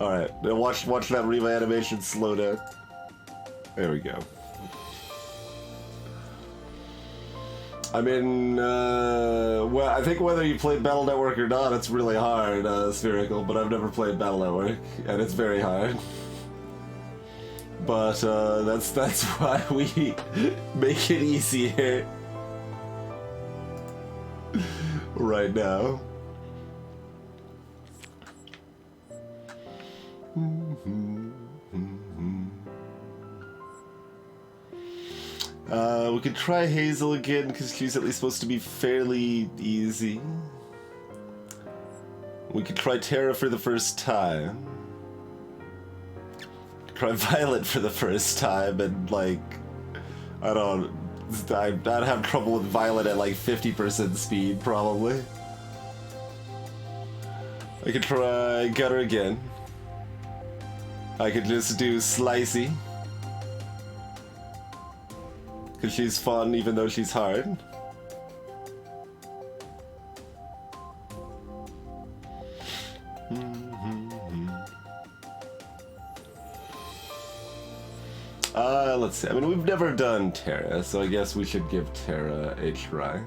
Alright, now watch that Reva animation slow down. There we go. I mean, well, I think whether you played Battle Network or not, it's really hard, Spherical, but I've never played Battle Network, and it's very hard. But, that's why we make it easier right now. We could try Hazel again, because she's at least supposed to be fairly easy. We could try Terra for the first time. Try Violet for the first time, and like, I'd have trouble with Violet at like 50% speed, probably. I could try Gutter again. I could just do Slicey. Because she's fun even though she's hard. Let's see. I mean, we've never done Terra, so I guess we should give Terra a try.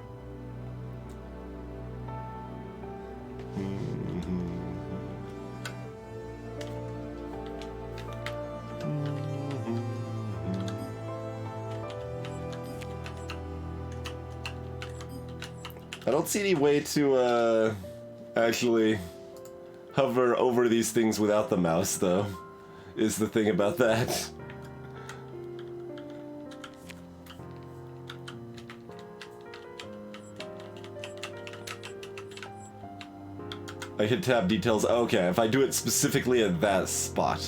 I don't see any way to actually hover over these things without the mouse, though, is the thing about that. I can tap details. Okay, if I do it specifically at that spot,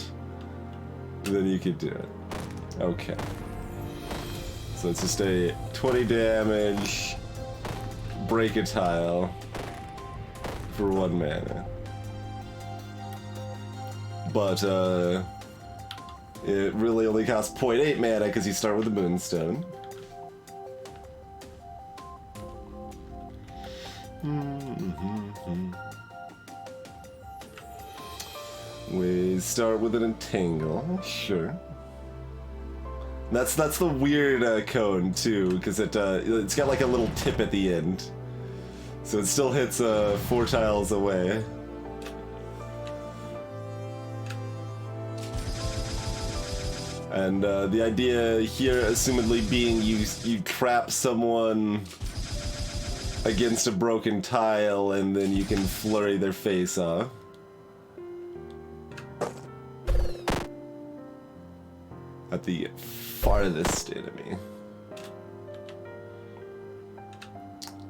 then you could do it. Okay. So it's just a 20 damage, break a tile for 1 mana. But, it really only costs 0.8 mana because you start with the Moonstone. We start with an Entangle, sure. That's the weird cone too, because it's got like a little tip at the end, so it still hits 4 tiles away. And the idea here, assumedly, being you trap someone against a broken tile, and then you can flurry their face off. At the farthest enemy.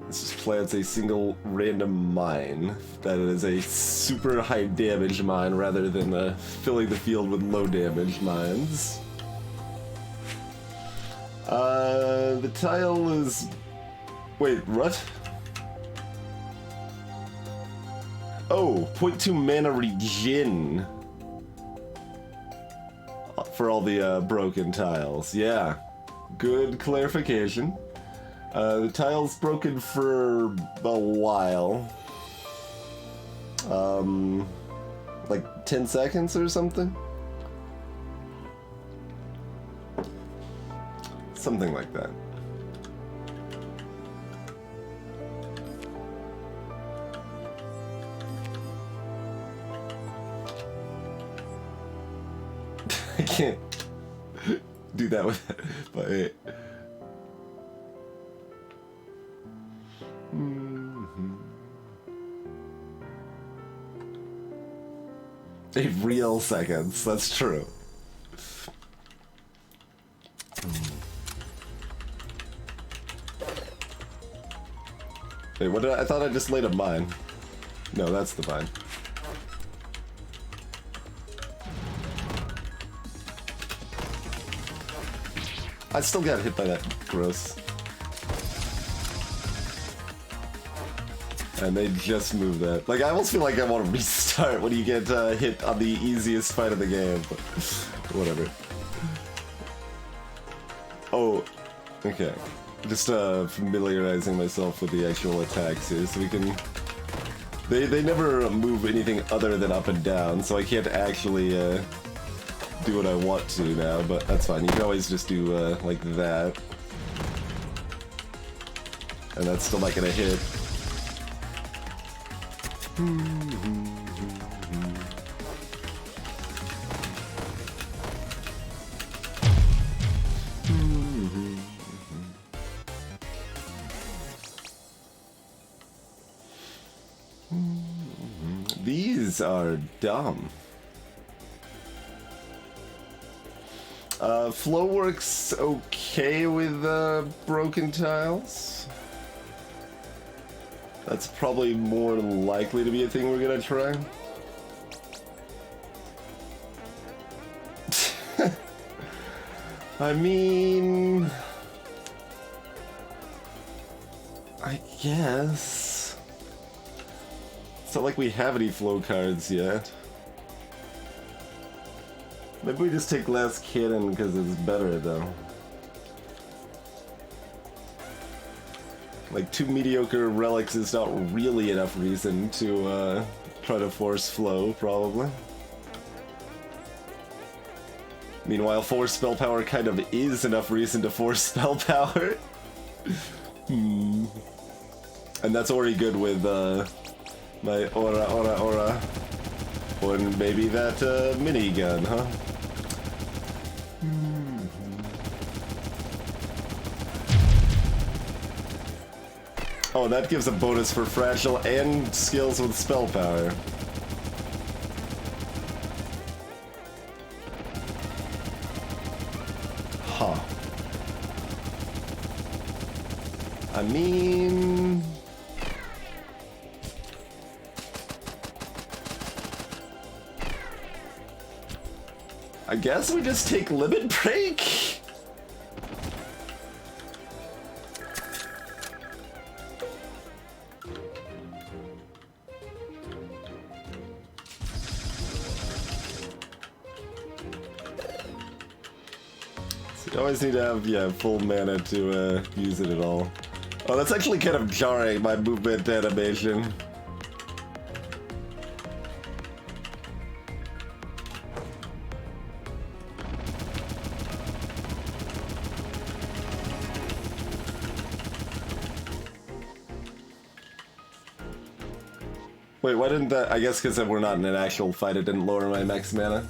This just plants a single random mine that is a super high damage mine rather than filling the field with low damage mines. The tile is... Wait, what? Oh, 0.2 mana regen. For all the broken tiles. Yeah, good clarification. The tile's broken for a while. Like 10 seconds or something? Something like that. I can't do that with it, but it. A real seconds, that's true. Wait, what did I thought I just laid a mine. No, that's the mine. I still got hit by that. Gross. And they just moved that. Like, I almost feel like I want to restart when you get hit on the easiest fight of the game, but whatever. Oh, okay. Just familiarizing myself with the actual attacks here, so we can They never move anything other than up and down, so I can't actually do what I want to now, but that's fine. You can always just do like that. And that's still not gonna hit. These are dumb. Flow works okay with broken tiles. That's probably more likely to be a thing we're gonna try. I mean, I guess. It's not like we have any flow cards yet. Maybe we just take Glass Cannon because it's better though. Like 2 mediocre relics is not really enough reason to try to force flow, probably. Meanwhile, 4 spell power kind of is enough reason to force spell power. And that's already good with my aura. Or maybe that minigun, huh? Oh, that gives a bonus for fragile and skills with spell power. Huh. I mean... I guess we just take Limit Break? So you always need to have, yeah, full mana to use it at all. Oh, that's actually kind of jarring, my movement animation. Wait, why didn't that... I guess because we're not in an actual fight, it didn't lower my max mana.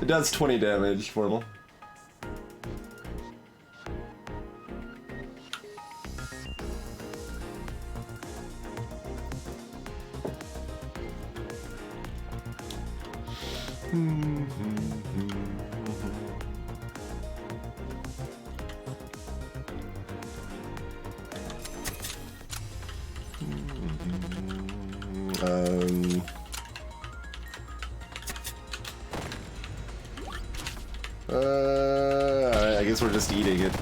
It does 20 damage, Formal. I guess we're just eating it.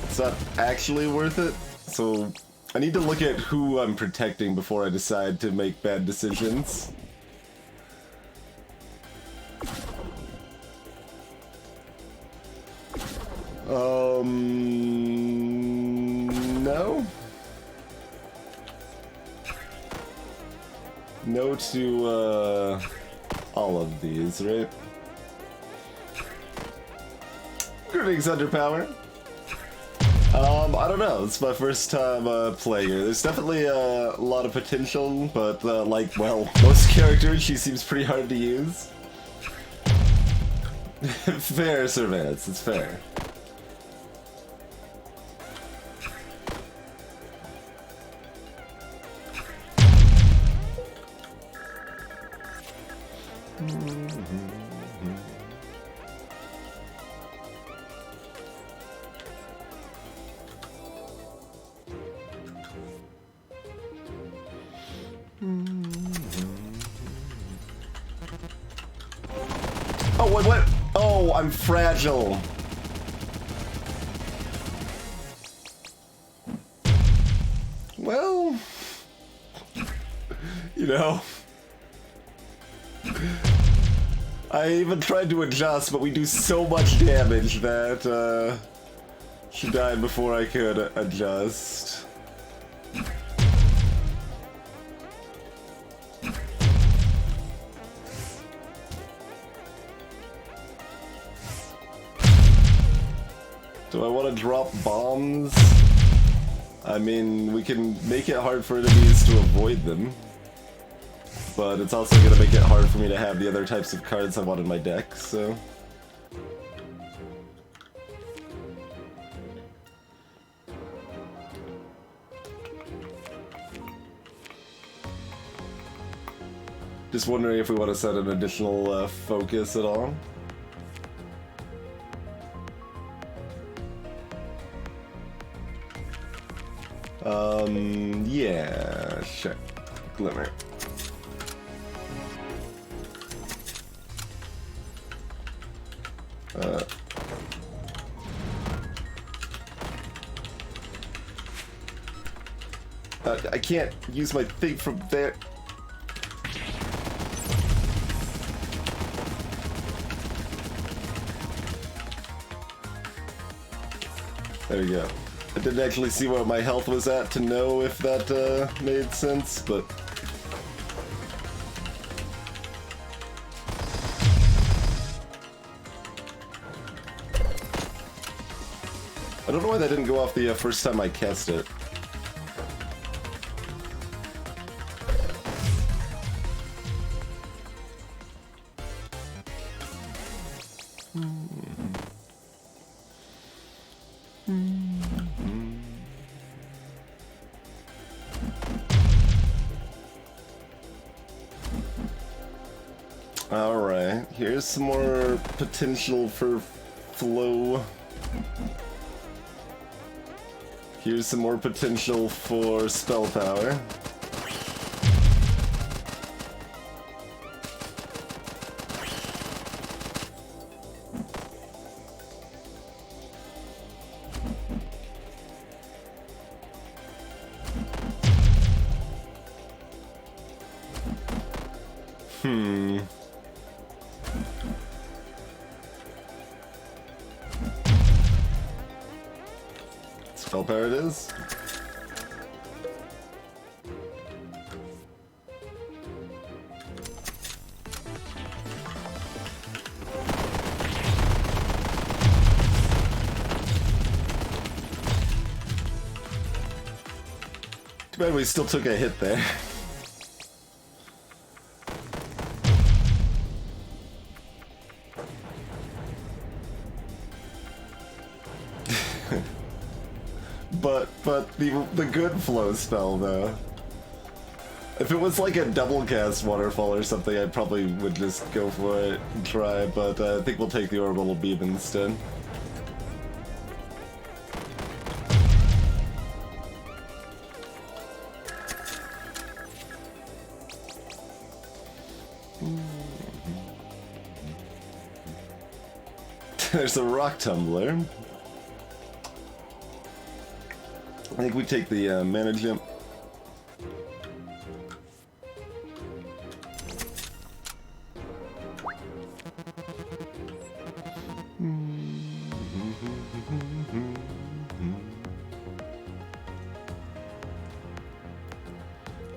It's not actually worth it, so I need to look at who I'm protecting before I decide to make bad decisions. No? No to, all of these, right? Greetings, Underpower. I don't know. It's my first time playing her. There's definitely a lot of potential, but like, well, most characters, she seems pretty hard to use. Fair, Sir Vance. It's fair. Oh, what? Oh, I'm fragile. Well, you know, I even tried to adjust, but we do so much damage that She died before I could adjust. Do I want to drop bombs? I mean, we can make it hard for enemies to avoid them. But it's also going to make it hard for me to have the other types of cards I want in my deck, so... Just wondering if we want to set an additional focus at all. Yeah, sure. Glimmer. I can't use my thing from there. There we go. I didn't actually see where my health was at to know if that made sense, but... I don't know why that didn't go off the first time I cast it. Alright, here's some more potential for flow. Here's some more potential for spell power. Spell power it is. Too bad we still took a hit there. But the good flow spell though. If it was like a double cast waterfall or something, I probably would just go for it and try, but I think we'll take the orbital beam instead. There's a rock tumbler. I think we take the mana jump.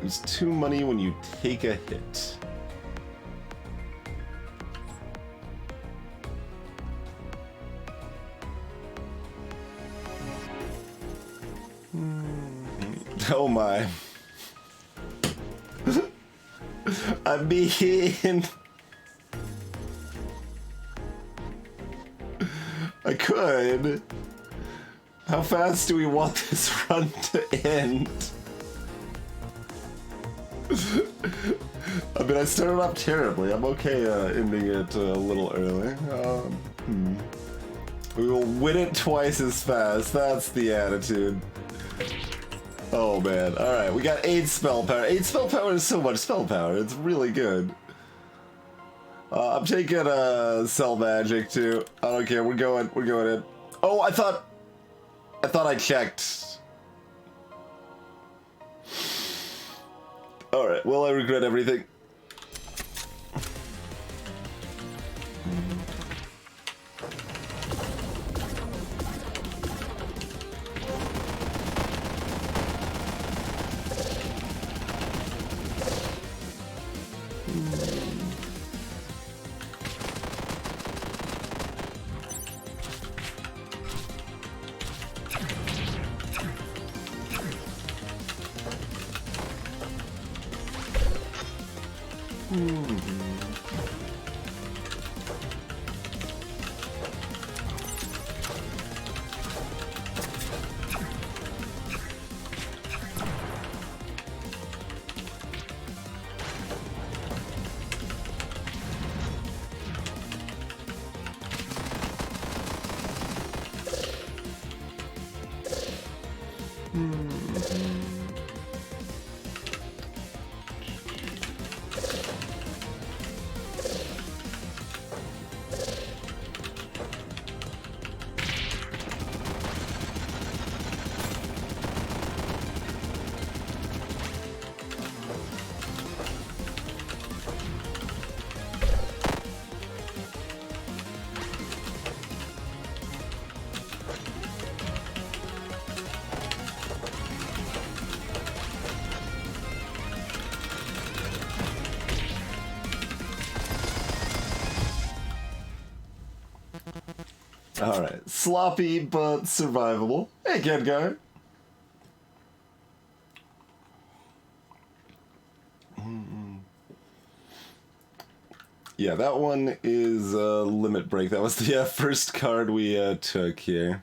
Lose 2 money when you take a hit. Oh my. I mean... I could. How fast do we want this run to end? I mean, I started off terribly. I'm okay ending it a little early. We will win it twice as fast. That's the attitude. Oh man, alright, we got 8 spell power. 8 spell power is so much spell power, it's really good. I'm taking Cell Magic too. I don't care, we're going in. Oh, I thought I checked. Alright, well I regret everything. Alright, sloppy but survivable. Hey, Gengar. Yeah, that one is Limit Break. That was the first card we took here.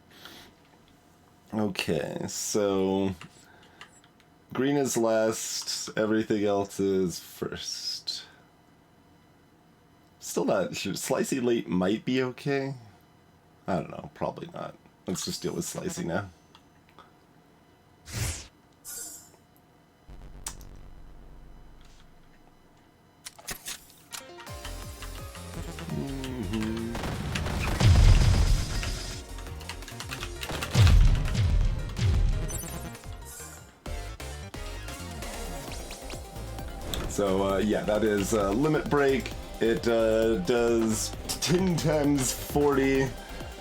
Okay, so green is last, everything else is first. Still not sure. Slicey late might be okay. I don't know, probably not. Let's just deal with Slicey now. So, yeah, that is Limit Break. It does 10 times 40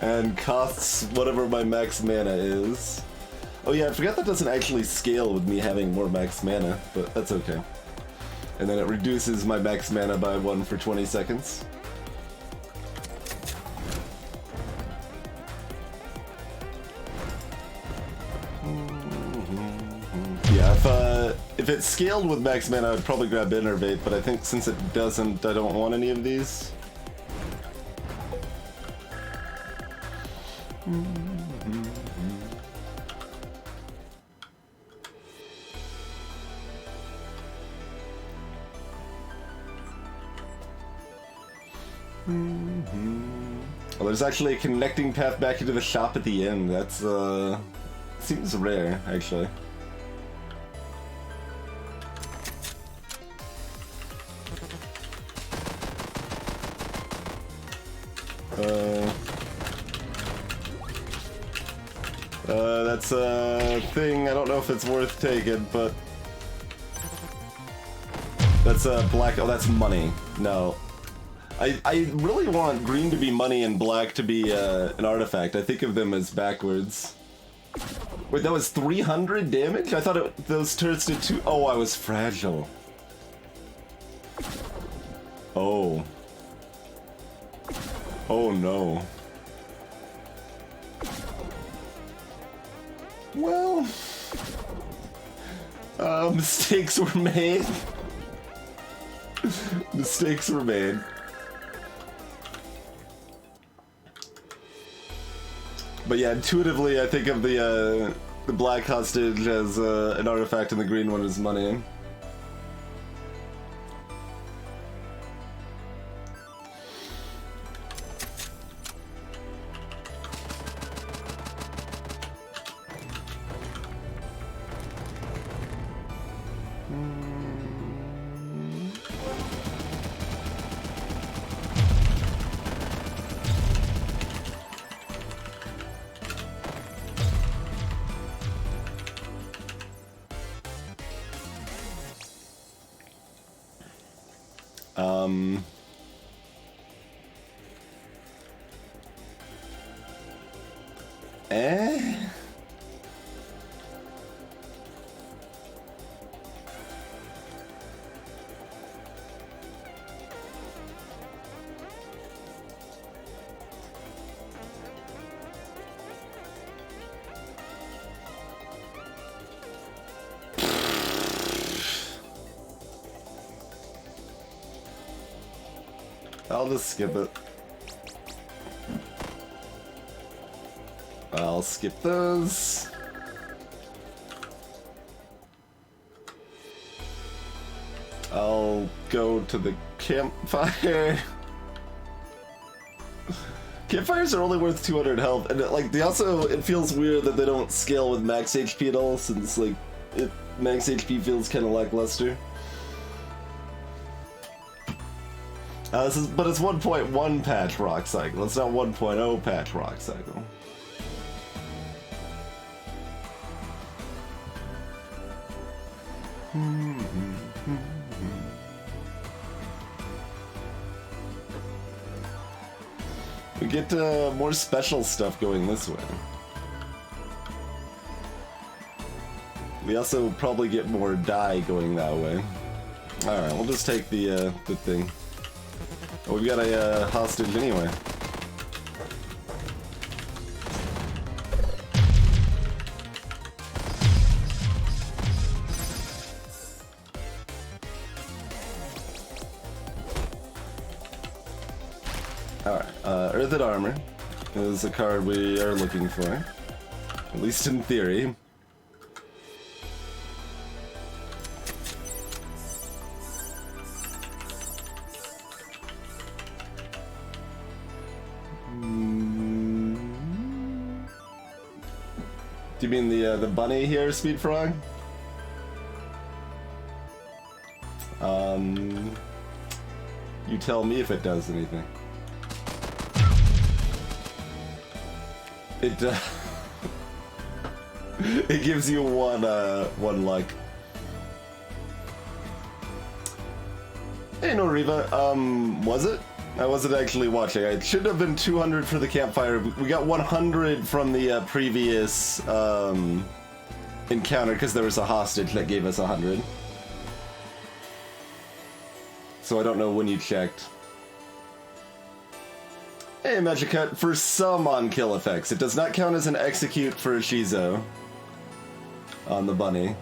and costs whatever my max mana is. Oh yeah, I forgot that doesn't actually scale with me having more max mana, but that's okay. And then it reduces my max mana by 1 for 20 seconds. Yeah, if it scaled with max mana, I'd probably grab Innervate, but I think since it doesn't, I don't want any of these. Well, there's actually a connecting path back into the shop at the end. That's, seems rare, actually. That's a thing. I don't know if it's worth taking, but that's black. Oh, that's money. No. I really want green to be money and black to be an artifact. I think of them as backwards. Wait, that was 300 damage? I thought those turrets did 2. Oh, I was fragile. Oh. Oh no. Well, mistakes were made. Mistakes were made. But yeah, intuitively, I think of the black hostage as an artifact, and the green one is money. I'll just skip it. I'll skip those. I'll go to the campfire. Campfires are only worth 200 health, and it feels weird that they don't scale with max HP at all, since like max HP feels kind of lackluster. But it's 1.1 patch rock cycle. It's not 1.0 patch rock cycle. We get more special stuff going this way. We also probably get more dye going that way. Alright, we'll just take the thing. Oh, we've got a hostage anyway. Alright, Earthed Armor is a card we are looking for. At least in theory. Do you mean the bunny here, Speed Frog? You tell me if it does anything. It it gives you one luck. Hey, no Riva. Was it? I wasn't actually watching. It should have been 200 for the campfire. We got 100 from the previous encounter because there was a hostage that gave us 100. So I don't know when you checked. Hey, Magicut, for some on-kill effects. It does not count as an execute for Shizo on the bunny.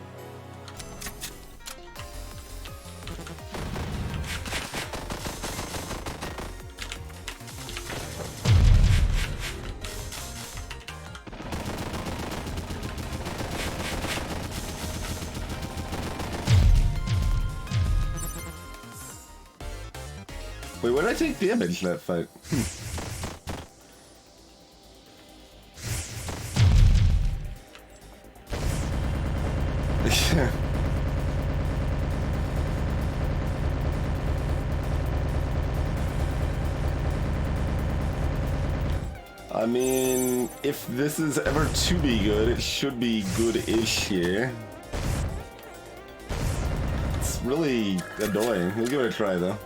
Wait, when did I take damage in that fight? I mean, if this is ever to be good, it should be good-ish here. It's really annoying. We'll give it a try, though.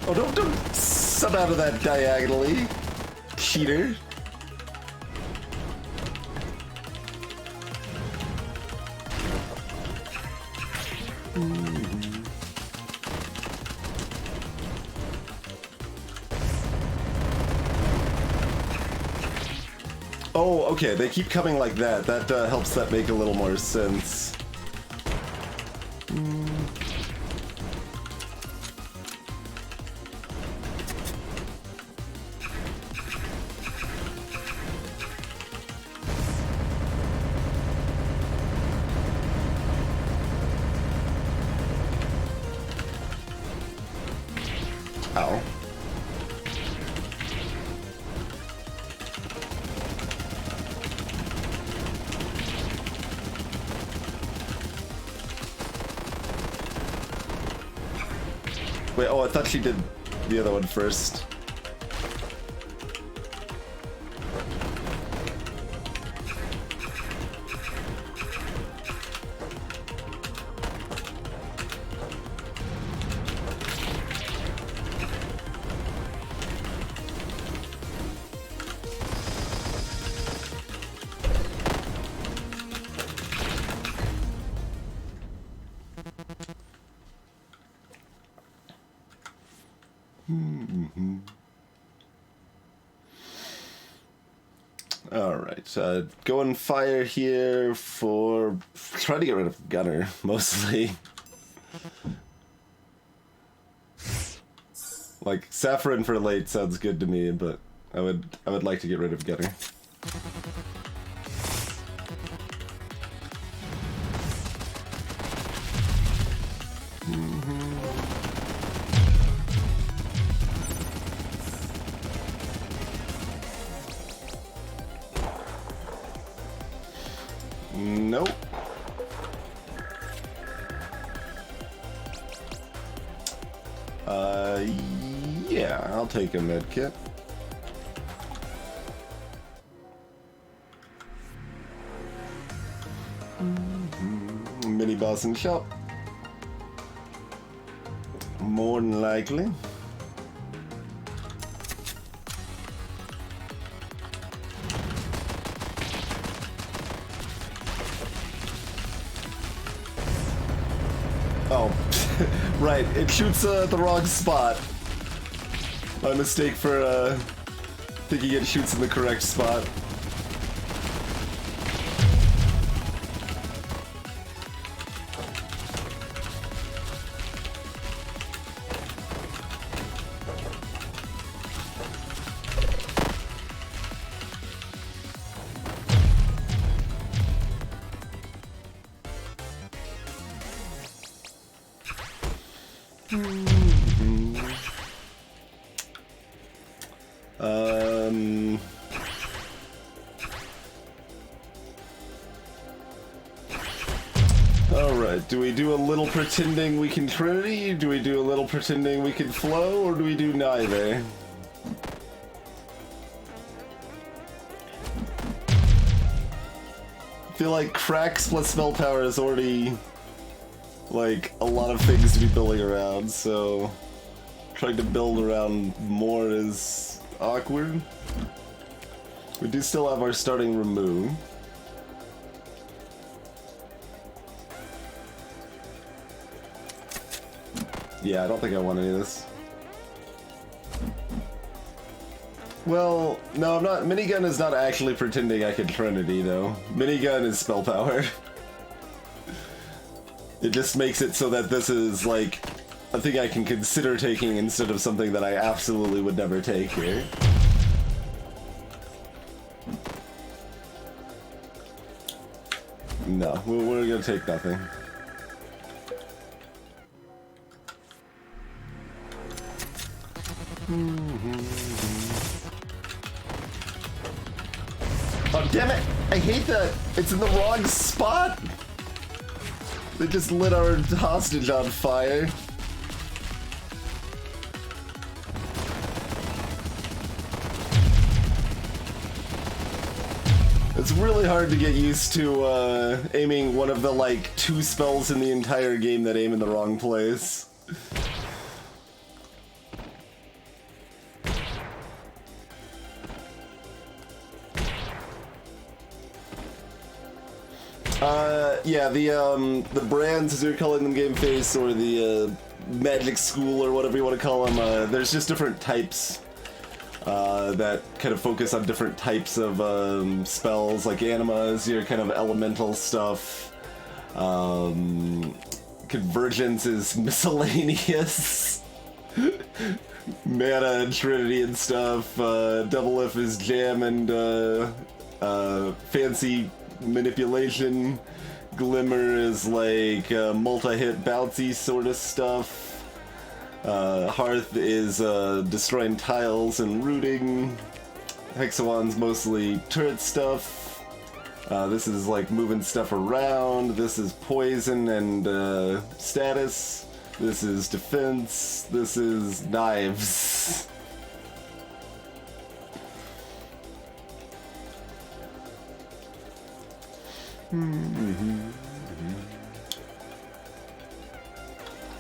Oh, don't sub out of that diagonally, cheater. Oh, okay, they keep coming like that. That helps that make a little more sense. Ow. Wait, oh, I thought she did the other one first. Alright, going fire here for... Try to get rid of Gunner, mostly. Like, Saffron for late sounds good to me, but I would like to get rid of Gunner. Nope. Yeah, I'll take a medkit. Mini boss and shop. More than likely. Oh, right, it shoots the wrong spot. My mistake for thinking it shoots in the correct spot. Alright, do we do a little pretending we can Trinity? Do we do a little pretending we can flow? Or do we do neither? I feel like cracks plus spell power is already like a lot of things to be building around, so trying to build around more is awkward. We do still have our starting remove. Yeah, I don't think I want any of this. Well, no, I'm not. Minigun is not actually pretending I can Trinity, though. Minigun is spell power. It just makes it so that this is, like, a thing I can consider taking instead of something that I absolutely would never take here. No, we're gonna take nothing. Oh, damn it! I hate that! It's in the wrong spot! They just lit our hostage on fire. It's really hard to get used to aiming one of the, like, 2 spells in the entire game that aim in the wrong place. Yeah, the brands, as you're calling them, Game Face, or the Magic School, or whatever you want to call them, there's just different types that kind of focus on different types of spells. Like Anima is your kind of elemental stuff. Convergence is miscellaneous. Mana and Trinity and stuff. Double F is jam and fancy manipulation. Glimmer is like multi-hit bouncy sort of stuff. Hearth is destroying tiles and rooting. Hexagon's mostly turret stuff. This is like moving stuff around. This is poison and status. This is defense. This is knives.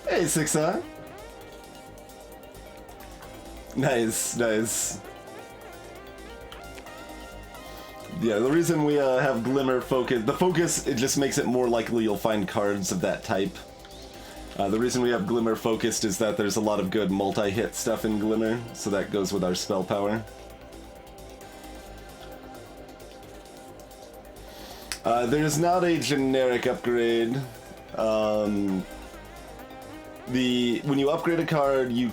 Hey, Six-Eye. Nice, nice. Yeah, the reason we have Glimmer focus, the focus, it just makes it more likely you'll find cards of that type. The reason we have Glimmer focused is that there's a lot of good multi-hit stuff in Glimmer, so that goes with our spell power. There's not a generic upgrade. When you upgrade a card, you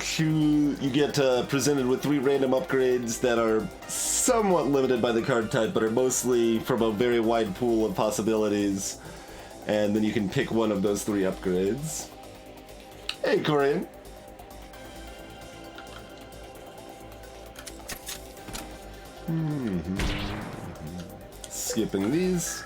get presented with 3 random upgrades that are somewhat limited by the card type, but are mostly from a very wide pool of possibilities. And then you can pick one of those 3 upgrades. Hey, Corian. Skipping these.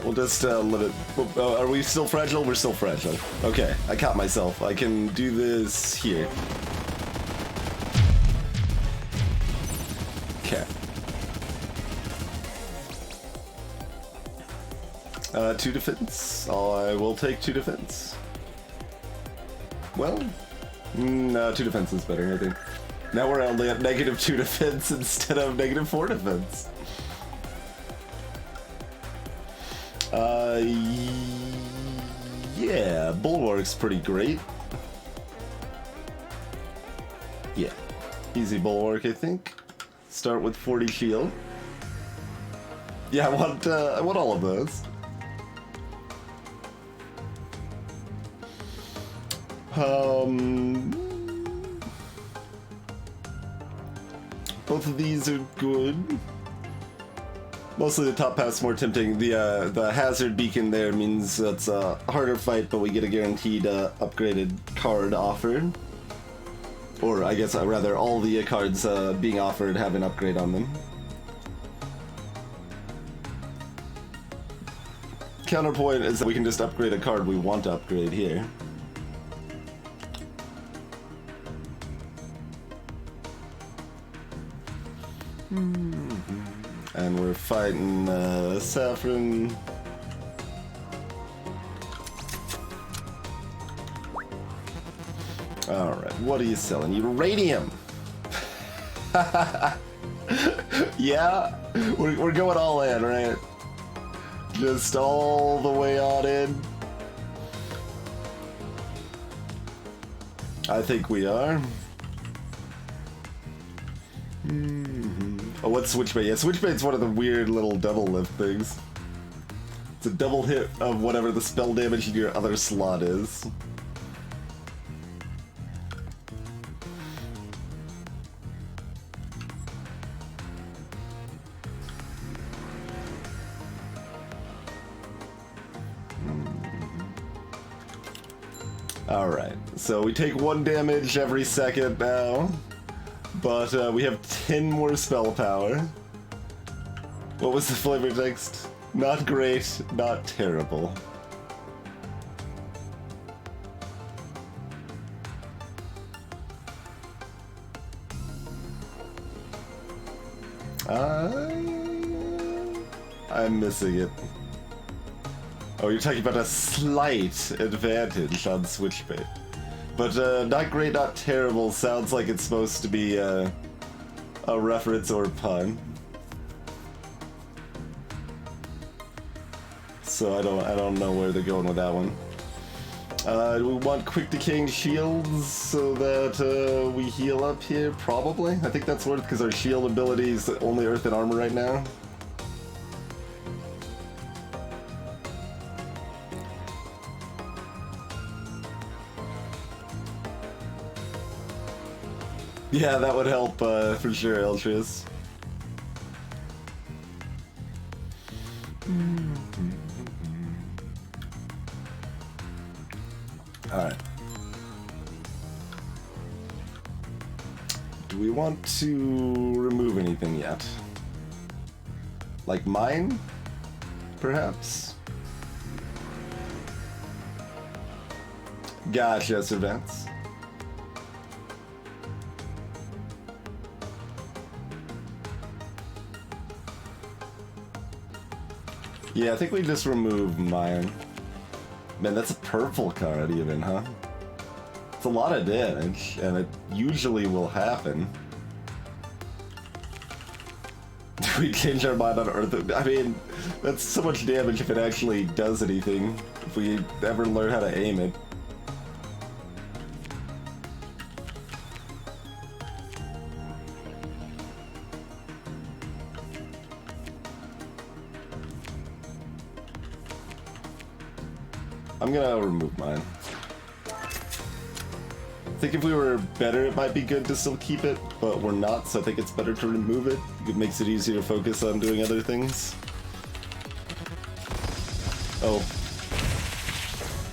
We'll just let it... are we still fragile? We're still fragile. Okay, I caught myself. I can do this here. Okay. 2 defense. I will take 2 defense. Well, no, 2 defense is better, I think. Now we're only at -2 defense instead of -4 defense. Yeah, Bulwark's pretty great. Yeah, easy Bulwark, I think. Start with 40 shield. Yeah, I want all of those. Both of these are good. Mostly the top path's more tempting. The hazard beacon there means it's a harder fight, but we get a guaranteed upgraded card offered. Or I guess rather all the cards being offered have an upgrade on them. Counterpoint is that we can just upgrade a card we want to upgrade here. And we're fighting Saffron. Alright, what are you selling? Uranium! Yeah, we're going all in, right? Just all the way on in. I think we are. Oh, what's Switchbait? Yeah, Switchbait's one of the weird little double lift things. It's a double hit of whatever the spell damage in your other slot is. Alright, so we take 1 damage every second now. But we have 10 more spell power. What was the flavor text? Not great, not terrible. I'm missing it. Oh, you're talking about a slight advantage on Switchbait. But not great, not terrible sounds like it's supposed to be a reference or pun. So I don't know where they're going with that one. Do we want quick decaying shields so that we heal up here? Probably. I think that's worth because our shield ability is only earth and armor right now. Yeah, that would help for sure, Eltrius. Alright. Do we want to remove remove anything yet. Like mine, perhaps? Gotcha, Sir Vance. Yeah, I think we just remove mine. Man, that's a purple card even, huh? It's a lot of damage, and it usually will happen. Do we change our mind on Earth? I mean, that's so much damage if it actually does anything. If we ever learn how to aim it. I'm gonna remove mine. I think if we were better, it might be good to still keep it, but we're not, so I think it's better to remove it. It makes it easier to focus on doing other things. Oh.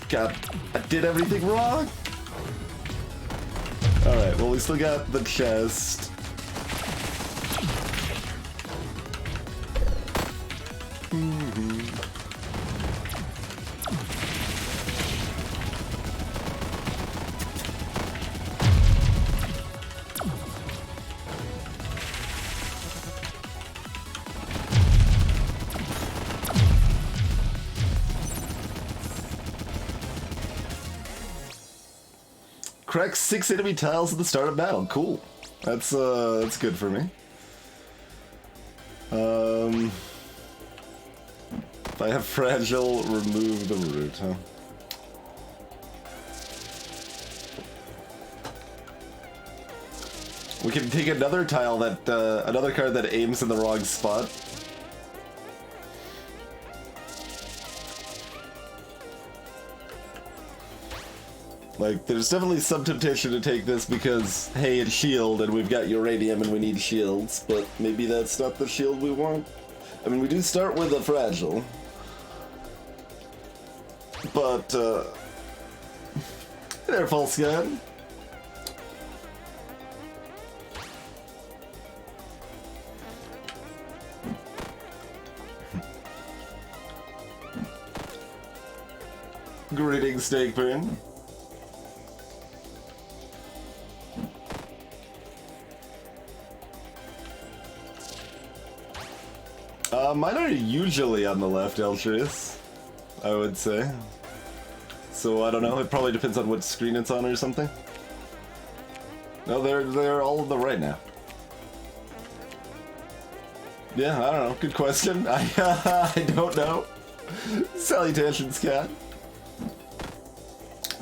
God, I did everything wrong! Alright, well we still got the chest. Correct 6 enemy tiles at the start of battle. Cool. That's good for me. If I have fragile, remove the root, huh? We can take another tile that another card that aims in the wrong spot. Like, there's definitely some temptation to take this because, hey, it's shield, and we've got uranium and we need shields, but maybe that's not the shield we want. I mean, we do start with a fragile. But, hey there, False God. Greetings, Snakeburn. Mine are usually on the left, Eltrius, I would say. So I don't know, it probably depends on what screen it's on or something. No, they're all on the right now. Yeah, I don't know, good question. I don't know. Salutations, cat.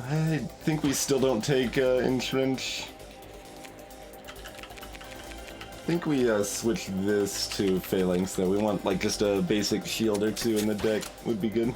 I think we still don't take Entrench. I think we switch this to Phalanx though. We want like just a basic shield or two in the deck would be good.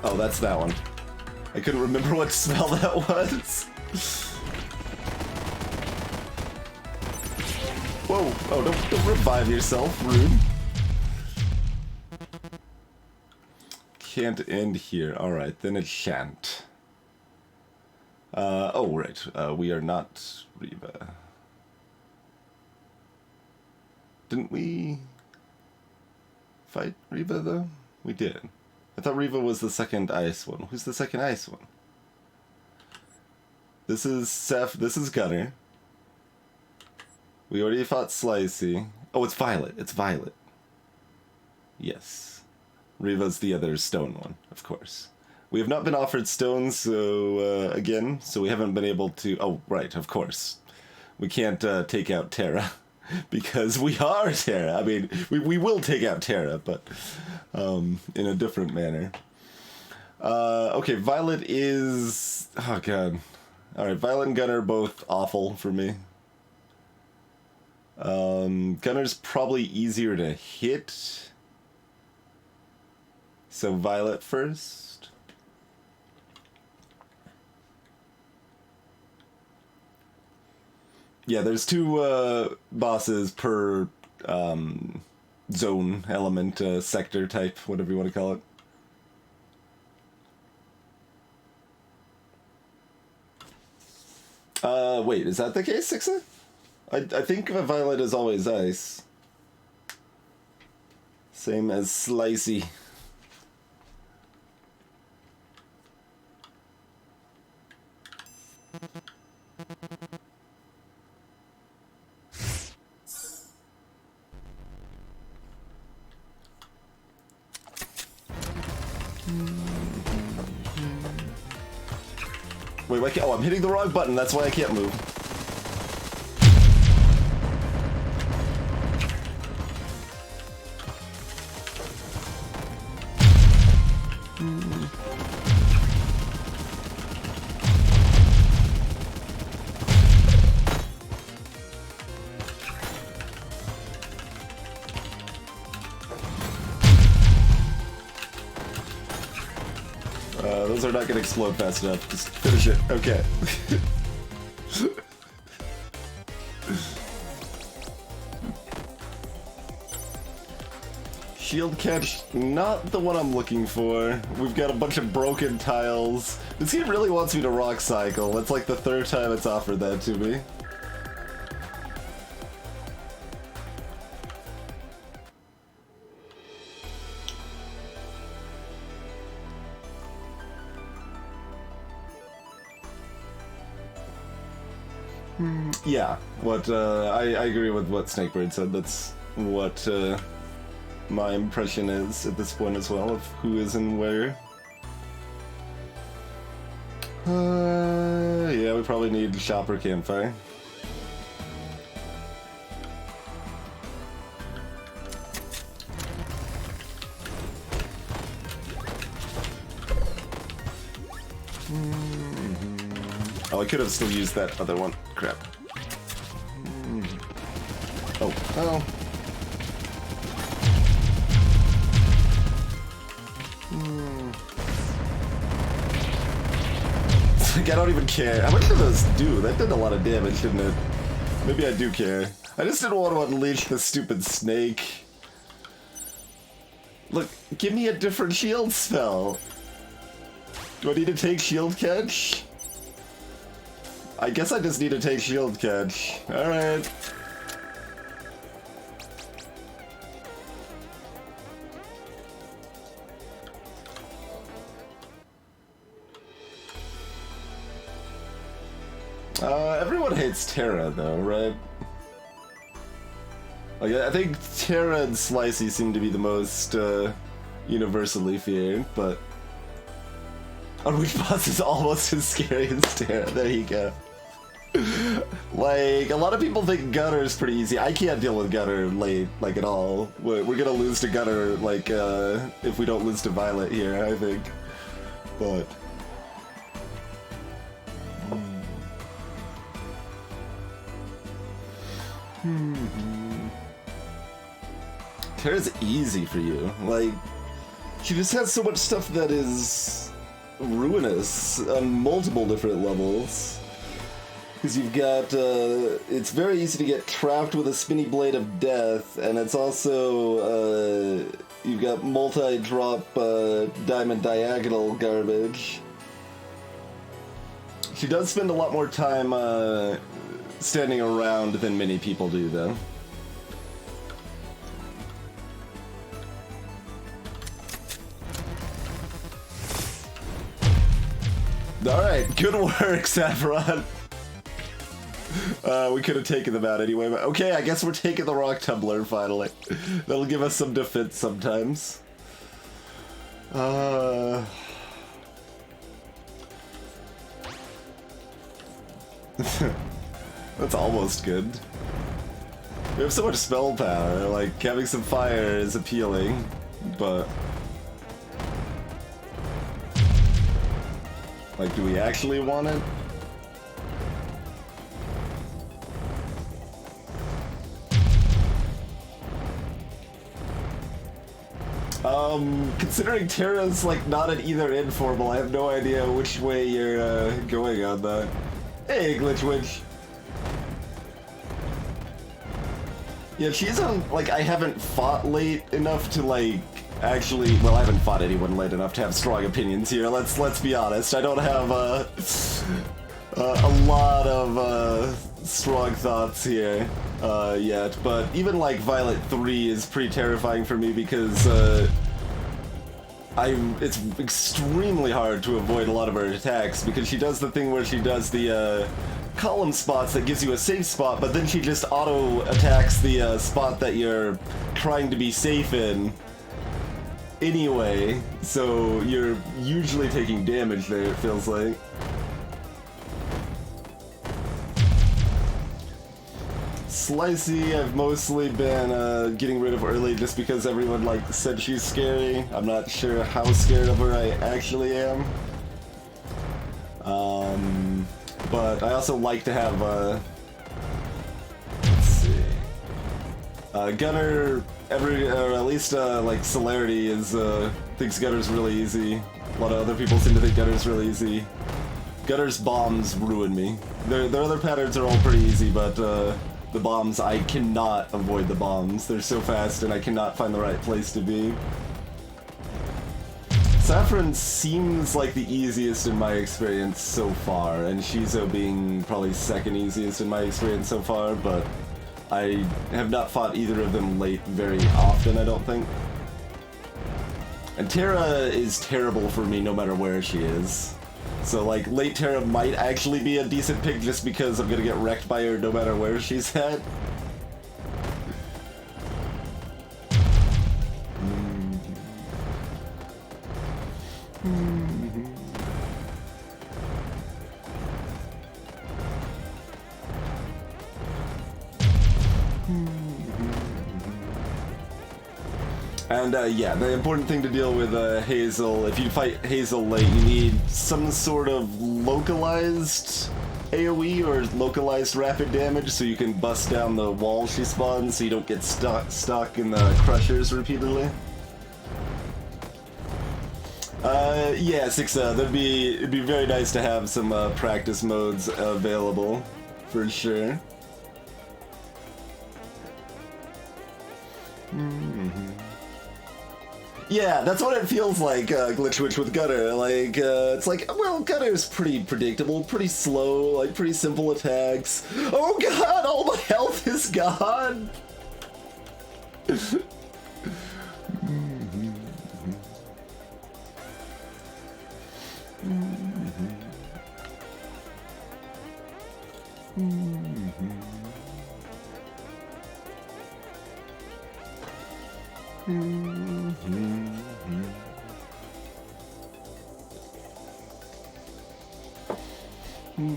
Oh, that's that one. I couldn't remember what spell that was. Whoa! Oh, don't revive yourself, rude. Can't end here. Alright, then it shan't. Oh, right. We are not Riva. Didn't we fight Riva, though? We did. I thought Riva was the second ice one. Who's the second ice one? This is Seth. This is Gunner. We already fought Slicey. Oh, it's Violet. It's Violet. Yes. Riva's the other stone one, of course. We have not been offered stones, so, again, so we haven't been able to... Oh, right, of course. We can't take out Terra, because we are Terra. I mean, we will take out Terra, but in a different manner. Okay, Violet is... Oh, God. Alright, Violet and Gunner are both awful for me. Gunner's probably easier to hit. So Violet first. Yeah, there's two bosses per zone, element, sector type, whatever you want to call it. Wait, is that the case, Sixa? I think Violet is always ice. Same as Slicey. Wait, why can't, oh, I'm hitting the wrong button, that's why I can't move. Those are not gonna explode fast enough. Just finish it. Okay. Shield catch, not the one I'm looking for. We've got a bunch of broken tiles. This game really wants me to rock cycle. It's like the third time it's offered that to me. Yeah, what I agree with what Snakebird said. That's what my impression is at this point as well of who is and where. Yeah, we probably need Shopper Campfire. Oh, I could have still used that other one. Crap. Oh, oh. Like, I don't even care. How much did those do? That did a lot of damage, didn't it? Maybe I do care. I just didn't want to unleash the stupid snake. Look, give me a different shield spell. Do I need to take shield catch? I guess I just need to take shield catch. Alright. Everyone hates Terra though, right? Like, I think Terra and Slicey seem to be the most universally feared, but Unleash Boss is almost as scary as Terra. There you go. Like, a lot of people think Gunner is pretty easy. I can't deal with Gunner late, like, at all. We're gonna lose to Gunner, like, if we don't lose to Violet here, I think. But... Terra's easy for you. Like, she just has so much stuff that is ruinous on multiple different levels. Because you've got, it's very easy to get trapped with a spinny blade of death, and it's also, you've got multi-drop, diamond diagonal garbage. She does spend a lot more time, standing around than many people do, though. Alright, good work, Saffron. We could have taken them out anyway, but okay, I guess we're taking the Rock Tumbler finally. That'll give us some defense sometimes. That's almost good. We have so much spell power, like having some fire is appealing, but... Like, do we actually want it? Considering Terra's like not an either informal, I have no idea which way you're going on that. Hey, Glitchwitch. Yeah, she's on, like, I haven't fought late enough to, like, actually, well, I haven't fought anyone late enough to have strong opinions here, let's be honest. I don't have, a lot of, strong thoughts here, yet, but even, like, Violet 3 is pretty terrifying for me because, it's extremely hard to avoid a lot of her attacks because she does the thing where she does the, column spots that gives you a safe spot, but then she just auto attacks the spot that you're trying to be safe in anyway, so you're usually taking damage there, it feels like. Slicey, I've mostly been getting rid of early just because everyone like said she's scary. I'm not sure how scared of her I actually am. But I also like to have, let's see, Gunner, or at least, like, Celerity is, thinks Gunner's really easy. A lot of other people seem to think Gunner's really easy. Gunner's bombs ruin me. Their other patterns are all pretty easy, but, the bombs, I cannot avoid the bombs. They're so fast and I cannot find the right place to be. Saffron seems like the easiest in my experience so far, and Shizo being probably second easiest in my experience so far, but I have not fought either of them late very often, I don't think. And Terra is terrible for me no matter where she is. So like, late Terra might actually be a decent pick just because I'm gonna get wrecked by her no matter where she's at. And yeah, the important thing to deal with Hazel, if you fight Hazel late, you need some sort of localized AoE or localized rapid damage so you can bust down the wall she spawns so you don't get stuck in the crushers repeatedly. Yeah, Sixa, it'd be very nice to have some practice modes available, for sure. Yeah, that's what it feels like, Glitchwitch with Gunner. Like, it's like, well, Gunner's pretty predictable, pretty slow, like, pretty simple attacks. Oh god, all my health is gone!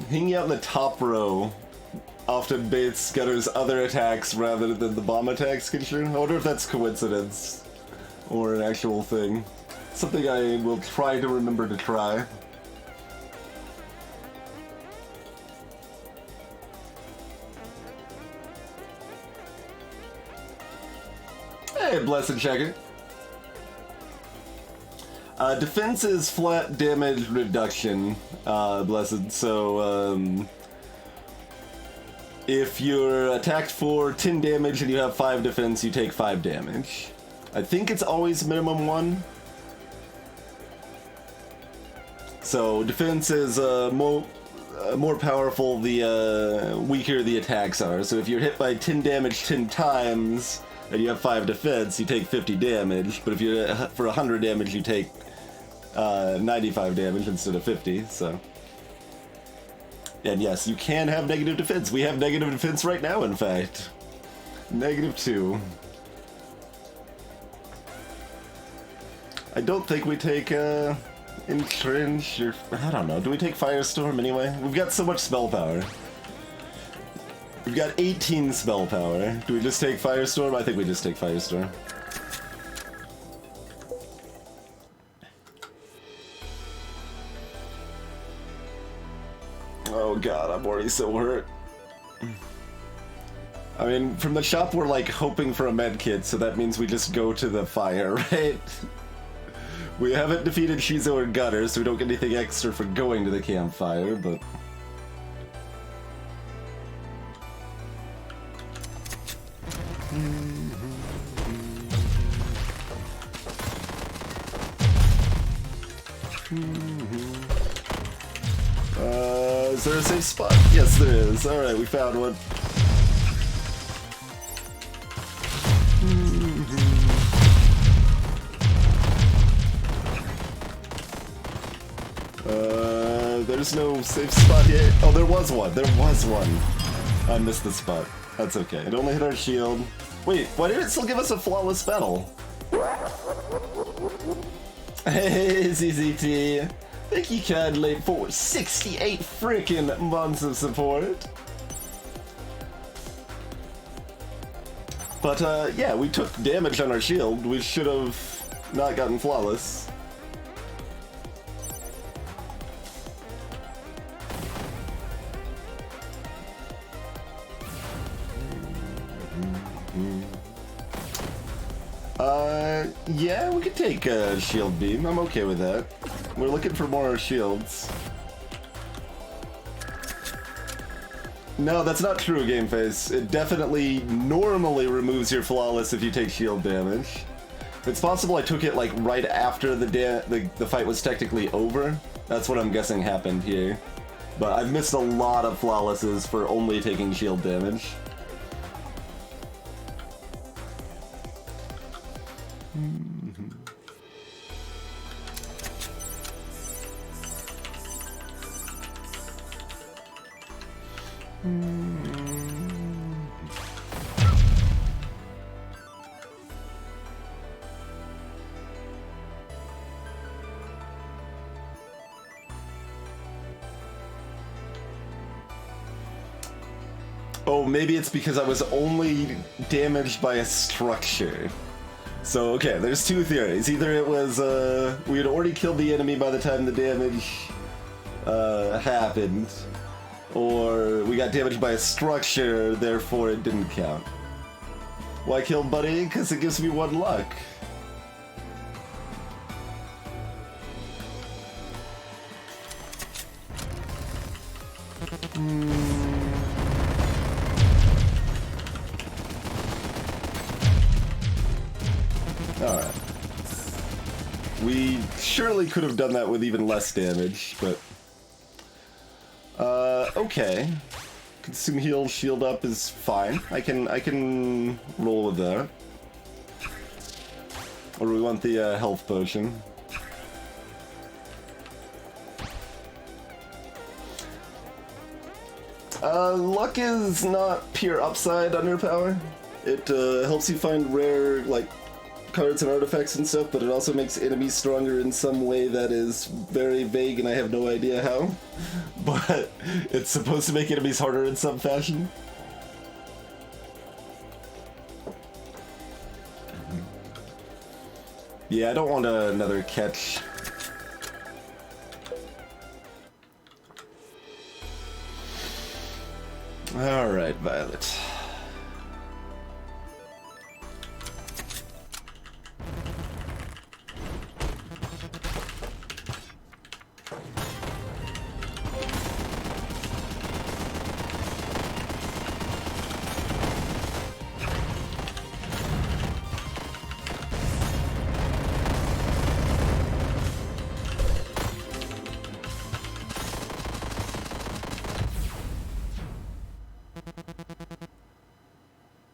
Hanging out in the top row often baits Gunner's other attacks rather than the bomb attacks, Kinsher. I wonder if that's coincidence or an actual thing. Something I will try to remember to try. Hey, Blessed Checker. Defense is flat damage reduction, Blessed, so, if you're attacked for 10 damage and you have 5 defense, you take 5 damage. I think it's always minimum 1. So, defense is, more powerful the, weaker the attacks are. So if you're hit by 10 damage 10 times, and you have 5 defense, you take 50 damage, but if you're for 100 damage, you take 95 damage instead of 50, so. And yes, you can have negative defense. We have negative defense right now, in fact. -2. I don't think we take, Entrench, or, I don't know, do we take Firestorm anyway? We've got so much spell power. We've got 18 spell power. Do we just take Firestorm? I think we just take Firestorm. Oh god, I'm already so hurt. I mean, from the shop we're like hoping for a med kit, so that means we just go to the fire, right? We haven't defeated Shizo or Gutter, so we don't get anything extra for going to the campfire, but... Is there a safe spot? Yes, there is. Alright, we found one. There's no safe spot here. Oh, there was one. There was one. I missed the spot. That's okay. It only hit our shield. Wait, why did it still give us a flawless battle? Hey, ZZT. Thank you kindly for 68 freaking months of support. But, yeah, we took damage on our shield. We should have not gotten flawless. Yeah, we could take a shield beam. I'm okay with that. We're looking for more shields. No, that's not true, Gameface. It definitely normally removes your flawless if you take shield damage. It's possible I took it like right after the fight was technically over. That's what I'm guessing happened here. But I've missed a lot of flawlesses for only taking shield damage. Oh, maybe it's because I was only damaged by a structure. So, okay, there's two theories. Either it was, we had already killed the enemy by the time the damage, happened, or we got damaged by a structure, therefore it didn't count. Why kill Buddy? Because it gives me 1 luck. Alright. We surely could have done that with even less damage, but... okay. Consume heal, shield up is fine. I can roll with that. Or do we want the health potion? Luck is not pure upside under power. It helps you find rare, like, cards and artifacts and stuff, but it also makes enemies stronger in some way that is very vague and I have no idea how. But it's supposed to make enemies harder in some fashion. Yeah, I don't want another catch. Alright, Violet.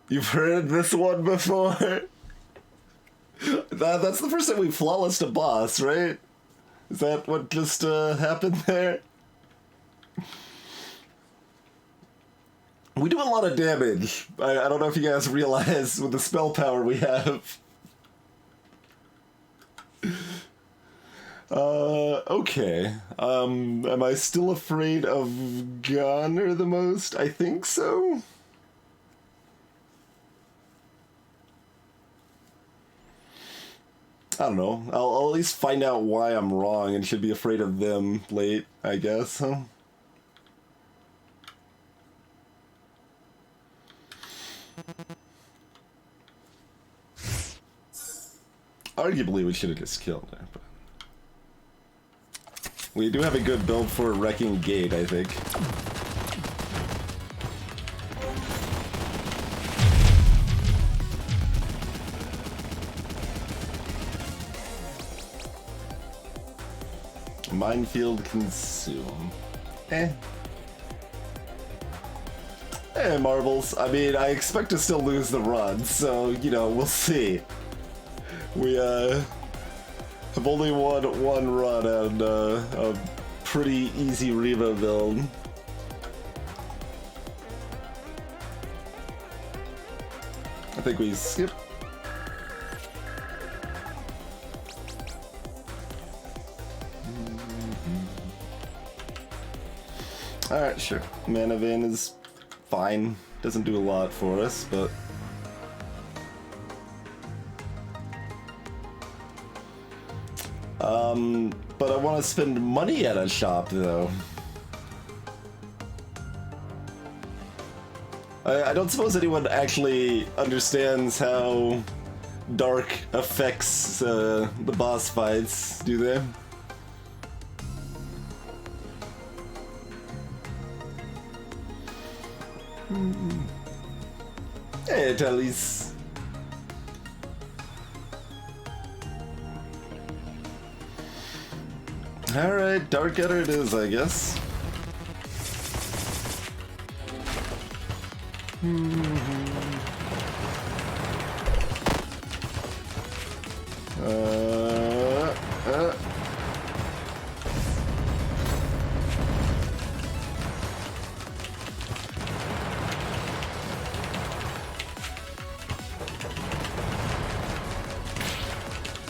You've heard this one before? That's the first time we flawlessed a boss, right? Is that what just happened there? We do a lot of damage. I don't know if you guys realize with the spell power we have. Okay. Am I still afraid of Gunner the most? I think so. I don't know. I'll at least find out why I'm wrong and should be afraid of them late, I guess, huh? Arguably, we should have just killed her, but... We do have a good build for Wrecking Gate, I think. Minefield Consume. Eh, Marbles. I mean, I expect to still lose the run, so, you know, we'll see. We, have only won one run on, a pretty easy Reba build. I think we skip. Alright, sure. Mana Vein is fine. Doesn't do a lot for us, but... But I want to spend money at a shop, though. I don't suppose anyone actually understands how dark affects the boss fights, do they? Hey, Talise. Alright, Dark Gutter it is, I guess.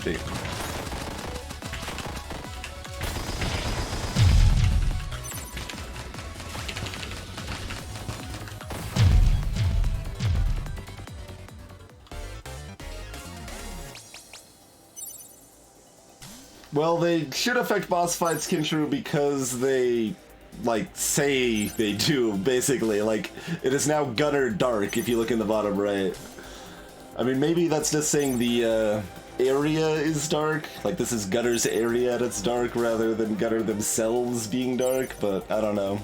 Damn. Well, they should affect boss fights, Kinshuru, because they, like, say they do, basically. Like, it is now Gutter Dark, if you look in the bottom right. I mean, maybe that's just saying the, area is dark. Like, this is Gutter's area and it's dark, rather than Gutter themselves being dark, but I don't know.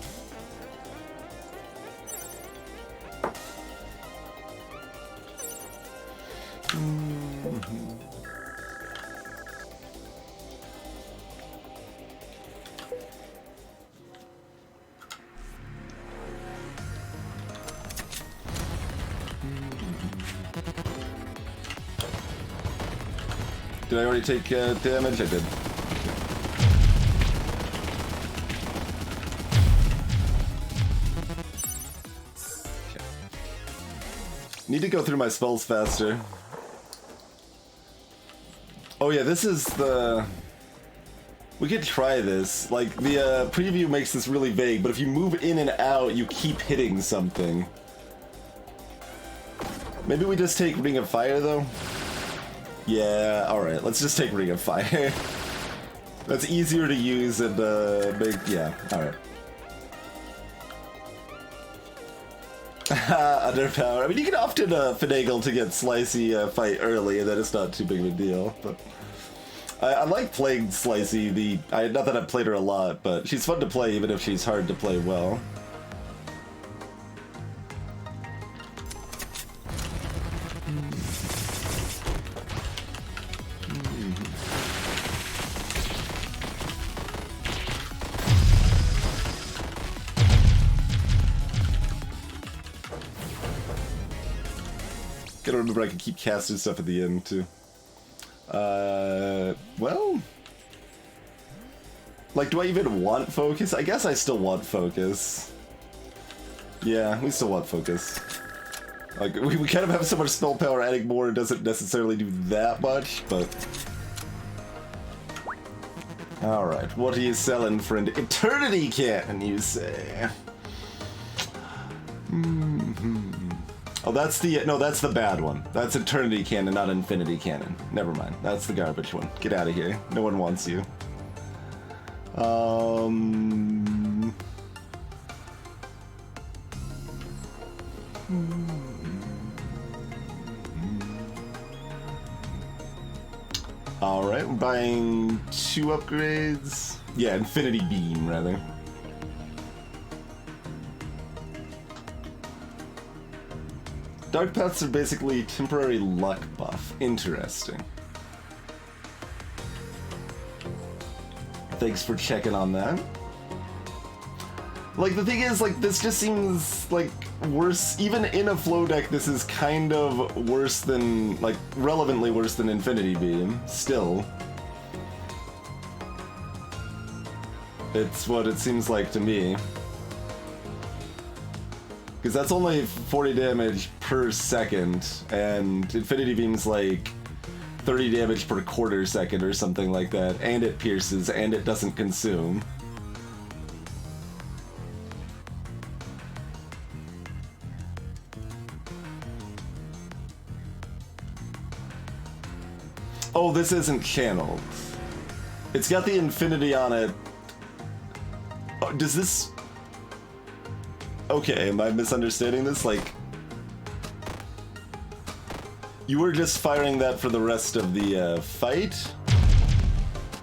Did I already take damage? I did. Okay. Need to go through my spells faster. Oh yeah, this is the... We could try this. Like, the preview makes this really vague, but if you move in and out, you keep hitting something. Maybe we just take Ring of Fire, though? Yeah, alright, let's just take Ring of Fire. That's easier to use and, yeah, alright. Underpower. I mean, you can often, finagle to get Slicey, fight early, and then it's not too big of a deal, but... I like playing Slicey, not that I've played her a lot, but she's fun to play even if she's hard to play well. Gotta remember I can keep casting stuff at the end, too. Well... Like, do I even want focus? I guess I still want focus. Yeah, we still want focus. Like, we kind of have so much spell power, adding more doesn't necessarily do that much, but... Alright, what are you selling, friend? Eternity Cannon, you say? Oh, that's the... No, that's the bad one. That's Eternity Cannon, not Infinity Cannon. Never mind. That's the garbage one. Get out of here. No one wants you. Alright, we're buying 2 upgrades. Yeah, Infinity Beam, rather. Dark Paths are basically temporary luck buff. Interesting. Thanks for checking on that. Like, the thing is, like, this just seems, like, worse. Even in a flow deck, this is kind of worse than, like, relevantly worse than Infinity Beam. Still. It's what it seems like to me. Because that's only 40 damage per second, and Infinity Beam's like 30 damage per quarter second or something like that, and it pierces, and it doesn't consume. Oh, this isn't channeled. It's got the infinity on it. Oh, does this... Okay, am I misunderstanding this? Like... You were just firing that for the rest of the fight?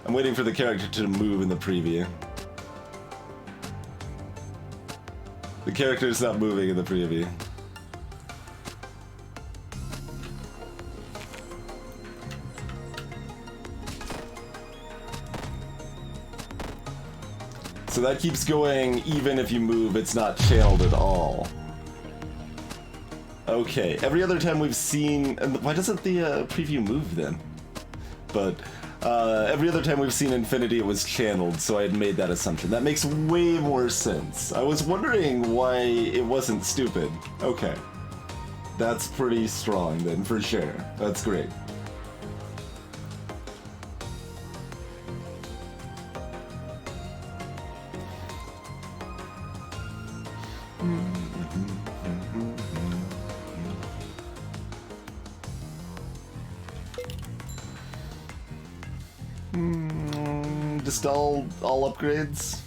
I'm waiting for the character to move in the preview. The character's not moving in the preview. So that keeps going even if you move, it's not channeled at all. Okay, every other time we've seen... And why doesn't the preview move then? But every other time we've seen Infinity, it was channeled, so I had made that assumption. That makes way more sense. I was wondering why it wasn't stupid. Okay. That's pretty strong then, for sure. That's great. Just all upgrades.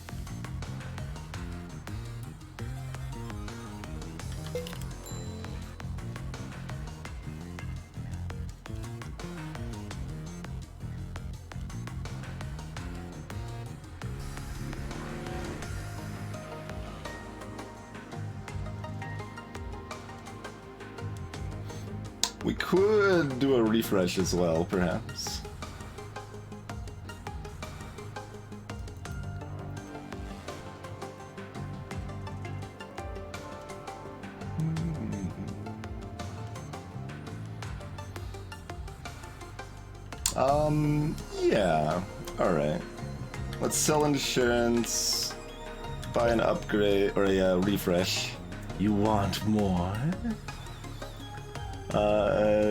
We could do a refresh as well, perhaps. Yeah. Alright. Let's sell insurance, buy an upgrade, or a refresh. You want more?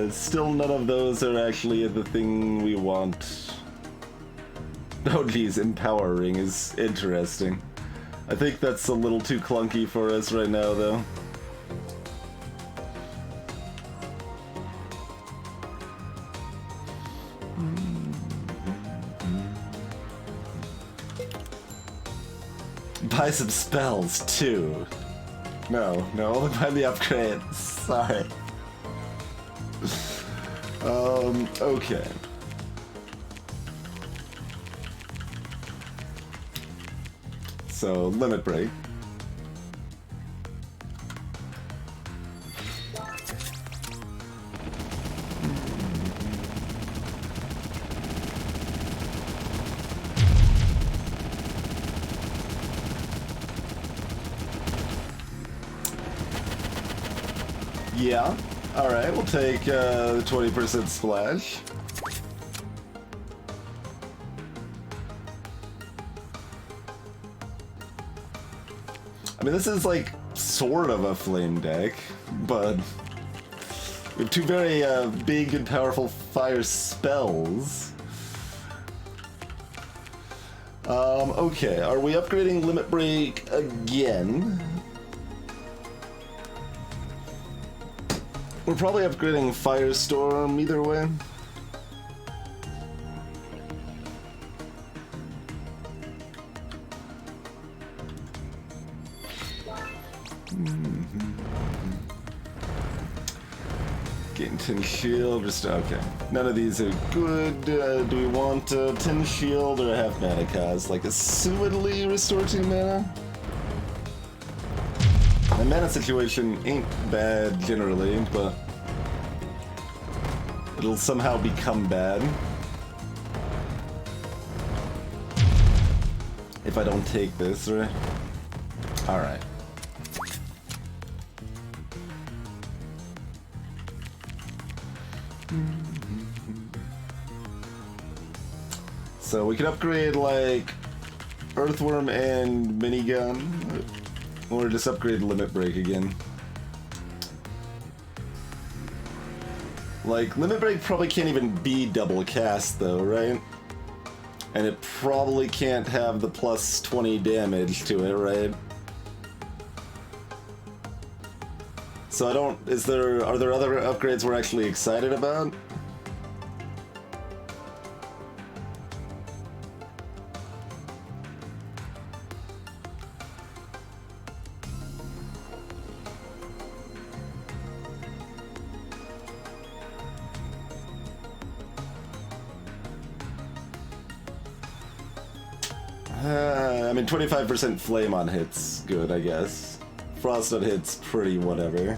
Still none of those are actually the thing we want. Oh geez, empowering is interesting. I think that's a little too clunky for us right now, though. Buy some spells, too. No, only buy the upgrades. Sorry. Okay. So, limit break. Yeah. Alright, we'll take the 20% splash. I mean, this is like sort of a flame deck, but we have two very big and powerful fire spells. Okay, are we upgrading Limit Break again? We're probably upgrading Firestorm either way. Gain 10 shield, just okay. None of these are good. Do we want 10 shield or a half mana cost? Like, assumedly restore 2 mana? My mana situation ain't bad generally, but it'll somehow become bad if I don't take this, right? Alright. So we can upgrade like Earthworm and Minigun, or just upgrade Limit Break again. Like, Limit Break probably can't even be double cast though, right? And it probably can't have the plus 20 damage to it, right? So I don't, are there other upgrades we're actually excited about? I mean, 25% flame on hits, good, I guess. Frost on hits, pretty whatever.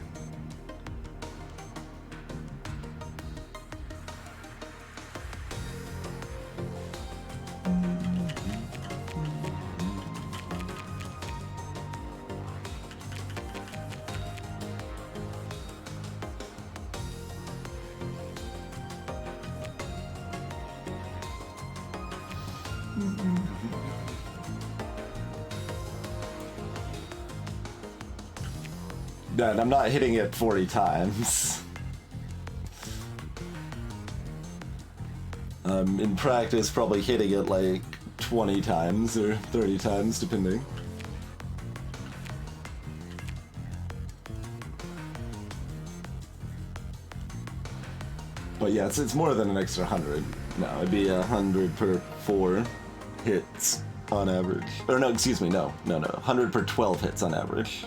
And I'm not hitting it 40 times. In practice, probably hitting it like 20 times or 30 times, depending. But yeah, it's more than an extra 100. No, it'd be 100 per 4 hits on average. Or no, excuse me, no. 100 per 12 hits on average.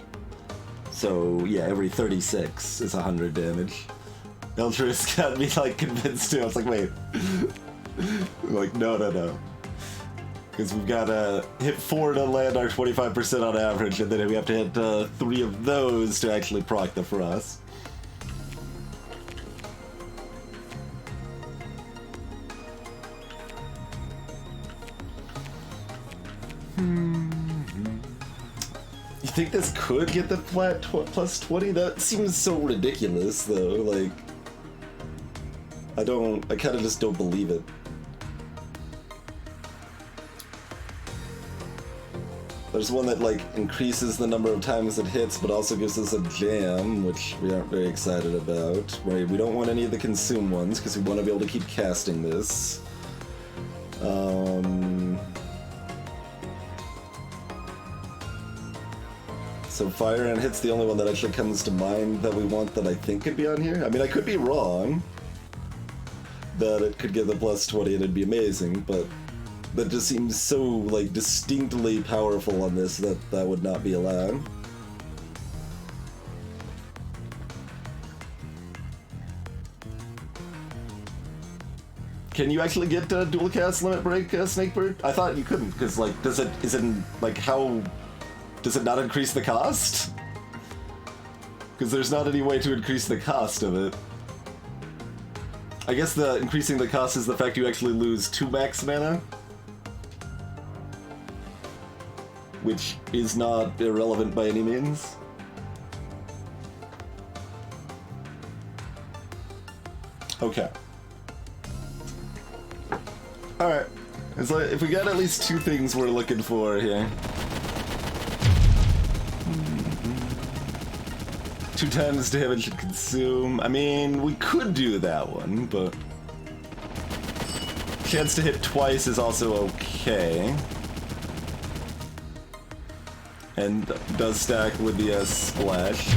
So yeah, every 36 is 100 damage. Eltrus got me like convinced too. I was like, wait. I'm like, no. Because we've got to hit 4 to land our 25% on average, and then we have to hit 3 of those to actually proc the Frost. You think this could get the flat plus 20? That seems so ridiculous, though. Like, I kind of just don't believe it. There's one that, like, increases the number of times it hits, but also gives us a jam, which we aren't very excited about. Right? We don't want any of the consume ones, because we want to be able to keep casting this. So Fire and Hit's the only one that actually comes to mind that we want that I think could be on here. I mean, I could be wrong that it could get the plus 20 and it'd be amazing, but that just seems so, like, distinctly powerful on this that that would not be allowed. Can you actually get dual cast Limit Break Snakebird? I thought you couldn't, because, like, does it not increase the cost? Because there's not any way to increase the cost of it. I guess the increasing the cost is the fact you actually lose 2 max mana, which is not irrelevant by any means. Okay. Alright. It's like, if we got at least 2 things we're looking for here. 2 times damage and consume. I mean, we could do that one, but chance to hit twice is also okay. And does stack with the splash.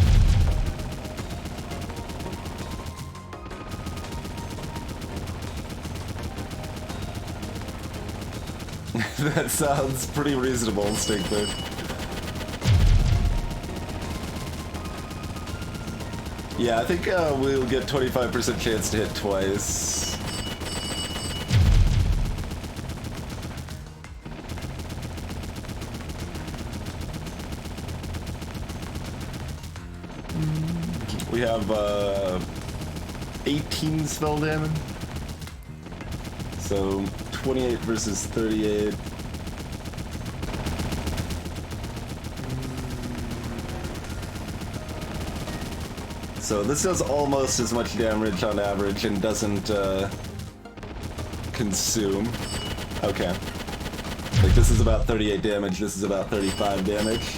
That sounds pretty reasonable, Stinkbird. Yeah, I think we'll get 25% chance to hit twice. We have 18 spell damage. So 28 versus 38. So this does almost as much damage on average and doesn't consume. Okay. Like this is about 38 damage, this is about 35 damage.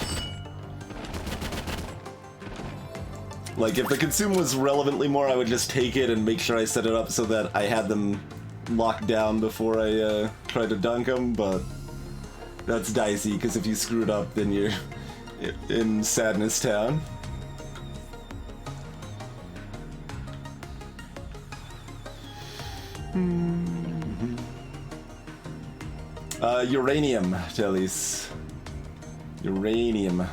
Like if the consume was relevantly more, I would just take it and make sure I set it up so that I had them locked down before I tried to dunk them, but that's dicey because if you screw it up then you're in Sadness Town. Uranium, Jellies. Uranium.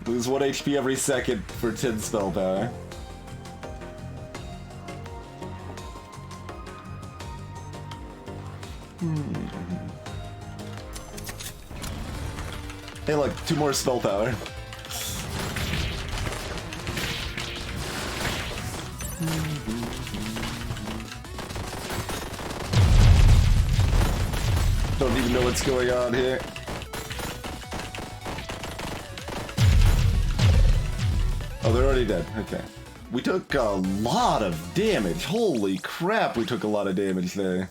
Lose 1 HP every second for 10 spell power. Hey look, 2 more spell power. Don't even know what's going on here. Oh, they're already dead. Okay. We took a lot of damage. Holy crap, we took a lot of damage there.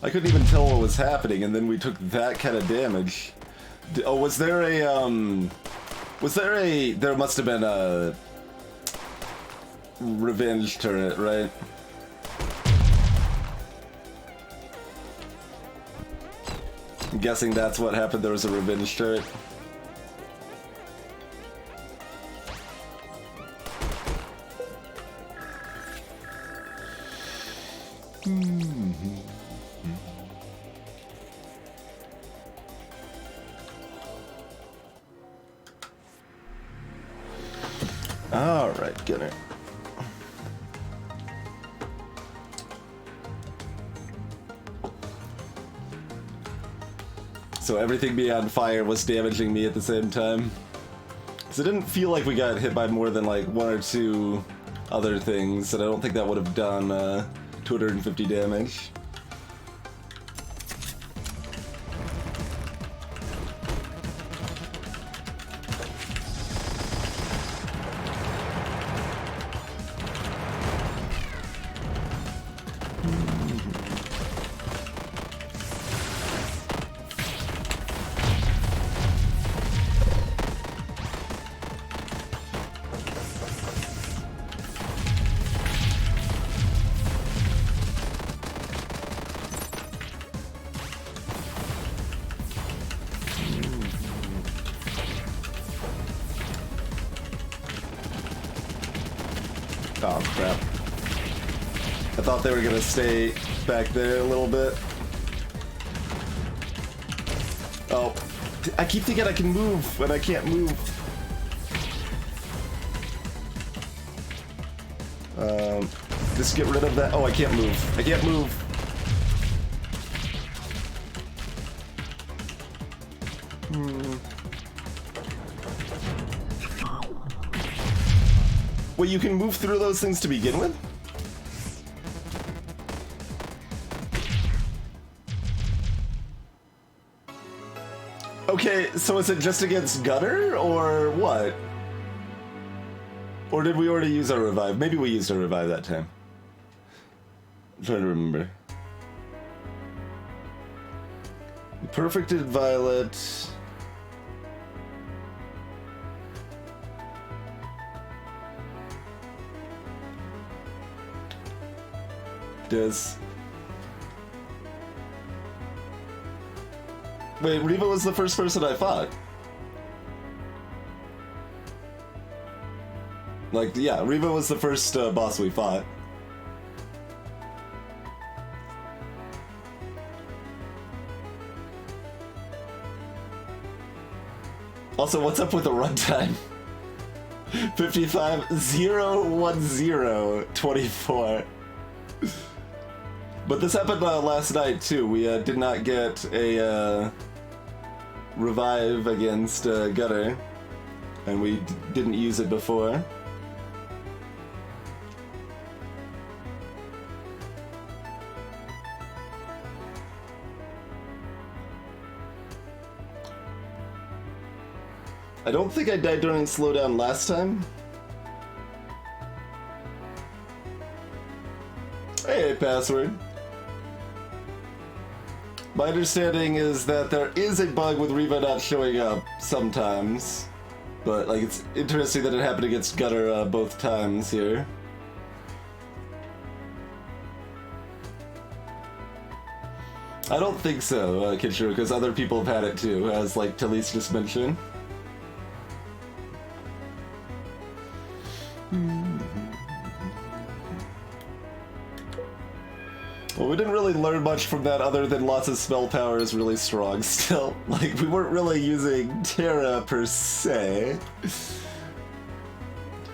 I couldn't even tell what was happening, and then we took that kind of damage. Oh, was there a, there must have been a revenge turret, right? I'm guessing that's what happened, there was a revenge turret. Alright, Gunner. So everything being on fire was damaging me at the same time. So it didn't feel like we got hit by more than like 1 or 2 other things, and I don't think that would have done 250 damage. Oh crap. I thought they were gonna stay back there a little bit. Oh, I keep thinking I can move, but I can't move. Just get rid of that. Oh, I can't move. I can't move. Wait, you can move through those things to begin with? Okay, so is it just against Gunner, or what? Or did we already use our revive? Maybe we used our revive that time. I'm trying to remember. Perfected Violet. Does... Wait, Reva was the first person I fought. Like, yeah, Reva was the first boss we fought. Also, what's up with the runtime? 55 010 24. But this happened last night too. We did not get a revive against Gutter, and we didn't use it before. I don't think I died during slowdown last time. Hey, password. My understanding is that there is a bug with Riva not showing up sometimes. But, like, it's interesting that it happened against Gutter both times here. I don't think so, Kitshiro, because other people have had it too, as, like, Talise just mentioned. Well, we didn't really learn much from that other than lots of spell power is really strong still. Like, we weren't really using Terra per se.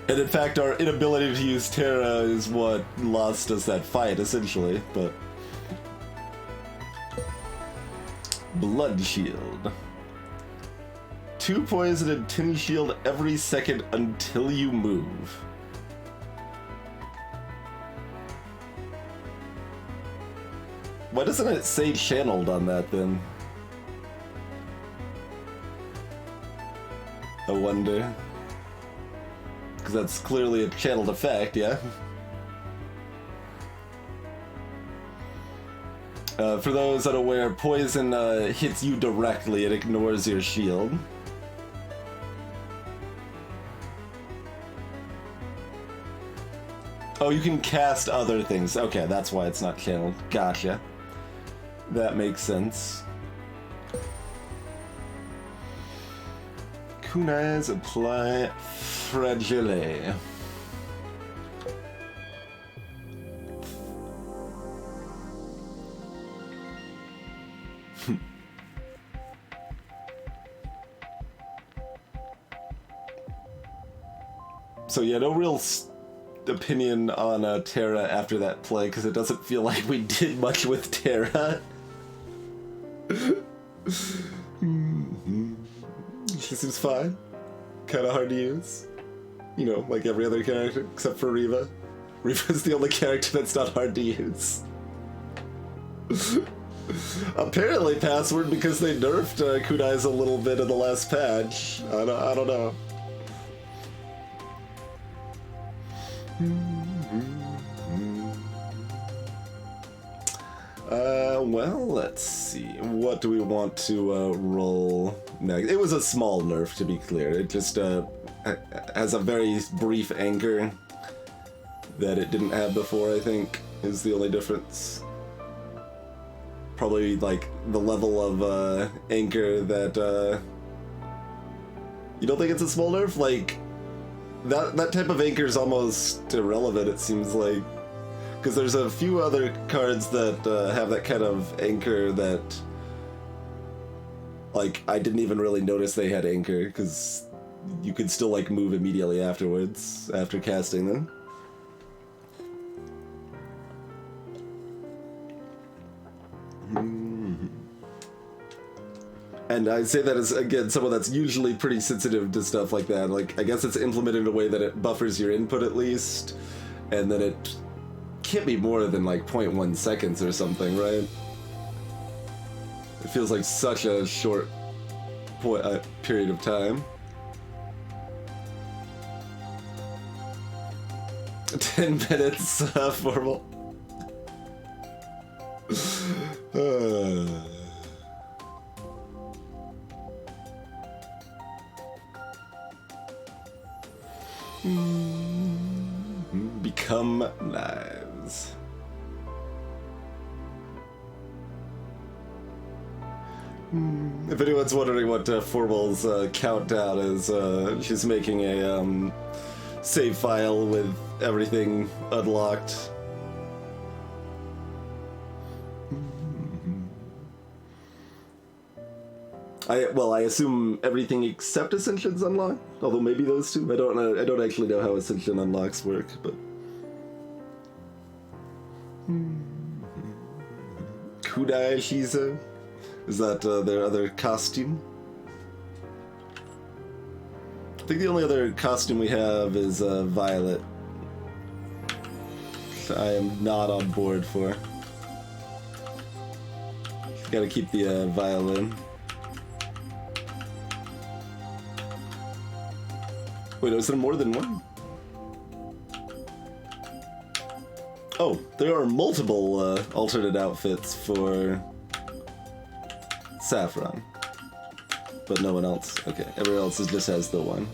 And in fact, our inability to use Terra is what lost us that fight, essentially, but... Blood Shield. 2 poison and 10 shield every second until you move. Why doesn't it say channeled on that then? I wonder. Because that's clearly a channeled effect, yeah? For those unaware, poison hits you directly, it ignores your shield. Oh, you can cast other things. Okay, that's why it's not channeled. Gotcha. That makes sense. Kunai's apply Fragile. So yeah, no real opinion on Terra after that play, because it doesn't feel like we did much with Terra. She seems fine. Kind of hard to use. You know, like every other character, except for Riva. Riva's the only character that's not hard to use. Apparently, password, because they nerfed Kunai's a little bit in the last patch. I don't know. Well, let's see. What do we want to roll next? It was a small nerf, to be clear. It just has a very brief anchor that it didn't have before, I think, is the only difference. Probably, like, the level of anchor that... You don't think it's a small nerf? Like, that type of anchor is almost irrelevant, it seems like. Because there's a few other cards that have that kind of anchor that, like, I didn't even really notice they had anchor, because you could still, like, move immediately afterwards, after casting them. And I say that as, again, someone that's usually pretty sensitive to stuff like that. Like, I guess it's implemented in a way that it buffers your input at least, and then it can't be more than like 0.1 seconds or something, right? It feels like such a short period of time. 10 minutes, formal. Become knives. If anyone's wondering what Formal's countdown is, she's making a save file with everything unlocked. I assume everything except Ascension's unlocked. Although maybe those two. I don't know. I don't actually know how Ascension unlocks work, but. Kudai Shiza? Is that their other costume? I think the only other costume we have is Violet. I am not on board for. Gotta keep the violin. Wait, is there more than one? Oh, there are multiple alternate outfits for Saffron. But no one else. Okay, everyone else just has the one.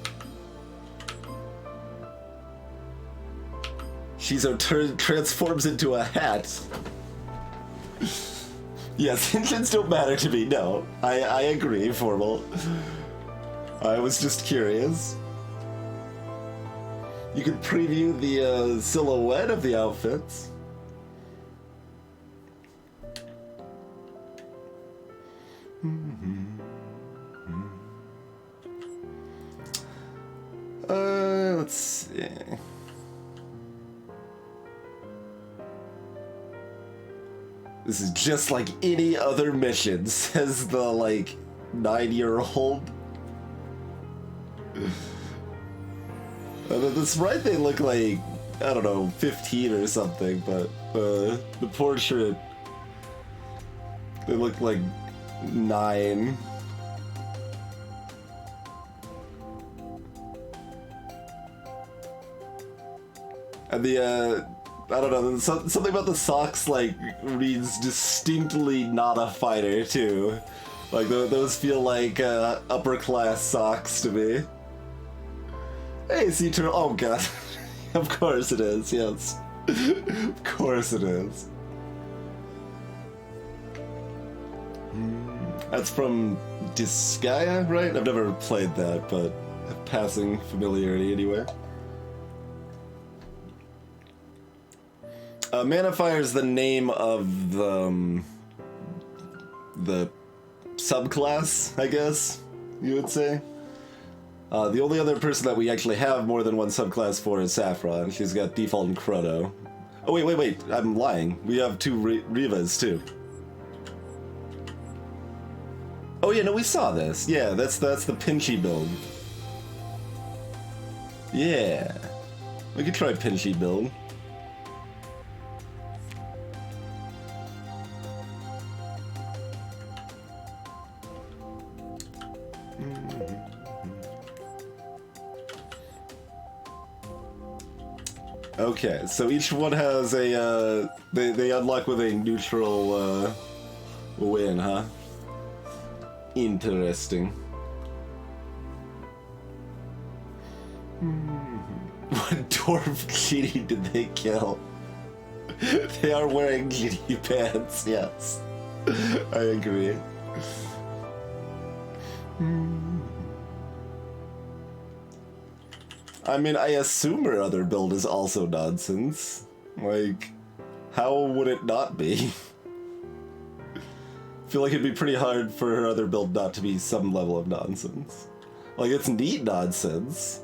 Shizo transforms into a hat. Yes, engines don't matter to me, no. I agree, Formal. I was just curious. You could preview the silhouette of the outfits. Let's see. This is just like any other mission, says the, like, 9-year-old. That's right, they look like, I don't know, 15 or something, but the portrait, they look like 9. And the, I don't know, something about the socks, like, reads distinctly not a fighter, too. Like, those feel like upper-class socks to me. Hey, sea turtle. Oh, God. Of course it is, yes. Of course it is. That's from Disgaea, right? I've never played that, but passing familiarity anyway. Mana Fire is the name of the subclass, I guess you would say. The only other person that we actually have more than one subclass for is Saffron. She's got Default and Chrono. Oh, wait, I'm lying. We have 2 Rivas, too. Oh, yeah, no, we saw this. Yeah, that's the Pinchy build. Yeah. We could try Pinchy build. Okay, so each one has a, they unlock with a neutral, win, huh? Interesting. What dwarf genie did they kill? They are wearing genie pants, yes. I agree. I mean, I assume her other build is also nonsense. Like, how would it not be? I feel like it'd be pretty hard for her other build not to be some level of nonsense. Like, it's neat nonsense.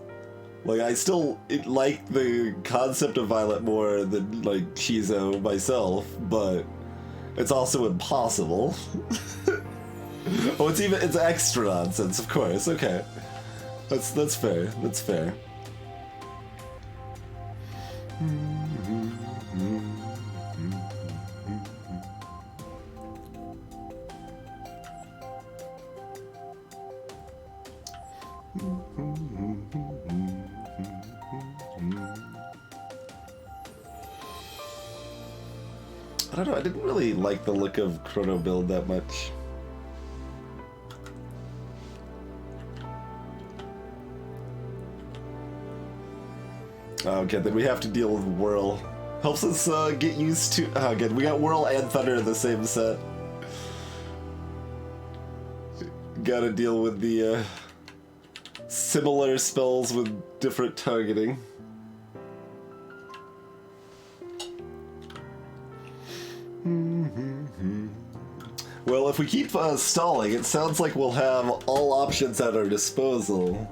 Like, I still like the concept of Violet more than, like, Shizo myself, but it's also impossible. Oh, it's extra nonsense, of course, okay. That's fair, that's fair. I don't know, I didn't really like the look of Chrono build that much. Okay, then we have to deal with Whirl. Helps us get used to... Oh, good, we got Whirl and Thunder in the same set. Gotta deal with the similar spells with different targeting. Well, if we keep stalling, it sounds like we'll have all options at our disposal.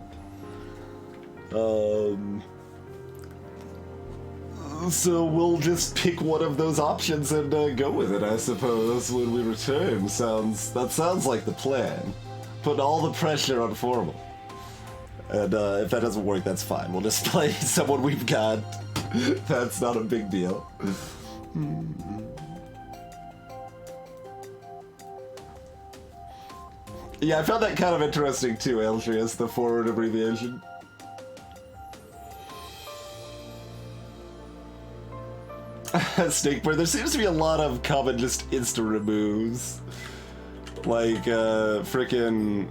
So we'll just pick one of those options and go with it, I suppose, when we return. That sounds like the plan. Put all the pressure on Formal. And if that doesn't work, that's fine. We'll just play someone we've got. That's not a big deal. Yeah, I found that kind of interesting too, Eltrius, the forward abbreviation. Snakebird, there seems to be a lot of common just insta removes. Like, frickin',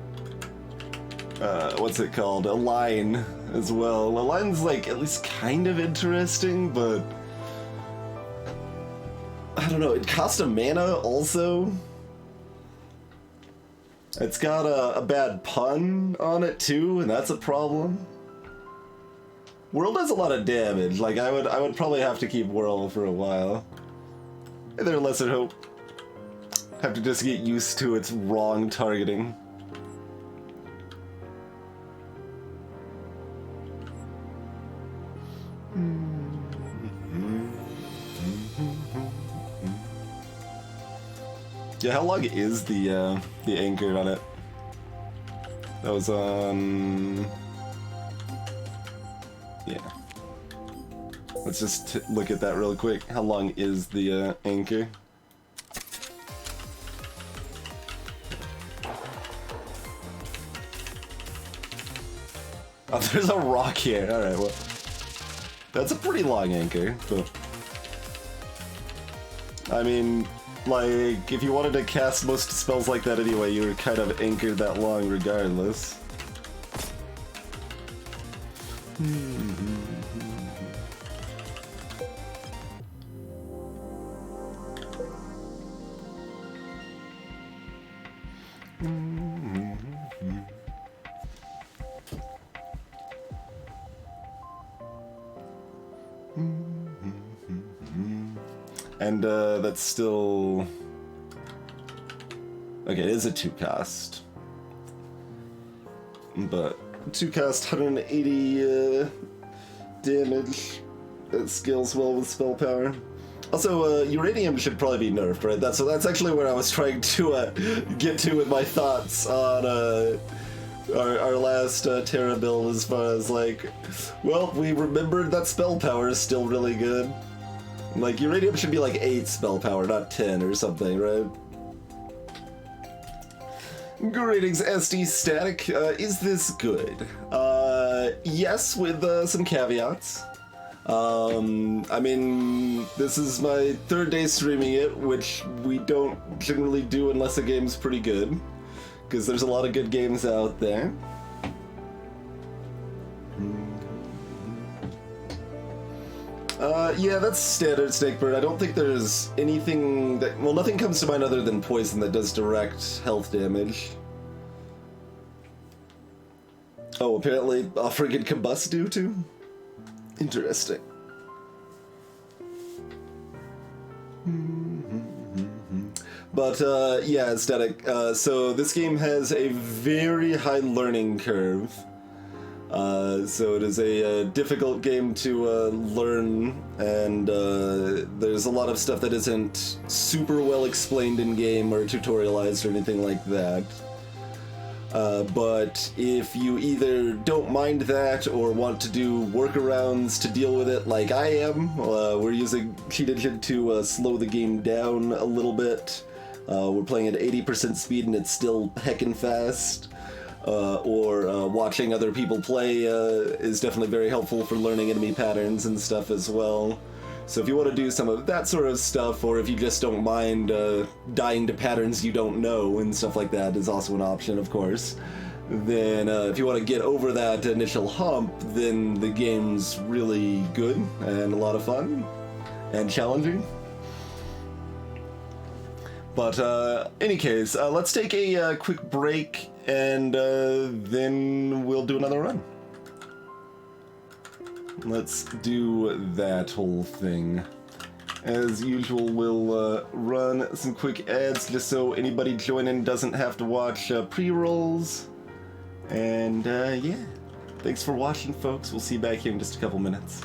what's it called? Align as well. Align's like at least kind of interesting, but I don't know, it costs a mana also. It's got a bad pun on it too, and that's a problem. Whirl does a lot of damage. Like I would probably have to keep Whirl for a while. Hey there, Lesser Hope. Have to just get used to its wrong targeting. Yeah, how long is the anchor on it? That was on... Yeah. Let's just look at that real quick. How long is the anchor? Oh, there's a rock here. Alright, well... That's a pretty long anchor, but... I mean... Like, if you wanted to cast most spells like that anyway, you were kind of anchored that long regardless. And that's still... Okay, it is a 2-cost. But 2-cost, 180 damage. That scales well with spell power. Also, Uranium should probably be nerfed, right? That's actually where I was trying to get to with my thoughts on our last Terra build, as far as like, well, we remembered that spell power is still really good. Like, Uranium should be like 8 spell power, not 10 or something, right? Greetings, SD Static. Is this good? Yes, with some caveats. I mean, this is my 3rd day streaming it, which we don't generally do unless a game's pretty good, because there's a lot of good games out there. Yeah, that's standard Snakebird. I don't think there's anything that... Well, nothing comes to mind other than poison that does direct health damage. Oh, apparently friggin' Combust do too? Interesting. But, yeah, Static. So this game has a very high learning curve. So it is a difficult game to learn, and there's a lot of stuff that isn't super well explained in game or tutorialized or anything like that. But if you either don't mind that or want to do workarounds to deal with it like I am, we're using Cheat Engine to slow the game down a little bit. We're playing at 80% speed and it's still heckin' fast. Or watching other people play is definitely very helpful for learning enemy patterns and stuff as well. So if you want to do some of that sort of stuff, or if you just don't mind dying to patterns you don't know and stuff like that, is also an option, of course. Then if you want to get over that initial hump, then the game's really good and a lot of fun and challenging. But any case, let's take a quick break, and then we'll do another run. Let's do that whole thing. As usual, we'll run some quick ads just so anybody joining doesn't have to watch pre-rolls. And yeah, thanks for watching, folks. We'll see you back here in just a couple minutes.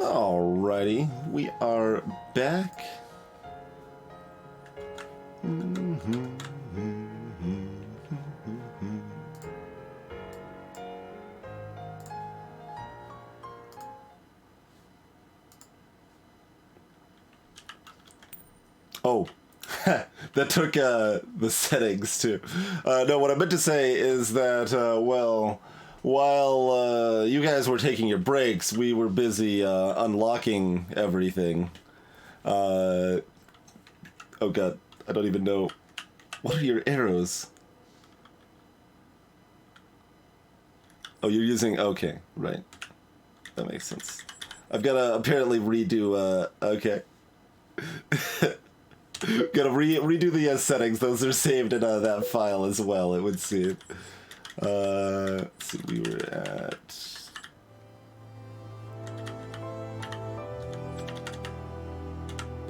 Alrighty, we are back. Oh, that took the settings too. No, what I meant to say is that, well, while you guys were taking your breaks, we were busy unlocking everything. Oh god, I don't even know. What are your arrows? Oh, you're using... Okay, right. That makes sense. I've got to apparently redo... Okay. Gotta redo the settings. Those are saved in that file as well, it would seem. Let's see, we were at...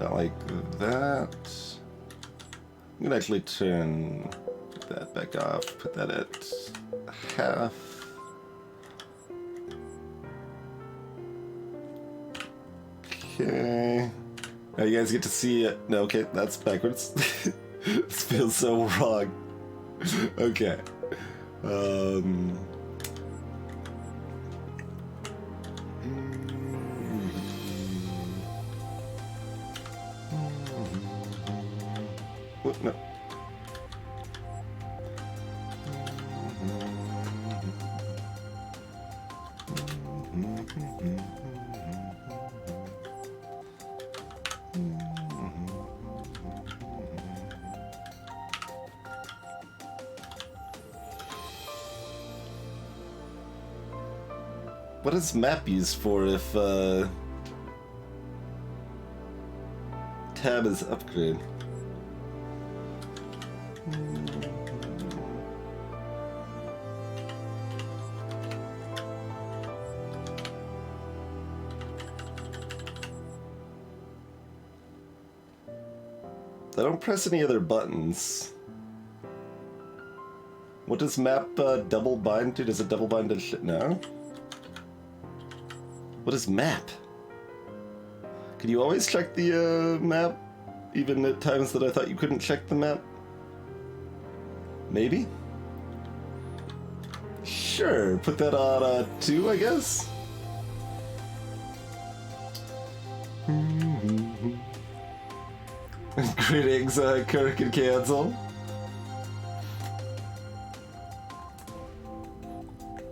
Not like that. I'm gonna actually turn that back off, put that at half. Okay. Now you guys get to see it. No, okay, that's backwards. This feels so wrong. Okay. What? No. What is map used for if tab is upgrade? I don't press any other buttons. What does map double bind to? Does it double bind to shit? No? What is map? Can you always check the map? Even at times that I thought you couldn't check the map? Maybe? Sure, put that on 2, I guess? Greetings, Kirk and Cancel.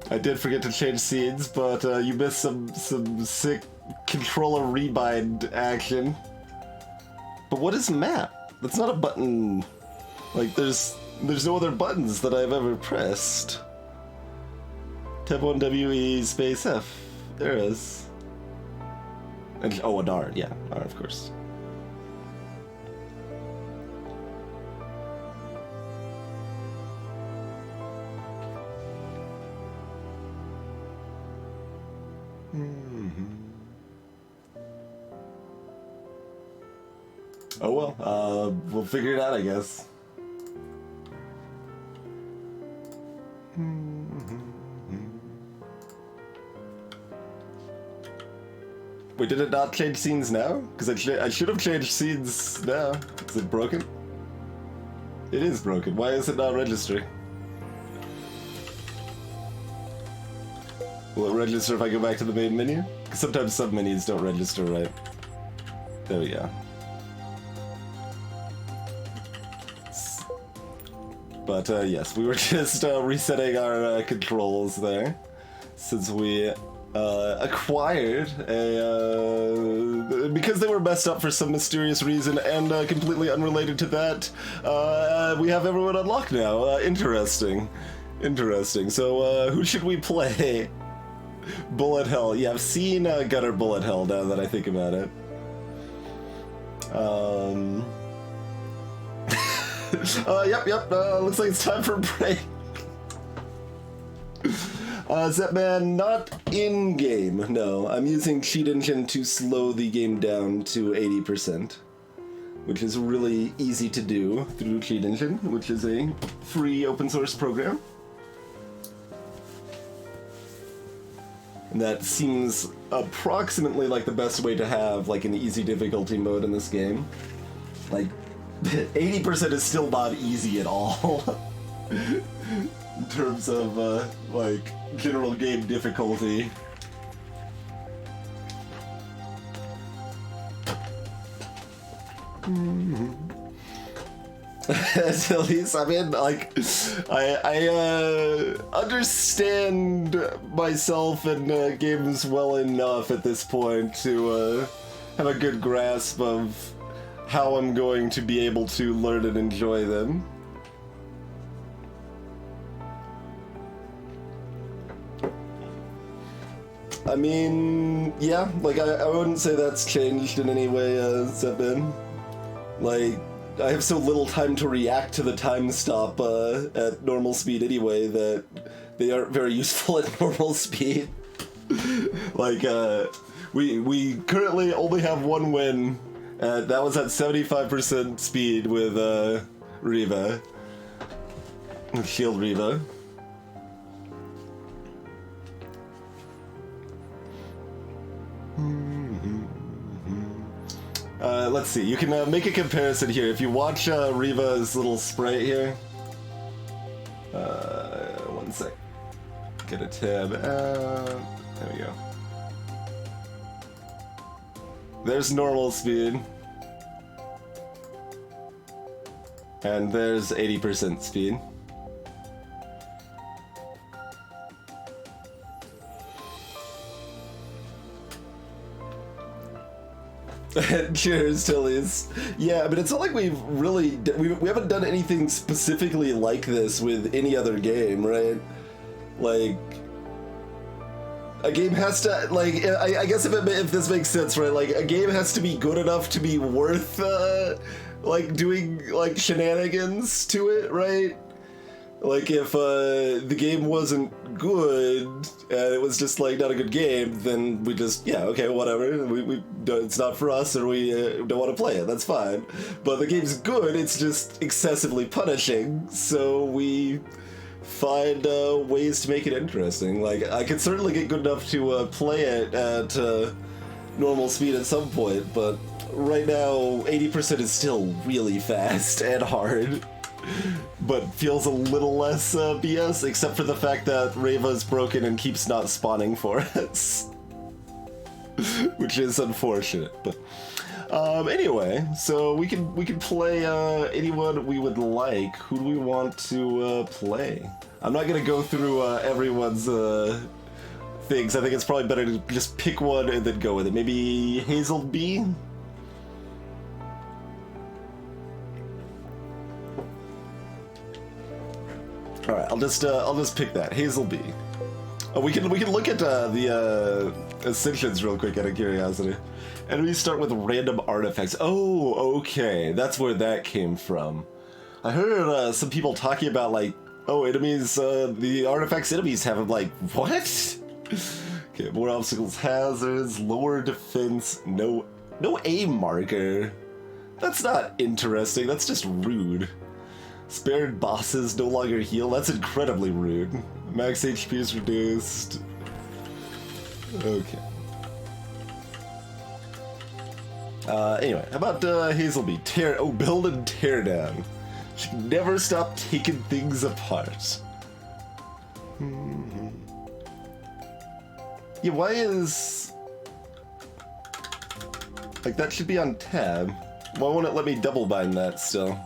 I did forget to change scenes, but you missed some sick controller rebind action. But what is map? That's not a button. Like there's no other buttons that I've ever pressed. Tab 1 WE space F. There it is. And oh, an R, yeah, R of course. Oh well, we'll figure it out, I guess. Wait, did it not change scenes now? Because I should have changed scenes now. Is it broken? It is broken. Why is it not registering? Will it register if I go back to the main menu? Because sometimes sub-menus don't register right. There we go. But yes, we were just resetting our controls there, since we acquired a... because they were messed up for some mysterious reason and completely unrelated to that, we have everyone unlocked now. Interesting. Interesting. So who should we play? Bullet Hell. Yeah, I've seen Gunner Bullet Hell now that I think about it. Yep, looks like it's time for a break. Zetman, not in-game, no. I'm using Cheat Engine to slow the game down to 80%, which is really easy to do through Cheat Engine, which is a free open source program. And that seems approximately like the best way to have like an easy difficulty mode in this game. Like, 80% is still not easy at all. In terms of, like, general game difficulty. At least, I mean, like, I understand myself and games well enough at this point to have a good grasp of how I'm going to be able to learn and enjoy them. I mean, yeah, like, I wouldn't say that's changed in any way as I've been. Like, I have so little time to react to the time stop at normal speed anyway that they aren't very useful at normal speed. Like, we currently only have one win, that was at 75% speed with Riva. Shield Riva. Let's see, you can make a comparison here. If you watch Riva's little sprite here, one sec, get a tab, there we go. There's normal speed, and there's 80% speed. Cheers, Tillies. Yeah, but it's not like we've really we haven't done anything specifically like this with any other game, right? Like, a game has to, like, I guess if this makes sense, right? Like, a game has to be good enough to be worth like doing like shenanigans to it, right? Like, if the game wasn't good and it was just like not a good game, then we just, yeah, okay, whatever, we it's not for us, or we don't want to play it, that's fine. But the game's good, it's just excessively punishing, so we find ways to make it interesting. Like, I could certainly get good enough to play it at normal speed at some point, but right now 80% is still really fast and hard. But feels a little less BS, except for the fact that Reva's broken and keeps not spawning for us. Which is unfortunate, but anyway, so we can play anyone we would like. Who do we want to play? I'm not gonna go through everyone's things. I think it's probably better to just pick one and then go with it. Maybe Hazel B? All right, I'll just pick that, Hazel B. Oh, we can look at the ascensions real quick out of curiosity, and we start with random artifacts. Oh, okay, that's where that came from. I heard some people talking about, like, oh, enemies, the artifacts enemies have. I'm like, what? Okay, more obstacles, hazards, lower defense, no aim marker. That's not interesting. That's just rude. Spared bosses no longer heal. That's incredibly rude. Max HP is reduced. Okay. Anyway, how about Hazelby? Build and tear down. She can never stop taking things apart. Yeah, why is... like, that should be on tab. Why won't it let me double bind that still?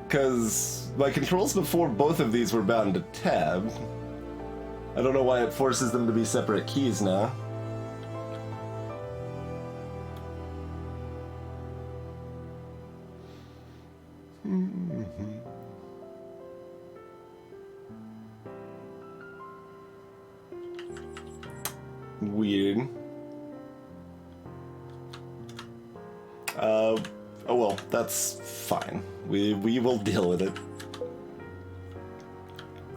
Because my controls before both of these were bound to tab. I don't know why it forces them to be separate keys now. Weird. Oh well, that's fine. We will deal with it.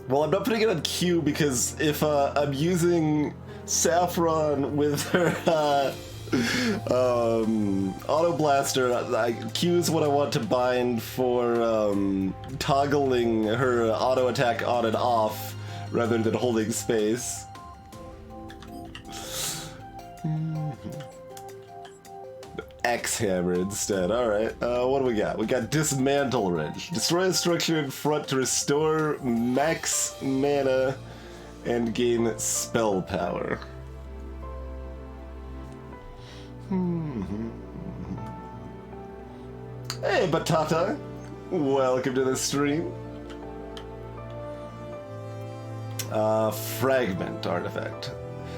Well, I'm not putting it on Q because if I'm using Saffron with her Auto Blaster, Q is what I want to bind for toggling her auto attack on and off rather than holding space. X-Hammer instead. Alright, what do we got? We got Dismantle Wrench. Destroy a structure in front to restore max mana and gain spell power. Hey, Batata! Welcome to the stream. Fragment artifact.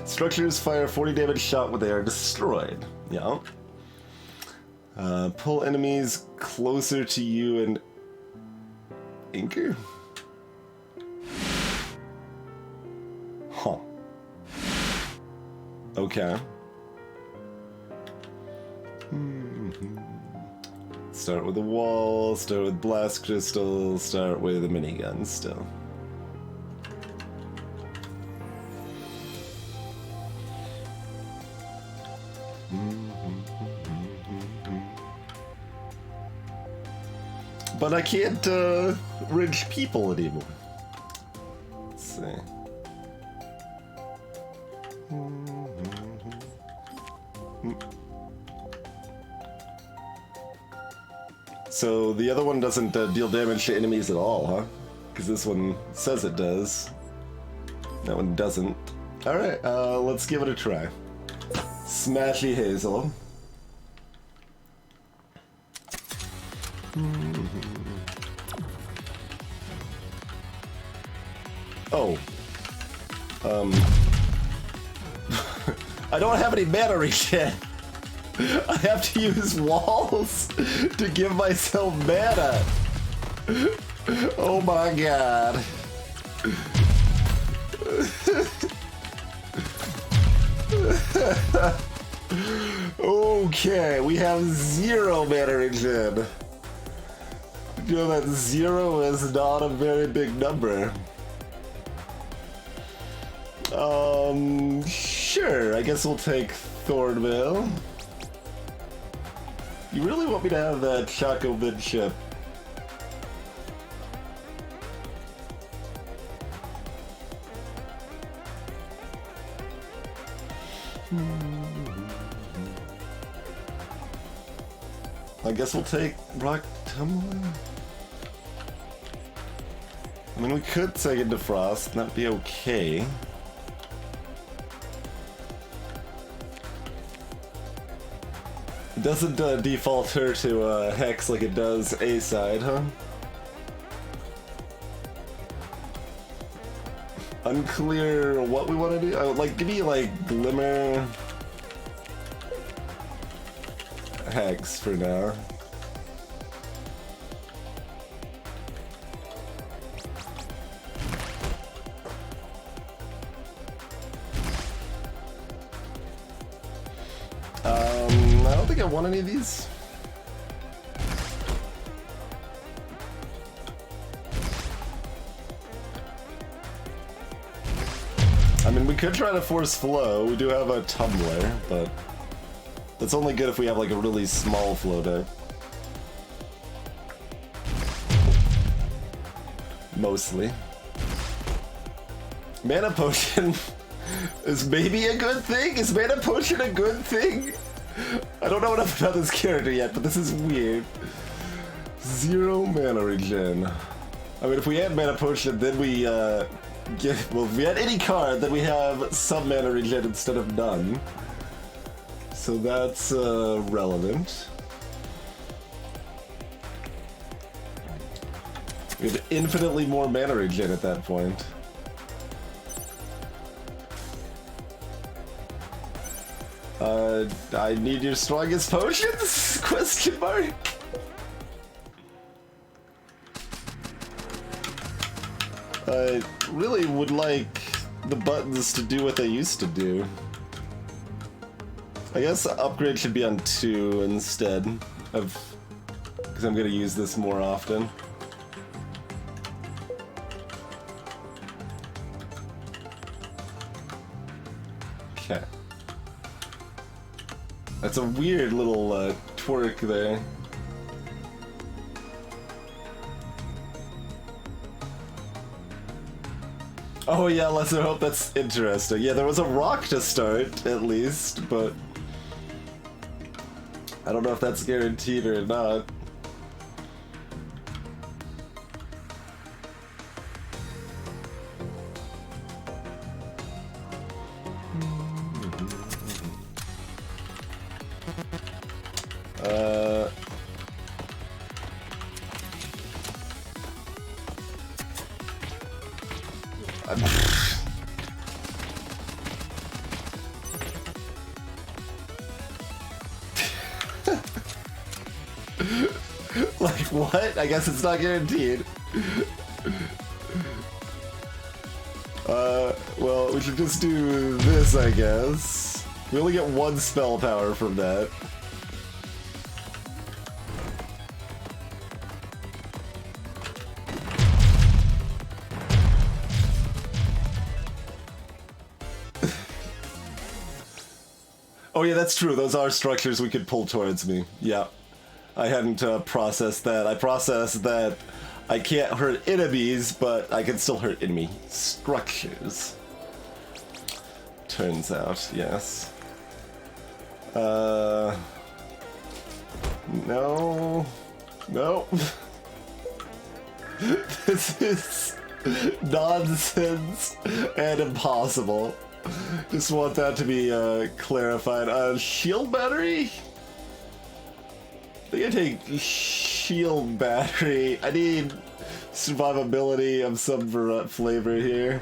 Structures fire 40 damage shot when they are destroyed. Yeah. Pull enemies closer to you and anchor? Huh. Okay. Start with a wall, start with blast crystal, start with a minigun still. But I can't ridge people anymore. Let's see. So the other one doesn't deal damage to enemies at all, huh? Because this one says it does. That one doesn't. Alright, let's give it a try. Smashy Hazel. Oh. I don't have any mana regen. I have to use walls to give myself mana. Oh my god. Okay, we have 0 mana regen. You know that 0 is not a very big number. Sure, I guess we'll take Thornville. You really want me to have that Choco midship? I guess we'll take Rock Tumbler. I mean, we could take it to Frost, and that'd be okay. It doesn't default her to Hex like it does A-side, huh? Unclear what we want to do? Like, give me, like, Glimmer... Hex for now. I don't think I want any of these. I mean, we could try to force flow. We do have a tumbler, but that's only good if we have like a really small flow deck. Mostly. Mana potion is maybe a good thing? Is mana potion a good thing? I don't know enough about this character yet, but this is weird. 0 mana regen. I mean, if we add mana potion, then we get, well, if we add any card, then we have some mana regen instead of none. So that's relevant. We have infinitely more mana regen at that point. I need your strongest potions? Question mark. I really would like the buttons to do what they used to do. I guess the upgrade should be on 2 instead of, because I'm going to use this more often. Okay. That's a weird little twerk there. Oh yeah, let's hope that's interesting. Yeah, there was a rock to start, at least, but... I don't know if that's guaranteed or not. Like, what? I guess it's not guaranteed. Well, we should just do this, I guess. We only get 1 spell power from that. Oh yeah, that's true. Those are structures we could pull towards me. Yeah. I hadn't processed that. I processed that I can't hurt enemies, but I can still hurt enemy structures. Turns out, yes. No. No. This is nonsense and impossible. Just want that to be clarified. Shield battery? I think I take shield battery. I need survivability of some flavor here.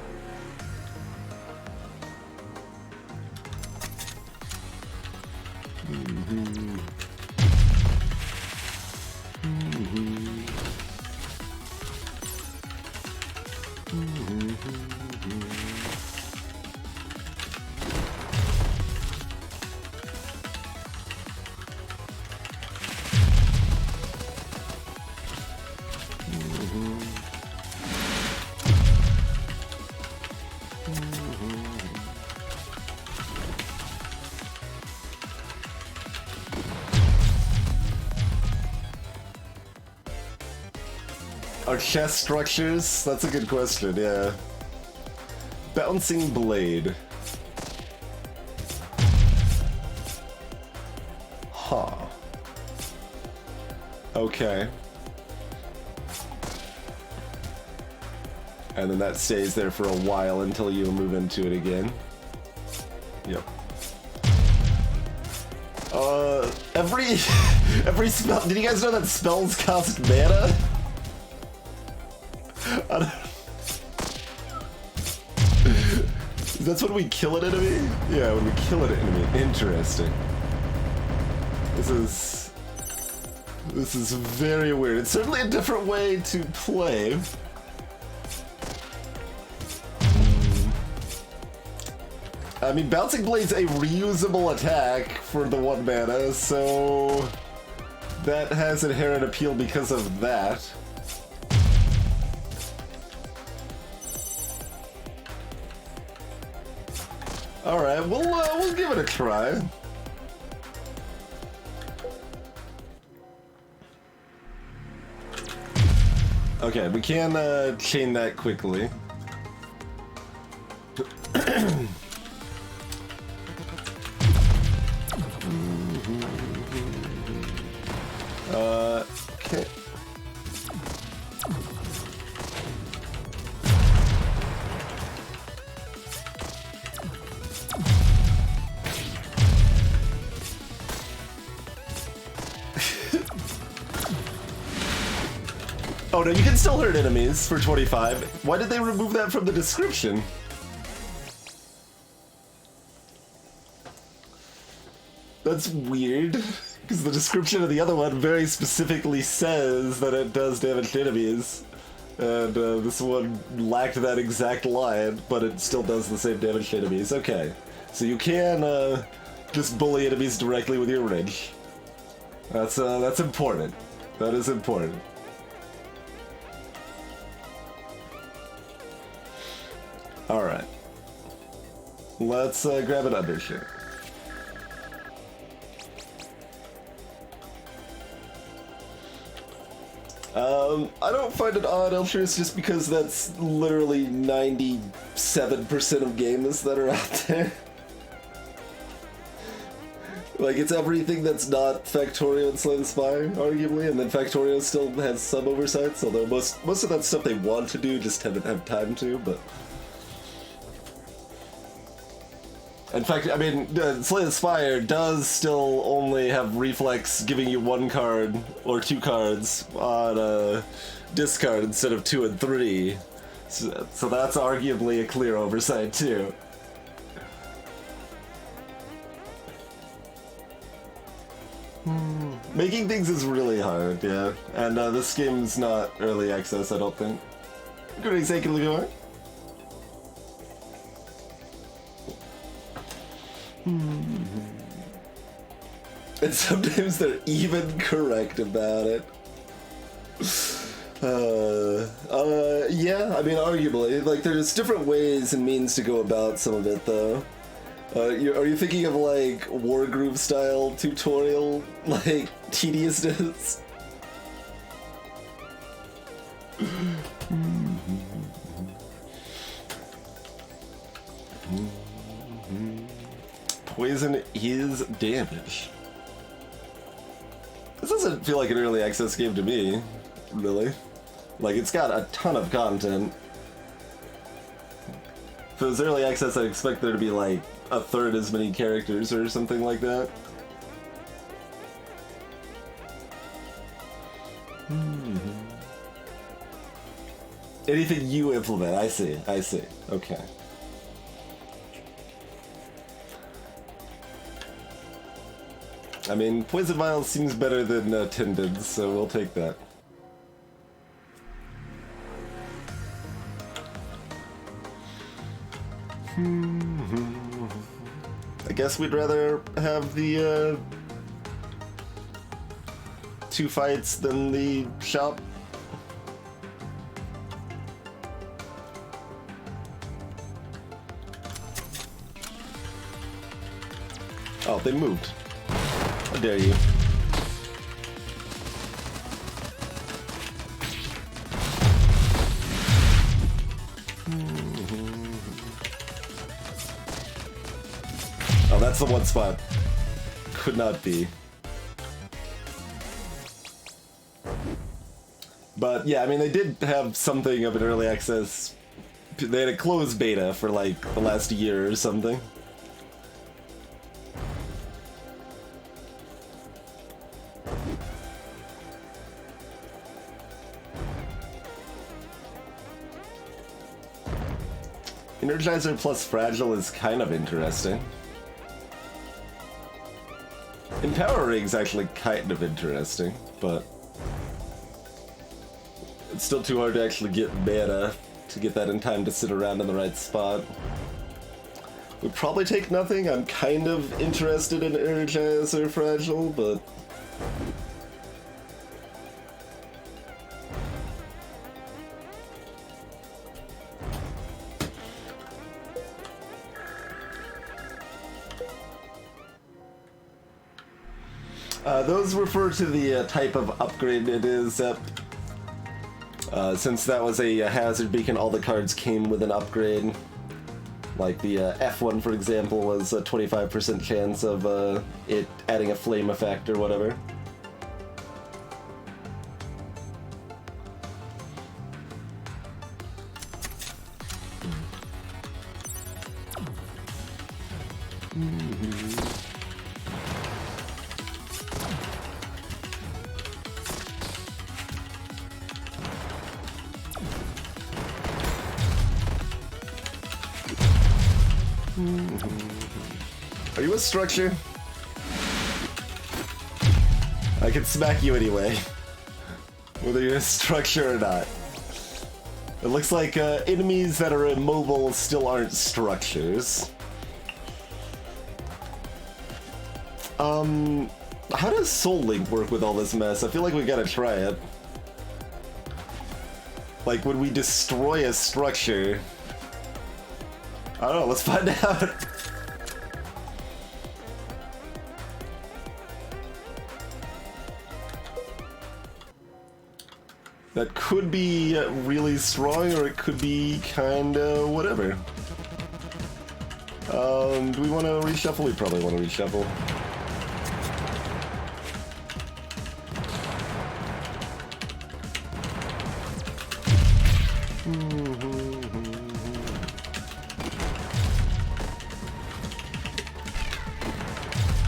Are chest structures? That's a good question, yeah. Bouncing blade. Huh. Okay. And then that stays there for a while until you move into it again. Yep. Every spell. Did you guys know that spells cost mana? That's when we kill an enemy? Yeah, when we kill an enemy. Interesting. This is very weird. It's certainly a different way to play. I mean, Bouncing Blade's a reusable attack for the 1 mana, so that has inherent appeal because of that. Alright, we'll give it a try. Okay, we can chain that quickly. Okay. Oh no, you can still hurt enemies for 25. Why did they remove that from the description? That's weird, because the description of the other one very specifically says that it does damage to enemies. And this one lacked that exact line, but it still does the same damage to enemies. Okay, so you can just bully enemies directly with your range. That's important. That is important. Alright. Let's grab an undershare. I don't find it odd, Eltrus, just because that's literally 97% of games that are out there. Like, it's everything that's not Factorio and Slay the Spire, arguably, and then Factorio still has some oversights, although most of that stuff they want to do just haven't had time to, but... In fact, I mean, Slay the Spire does still only have Reflex giving you 1 card or 2 cards on discard instead of 2 and 3. So that's arguably a clear oversight, too. Making things is really hard, yeah. And this game's not early access, I don't think. Good example, Levi. And sometimes they're even correct about it. Yeah, I mean, arguably. Like, there's different ways and means to go about some of it, though. Are you thinking of, like, Wargroove style tutorial, like, tediousness? Poison is damage. This doesn't feel like an early access game to me, really. Like, it's got a ton of content. If it was early access, I'd expect there to be, like, 1/3 as many characters or something like that. Anything you implement, I see, okay. I mean, Poison Vial seems better than Tended, so we'll take that. I guess we'd rather have the 2 fights than the shop. Oh, they moved. How dare you? Oh, that's the one spot. Could not be. But yeah, I mean, they did have something of an early access. They had a closed beta for like the last year or something. Energizer plus Fragile is kind of interesting. Empowering's actually kind of interesting, but it's still too hard to actually get mana to get that in time to sit around in the right spot. Would probably take nothing. I'm kind of interested in Energizer Fragile, but those refer to the type of upgrade it is. Since that was a hazard beacon, all the cards came with an upgrade. Like the F1, for example, was a 25% chance of it adding a flame effect or whatever. Are you a structure? I can smack you anyway, whether you're a structure or not. It looks like enemies that are immobile still aren't structures. How does Soul Link work with all this mess? I feel like we gotta try it. Like, when we destroy a structure... I don't know, let's find out. That could be really strong, or it could be kinda whatever. Do we want to reshuffle? We probably want to reshuffle.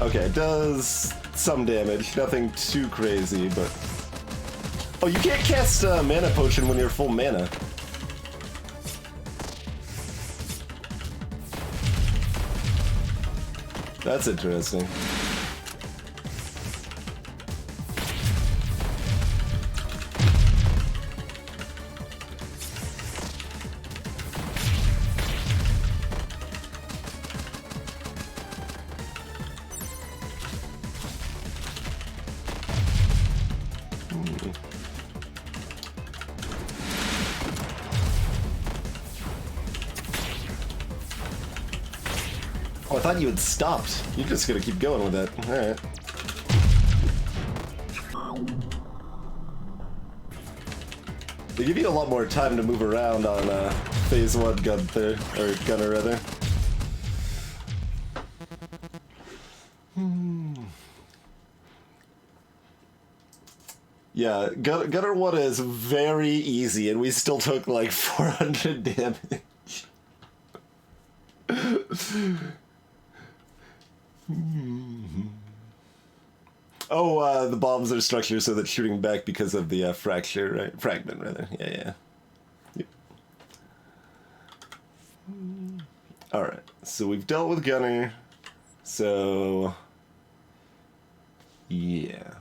Okay, it does some damage, nothing too crazy, but... Oh, you can't cast a mana potion when you're full mana. That's interesting. Oh, I thought you had stopped. You're just gonna keep going with it. Alright. They give you a lot more time to move around on Phase 1 Gunther, or Gunner rather. Yeah, Gunner 1 is very easy, and we still took like 400 damage. Oh, the bombs are structured so that shooting back because of the fracture, right? Fragment, rather. Yeah. Yep. Alright, so we've dealt with Gunner. So... yeah.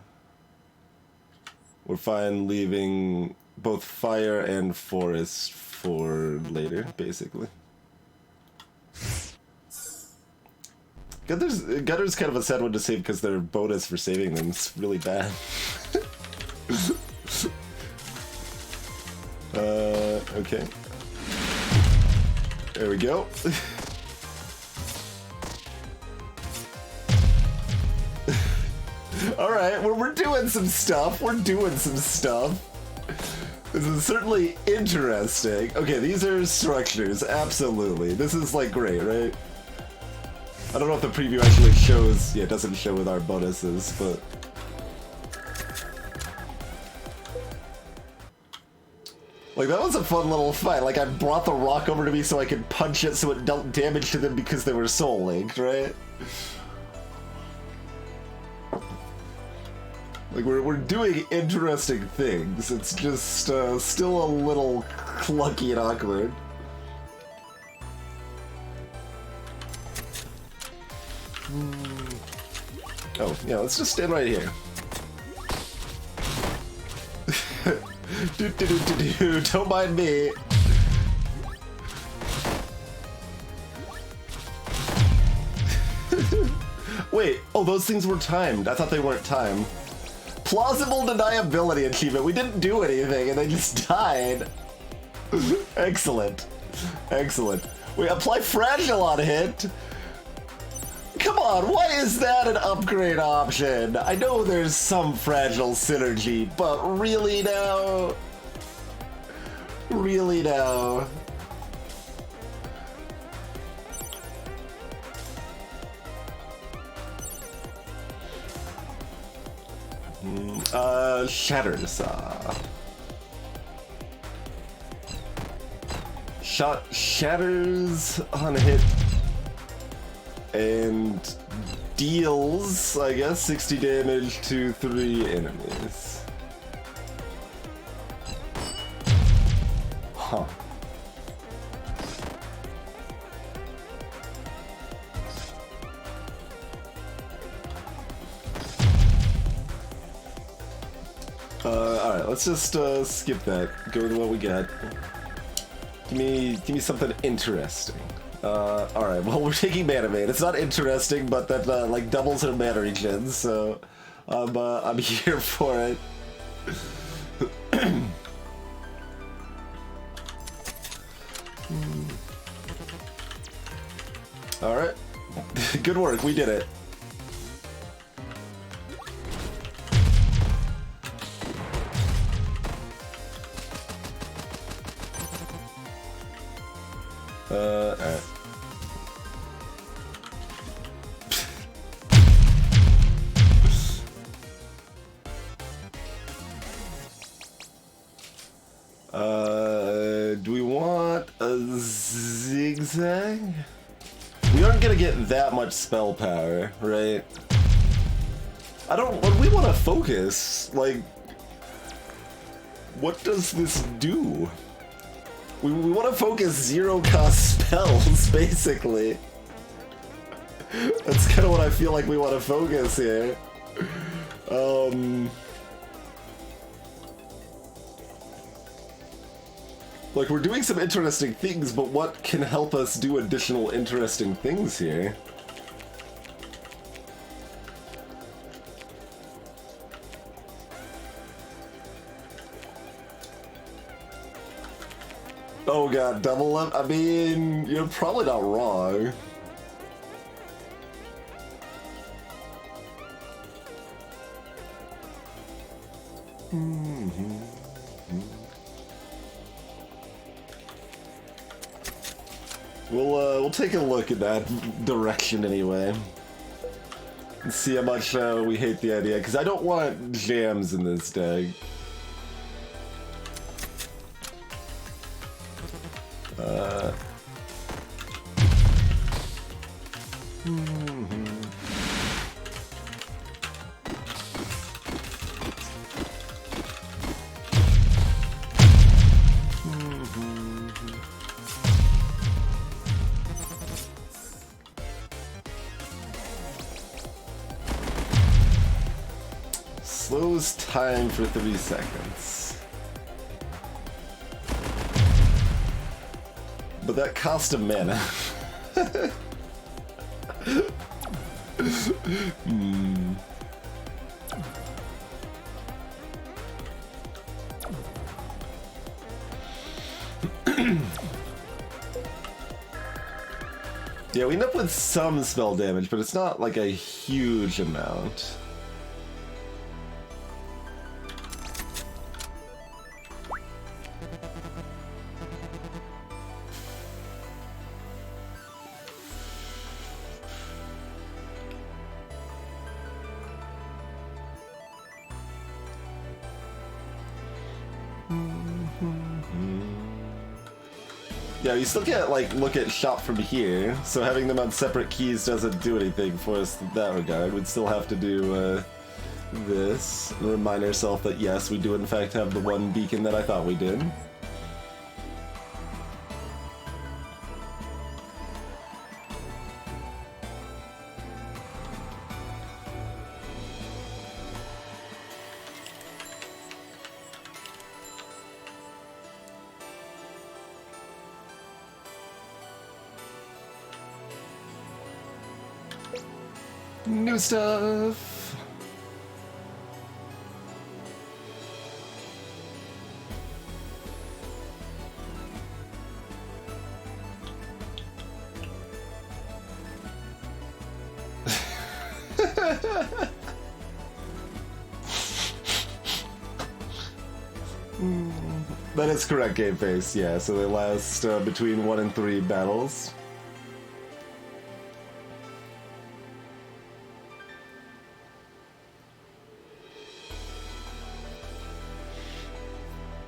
We're fine leaving both fire and forest for later, basically. Gunner's kind of a sad one to save because their bonus for saving them is really bad. Okay. There we go. Alright, we're doing some stuff. This is certainly interesting. Okay, these are structures, absolutely. This is like great, right? I don't know if the preview actually shows... yeah, it doesn't show with our bonuses, but... like, that was a fun little fight. Like, I brought the rock over to me so I could punch it so it dealt damage to them because they were soul linked, right? Like, we're doing interesting things. It's just still a little clunky and awkward. Oh, yeah, let's just stand right here. Don't mind me. Wait, oh, those things were timed. I thought they weren't timed. Plausible deniability achievement. We didn't do anything and they just died. Excellent. Excellent. Wait, apply fragile on hit? Come on, why is that an upgrade option? I know there's some fragile synergy, but really now? Really now? Shatters. Shatters on hit and deals, I guess, 60 damage to 3 enemies. Huh. Alright, let's just skip that. Go with what we got. Give me something interesting. Alright, well, we're taking Mana Main. It's not interesting, but that like doubles her mana regen, so I'm here for it. Alright. Good work, we did it. Alright. Do zigzag? We aren't gonna get that much spell power, right? We want to focus. Like, what does this do? We want to focus 0 cost spells, basically. That's kind of what I feel like we want to focus here. Like, we're doing some interesting things, but what can help us do additional interesting things here? Oh god, double up? I mean, you're probably not wrong. We'll take a look at that direction anyway. And see how much we hate the idea, because I don't want jams in this deck. Slows time for 3 seconds. But that cost a mana. Yeah, we end up with some spell damage, but it's not like a huge amount. Yeah, you still can't, like, look at shop from here, so having them on separate keys doesn't do anything for us in that regard. We'd still have to do, this, and remind ourselves that, yes, we do in fact have the one beacon that I thought we did. New stuff! That is correct, Game Face, yeah, so they last between 1 and 3 battles.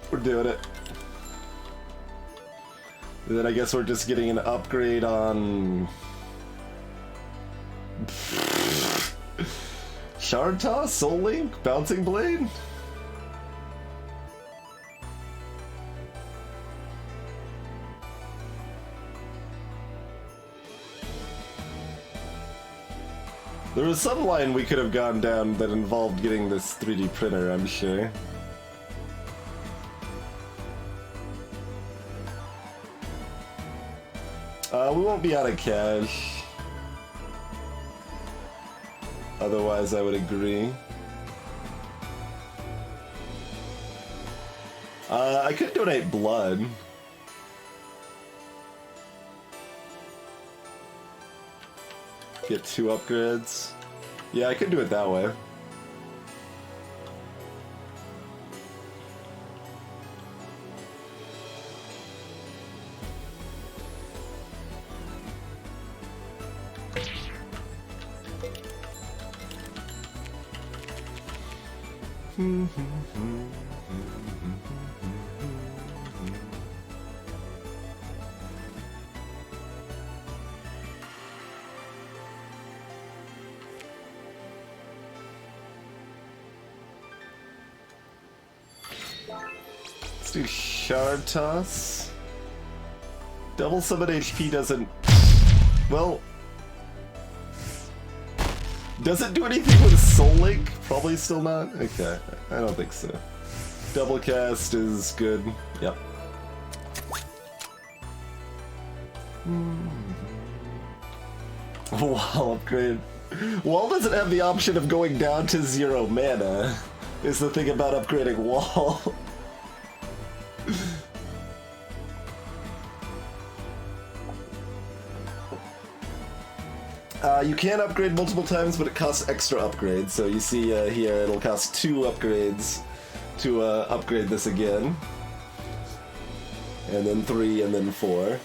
We're doing it. And then I guess we're just getting an upgrade on... Shard Toss? Soul Link? Bouncing Blade? There was some line we could have gone down that involved getting this 3D printer, I'm sure. We won't be out of cash. Otherwise, I would agree. I could donate blood. Get 2 upgrades. Yeah, I could do it that way. Let's do Shard Toss. Double summon HP doesn't... Well... Does it do anything with Soul Link? Probably still not? Okay, I don't think so. Double cast is good. Yep. Wall upgrade. Wall doesn't have the option of going down to 0 mana, is the thing about upgrading Wall. You can upgrade multiple times, but it costs extra upgrades. So you see here, it'll cost 2 upgrades to upgrade this again. And then 3, and then 4.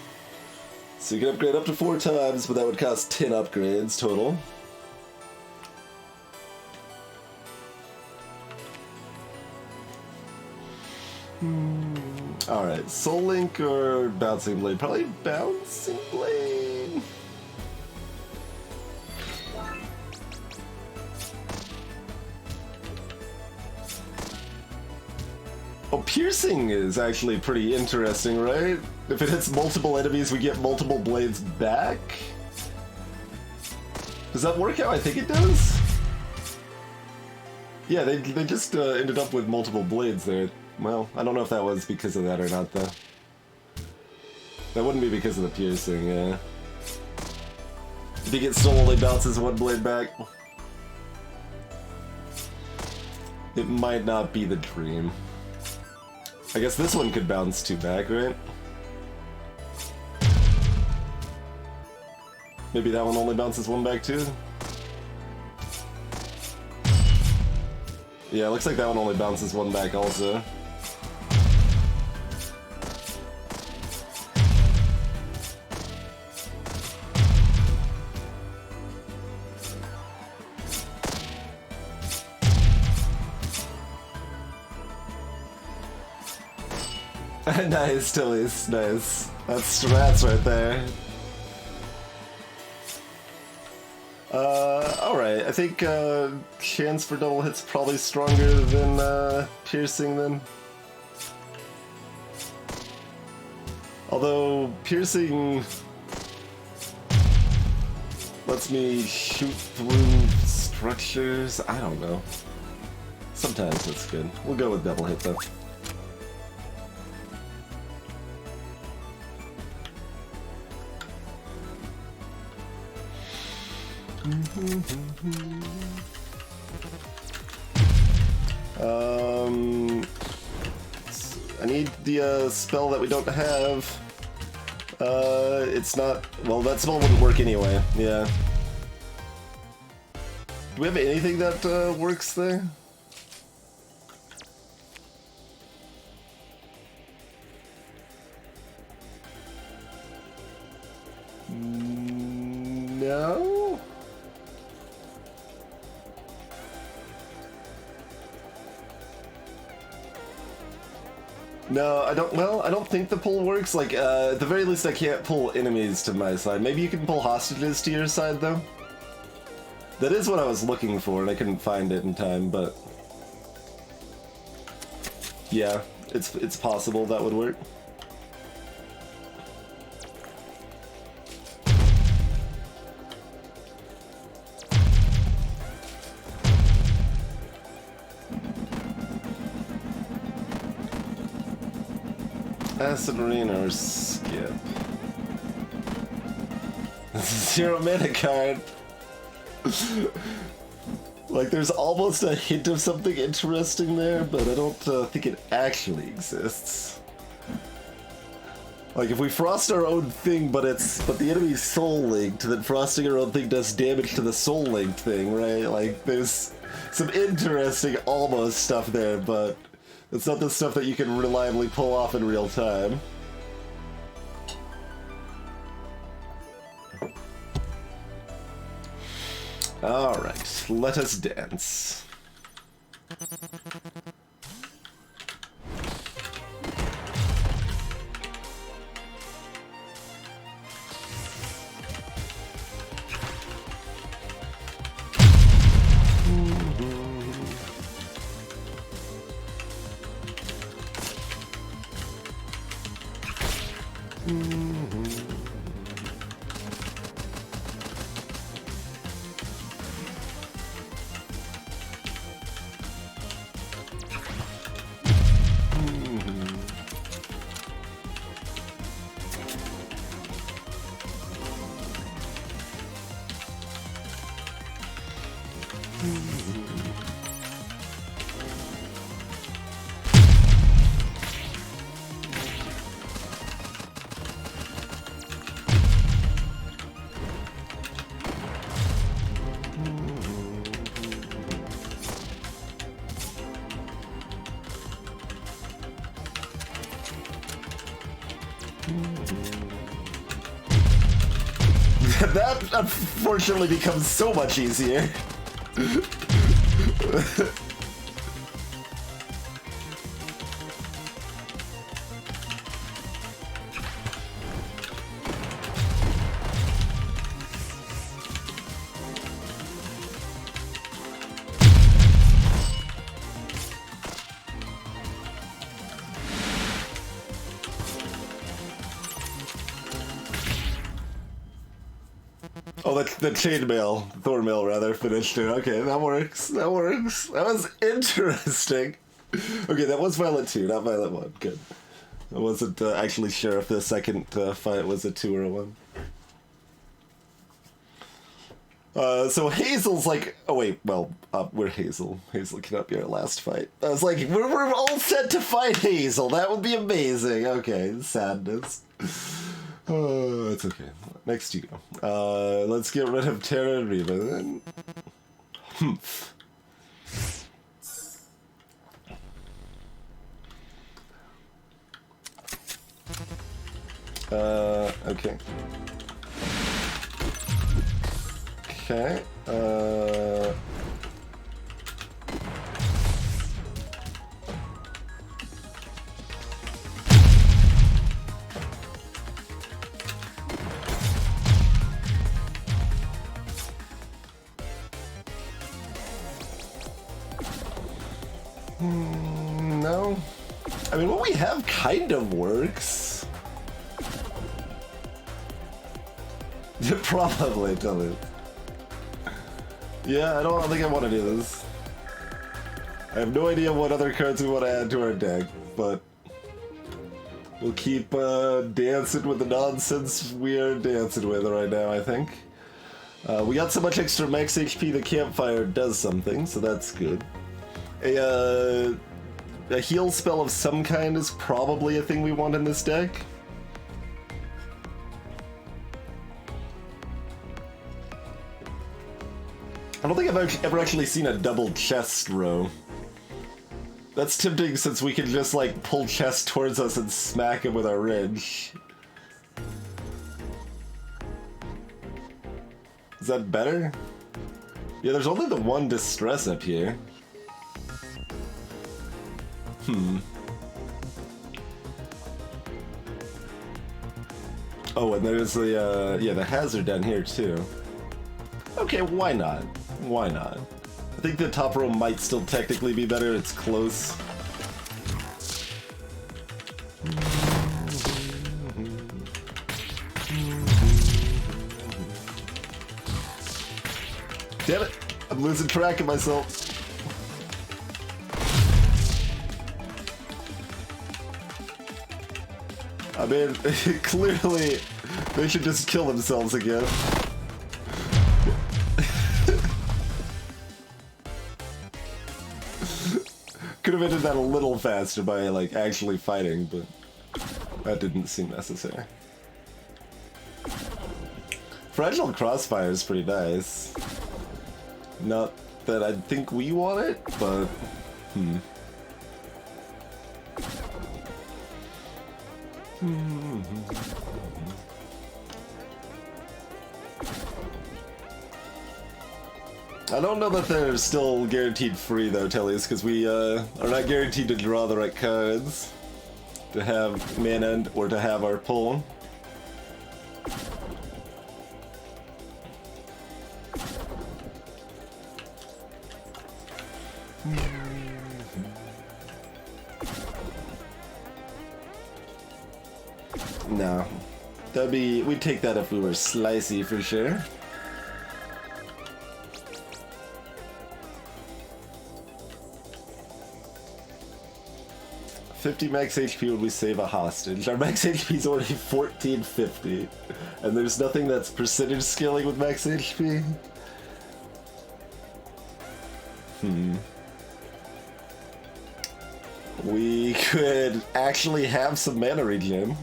So you can upgrade up to 4 times, but that would cost 10 upgrades total. Alright, Soul Link or Bouncing Blade? Probably Bouncing Blade. Oh, Piercing is actually pretty interesting, right? If it hits multiple enemies, we get multiple blades back? Does that work how I think it does? Yeah, they just ended up with multiple blades there. Well, I don't know if that was because of that or not, though. That wouldn't be because of the piercing, yeah. If he gets soul, only bounces 1 blade back. It might not be the dream. I guess this one could bounce 2 back, right? Maybe that one only bounces 1 back too? Yeah, it looks like that one only bounces 1 back also. Nice, Tilly's. Nice. That's strats right there. Alright, I think chance for double hit's probably stronger than piercing then. Although piercing lets me shoot through structures. I don't know. Sometimes it's good. We'll go with double hit though. I need the spell that we don't have. It's not... Well, that spell wouldn't work anyway, yeah. Do we have anything that works there? No? No, I don't. Well, I don't think the pull works. Like, at the very least, I can't pull enemies to my side. Maybe you can pull hostages to your side, though. That is what I was looking for, and I couldn't find it in time. But yeah, it's possible that would work. Acid Rain or skip. This is 0 mana card. Like, there's almost a hint of something interesting there, but I don't think it actually exists. Like, if we frost our own thing, but the enemy's soul linked, then frosting our own thing does damage to the soul linked thing, right? Like, there's some interesting almost stuff there, but it's not the stuff that you can reliably pull off in real time. Alright, let us dance. That unfortunately becomes so much easier. Oh, that's the chainmail, thornmail rather, finished it. Okay, that works. That works. That was interesting. Okay, that was Violet 2, not Violet 1. Good. I wasn't actually sure if the second fight was a 2 or a 1. So Hazel's like, oh wait, well, we're Hazel. Hazel cannot be our last fight. I was like, we're all set to fight Hazel. That would be amazing. Okay, sadness. Oh, it's okay. Next you go. Let's get rid of Terra and Riva then. Humph. Okay. Okay, no. I mean, what we have kind of works. Probably, tell me. Yeah, I don't think I want to do this. I have no idea what other cards we want to add to our deck, but we'll keep dancing with the nonsense we're dancing with right now, I think. We got so much extra max HP, the campfire does something, so that's good. A heal spell of some kind is probably a thing we want in this deck. I don't think I've ever actually seen a double chest row. That's tempting since we can just like pull chest towards us and smack him with our wrench. Is that better? Yeah, there's only the one distress up here. Oh, and there's the, yeah, the hazard down here too. Okay, why not? Why not? I think the top row might still technically be better, it's close. Damn it! I'm losing track of myself. I mean, clearly, they should just kill themselves again. Could have ended that a little faster by, like, actually fighting, but that didn't seem necessary. Fragile Crossfire is pretty nice. Not that I think we want it, but... I don't know that they're still guaranteed free though, Tellies, because we are not guaranteed to draw the right cards to have mana or to have our pull. No. We'd take that if we were slicey for sure. $50 max HP when we save a hostage. Our max HP is already 1450. And there's nothing that's percentage scaling with max HP. We could actually have some mana regen.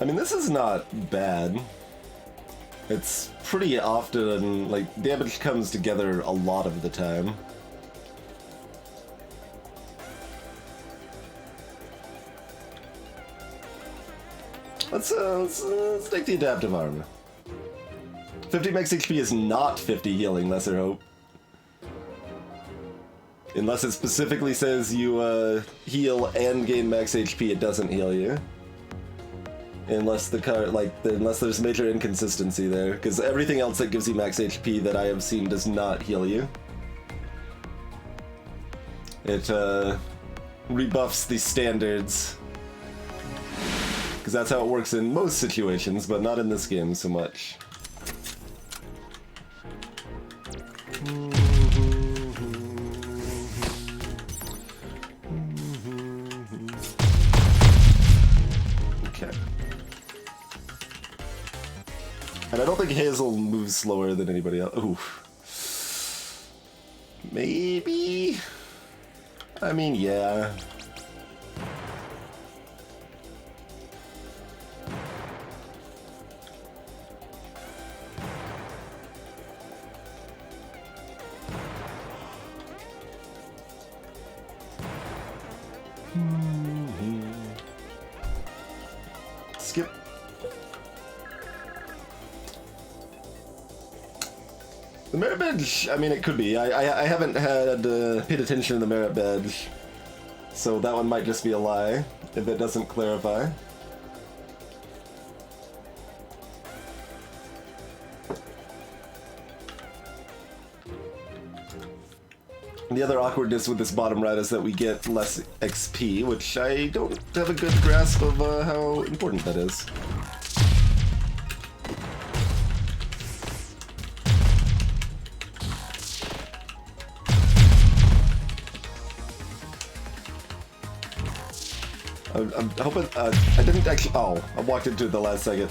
I mean, this is not bad. It's pretty often, like, damage comes together a lot of the time. Let's take the adaptive armor. 50 max HP is not 50 healing, Lesser Hope. Unless it specifically says you heal and gain max HP, it doesn't heal you. Unless unless there's major inconsistency there, because everything else that gives you max HP that I have seen does not heal you. It rebuffs the standards, because that's how it works in most situations, but not in this game so much. And I don't think Hazel moves slower than anybody else. Ooh. Maybe? I mean, yeah. Skip. The merit badge, I mean, it could be. I haven't had paid attention to the merit badge, so that one might just be a lie if it doesn't clarify. And the other awkwardness with this bottom right is that we get less XP, which I don't have a good grasp of how important that is. I'm hoping, I didn't actually, oh, I walked into it the last second.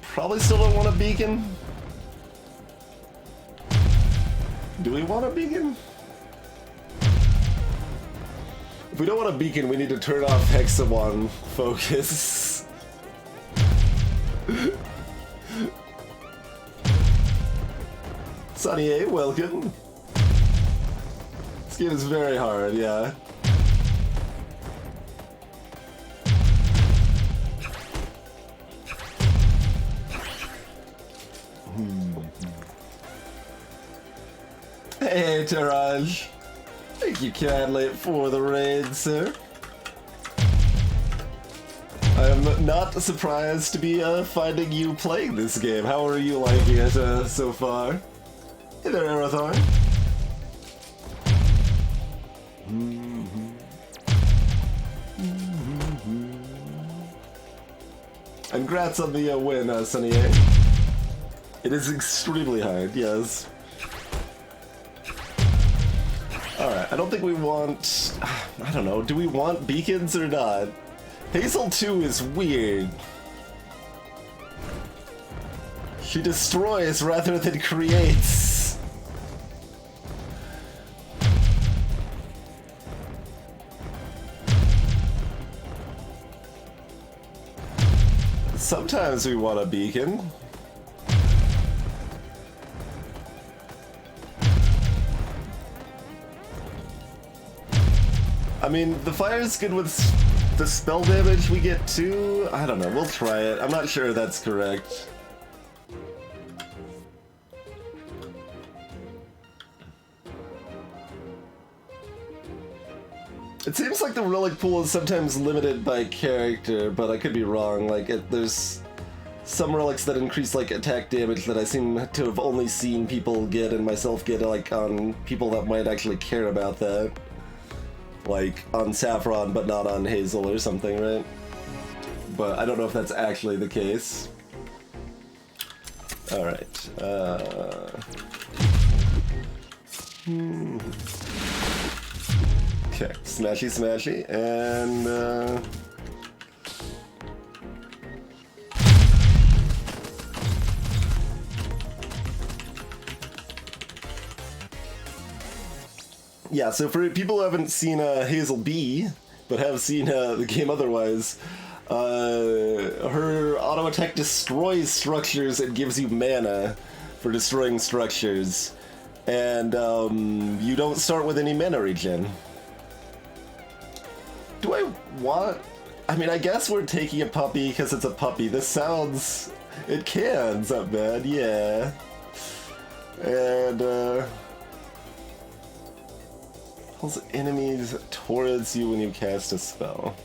Probably still don't want a beacon. Do we want a beacon? If we don't want a beacon, we need to turn off Hexamon focus. Sonny A, welcome. This game is very hard, yeah. Hey, Taraj. Thank you kindly for the raid, sir. I am not surprised to be finding you playing this game. How are you liking it so far? Hey there, Arathar. Congrats on the win, Sunny A. It is extremely hard, yes. Alright, I don't think we want... I don't know, do we want beacons or not? Hazel 2 is weird. She destroys rather than creates. Sometimes we want a beacon. I mean, the fire is good with the spell damage we get too. I don't know, we'll try it. I'm not sure that's correct. It seems like the relic pool is sometimes limited by character, but I could be wrong. Like, there's some relics that increase like attack damage that I seem to have only seen people get and myself get, like on people that might actually care about that. Like on Saffron, but not on Hazel or something, right? But I don't know if that's actually the case. All right. Okay, smashy, smashy, and yeah, so for people who haven't seen Hazel B, but have seen the game otherwise, her auto attack destroys structures and gives you mana for destroying structures, and you don't start with any mana regen. Do I want... I mean, I guess we're taking a puppy because it's a puppy. This sounds... It can sound bad, yeah. And, pulls enemies towards you when you cast a spell.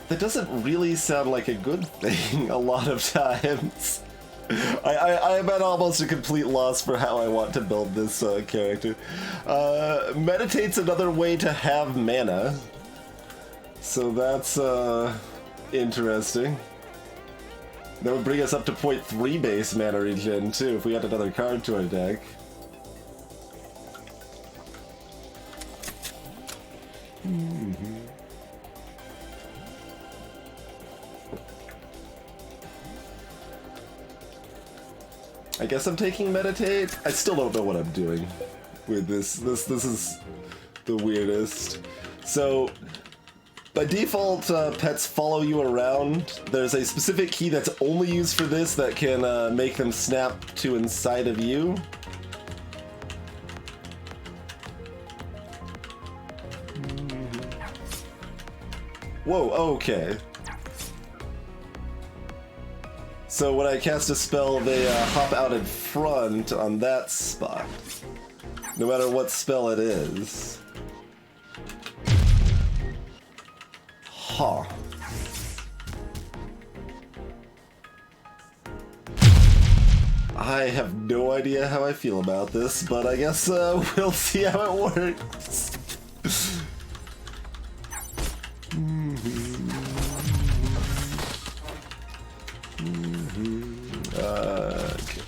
That doesn't really sound like a good thing a lot of times. I'm at almost a complete loss for how I want to build this character. Meditate's another way to have mana. So that's interesting. That would bring us up to 0.3 base mana regen too if we had another card to our deck. I guess I'm taking Meditate. I still don't know what I'm doing with this. This is the weirdest. So, by default, pets follow you around. There's a specific key that's only used for this that can make them snap to inside of you. Whoa, okay. So when I cast a spell, they hop out in front on that spot, no matter what spell it is. Huh. I have no idea how I feel about this, but I guess we'll see how it works. Okay.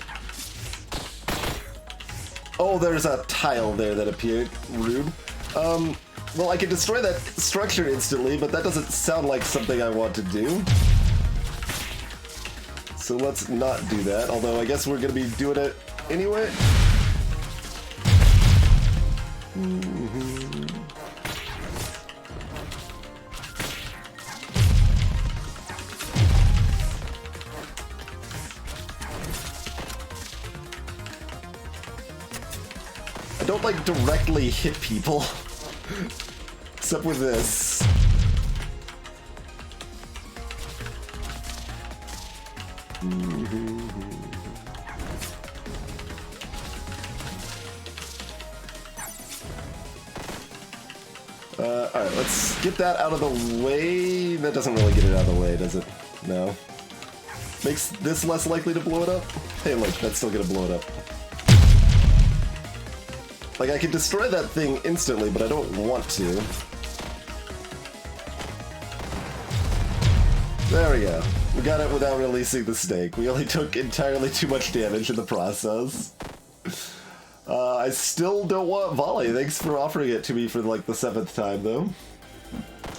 Oh, there's a tile there that appeared. Rude. Well, I can destroy that structure instantly, but that doesn't sound like something I want to do. So let's not do that, although I guess we're gonna be doing it anyway. I don't like directly hit people, except with this. Alright, let's get that out of the way. That doesn't really get it out of the way, does it? No. Makes this less likely to blow it up? Hey look, that's still gonna blow it up. Like, I can destroy that thing instantly, but I don't want to. There we go. We got it without releasing the snake. We only took entirely too much damage in the process. I still don't want volley. Thanks for offering it to me for like the 7th time, though.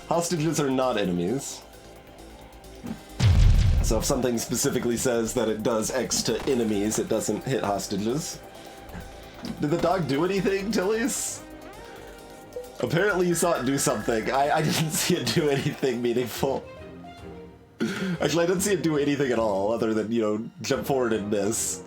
Hostages are not enemies. So if something specifically says that it does X to enemies, it doesn't hit hostages. Did the dog do anything, Tillies? Apparently you saw it do something. I didn't see it do anything meaningful. Actually, I didn't see it do anything at all, other than, you know, jump forward and miss.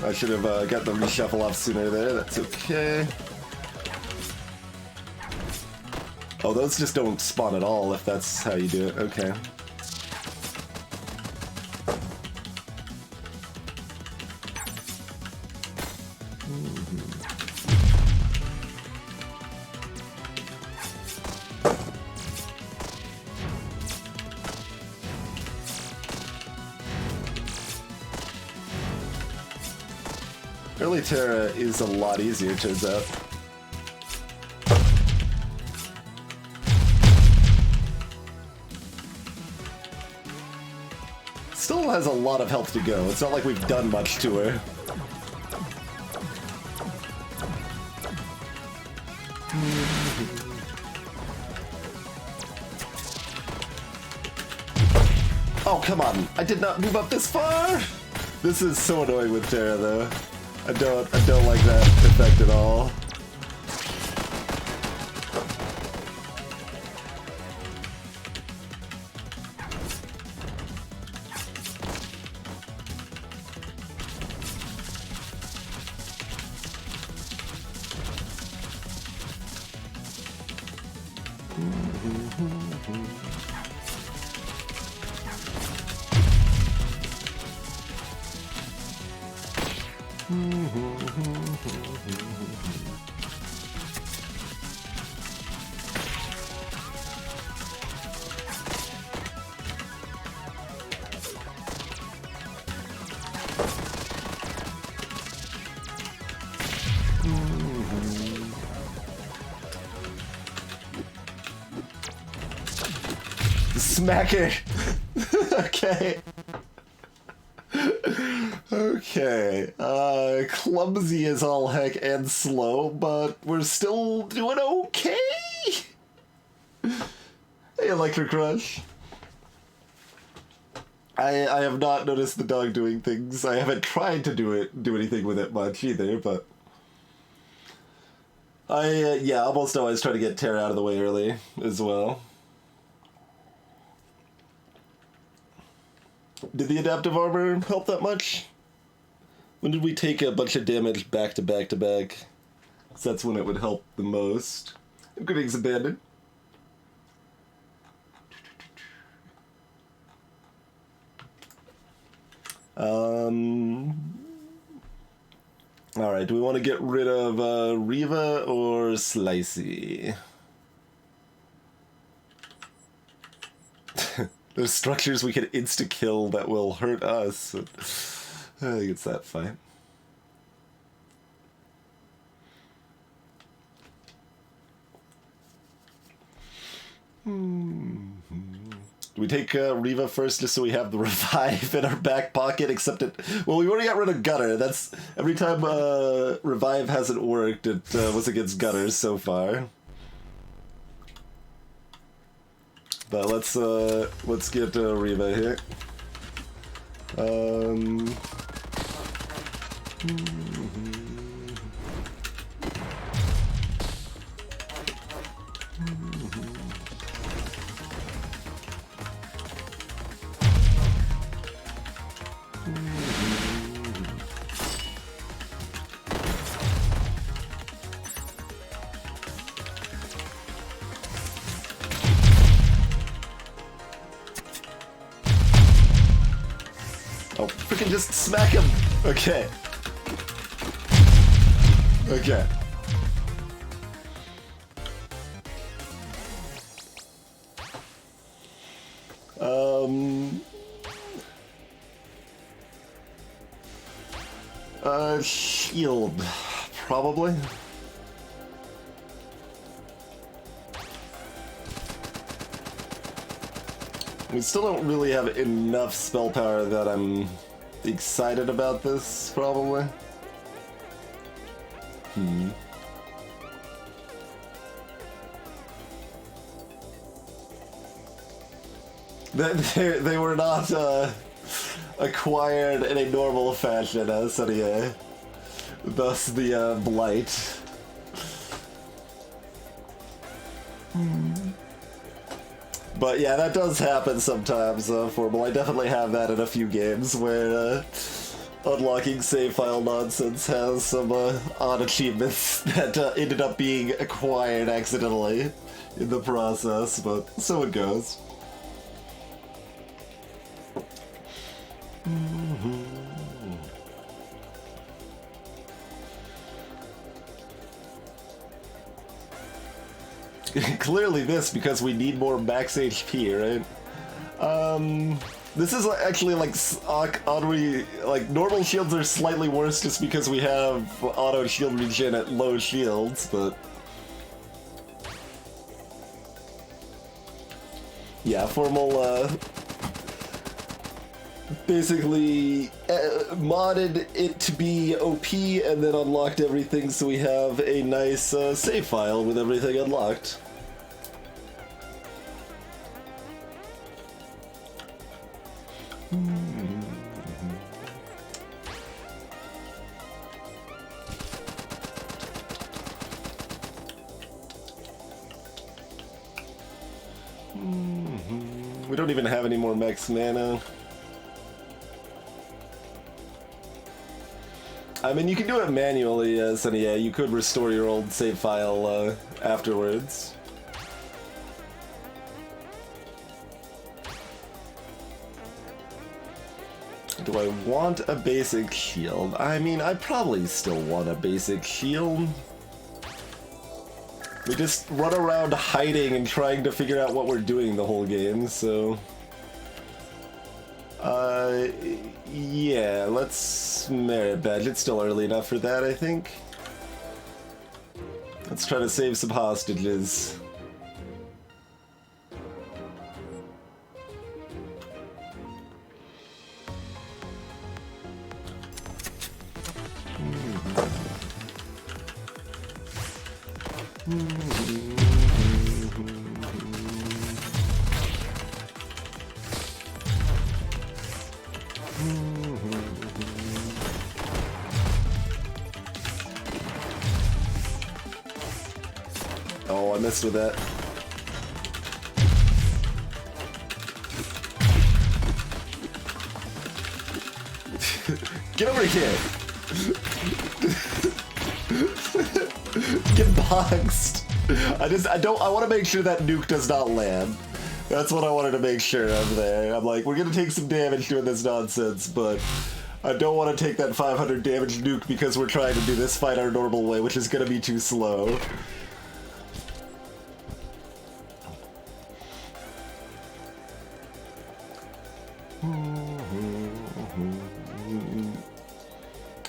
I should have got the reshuffle off sooner there. That's okay. Oh, those just don't spawn at all if that's how you do it. Okay. Early Terra is a lot easier, turns out. Still has a lot of health to go. It's not like we've done much to her. Oh, come on. I did not move up this far! This is so annoying with Terra, though. I don't like that effect at all. Smacker! Okay. Okay. Clumsy as all heck and slow, but we're still doing okay! Hey, Electric Rush. I have not noticed the dog doing things. I haven't tried to do anything with it much either, but... yeah, almost always try to get Terra out of the way early as well. Did the adaptive armor help that much? When did we take a bunch of damage back to back to back? So that's when it would help the most. Greetings, Abandoned. Alright, do we want to get rid of Riva or Slicey? There's structures we can insta-kill that will hurt us. I think it's that fight. Do we take Riva first just so we have the revive in our back pocket? Except it... Well, we already got rid of Gutter. That's... Every time revive hasn't worked, it was against Gutters so far. But let's get Riva here. Oh, freaking just smack him! Okay. Okay. Shield, probably. We still don't really have enough spell power that I'm excited about this, probably. They were not acquired in a normal fashion, so thus the blight. But yeah, that does happen sometimes, Formal. I definitely have that in a few games where unlocking save file nonsense has some odd achievements that ended up being acquired accidentally in the process, but so it goes. Clearly this, because we need more max HP, right? This is actually like oddly, like normal shields are slightly worse just because we have auto shield regen at low shields, but yeah, Formal basically modded it to be OP and then unlocked everything so we have a nice save file with everything unlocked. We don't even have any more max mana. I mean, you can do it manually, Sunny. Yeah, you could restore your old save file afterwards. Do I want a basic shield? I mean, I probably still want a basic shield. We just run around hiding and trying to figure out what we're doing the whole game, so... yeah, let's merit badge. It's still early enough for that, I think. Let's try to save some hostages. Oh, I messed with that. Get over here! Get boxed! I want to make sure that nuke does not land. That's what I wanted to make sure of there. I'm like, we're gonna take some damage doing this nonsense, but I don't want to take that 500 damage nuke because we're trying to do this fight our normal way, which is gonna be too slow.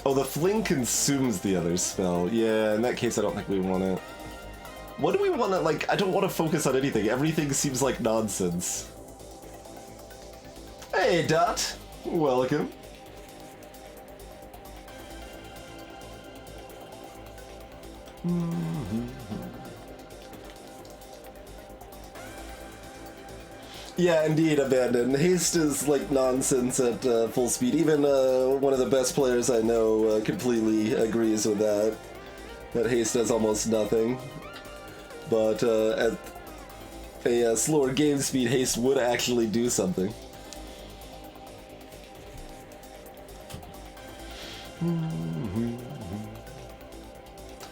Oh, the fling consumes the other spell. Yeah, in that case, I don't think we want it. What do we want to, like, I don't want to focus on anything. Everything seems like nonsense. Hey, Dot. Welcome. Yeah, indeed, Abandon. Haste is like nonsense at full speed. Even one of the best players I know completely agrees with that. That haste does almost nothing. But at a slower game speed, haste would actually do something.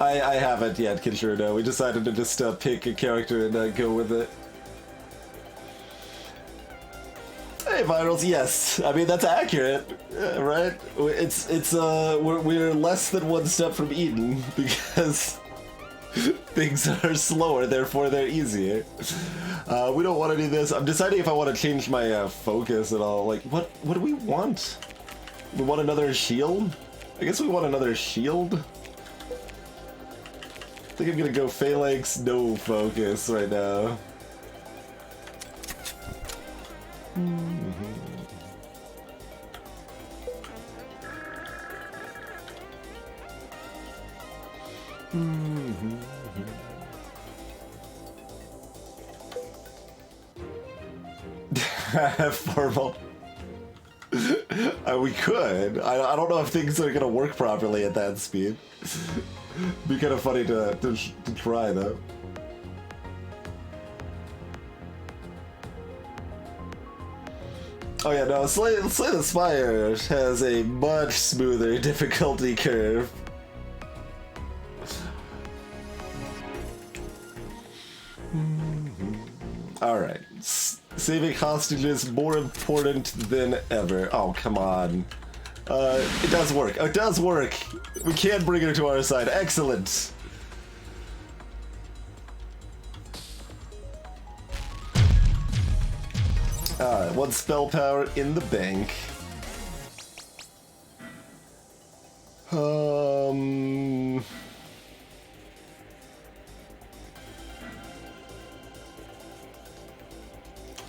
I haven't yet, Kinshiro, no. We decided to just pick a character and go with it. Hey, Virals, yes. I mean, that's accurate, right? We're less than one step from Eden because things are slower, therefore they're easier. We don't want to do this. I'm deciding if I want to change my focus at all. Like, what do we want? We want another shield? I guess we want another shield? I think I'm gonna go Phalanx, no focus right now. Formal. We could. I don't know if things are gonna work properly at that speed. Be kind of funny to try though. Oh yeah, no, Slay the Spire has a much smoother difficulty curve. Alright, saving hostages more important than ever. Oh, come on. It does work. It does work. We can bring her to our side. Excellent. Alright, one spell power in the bank.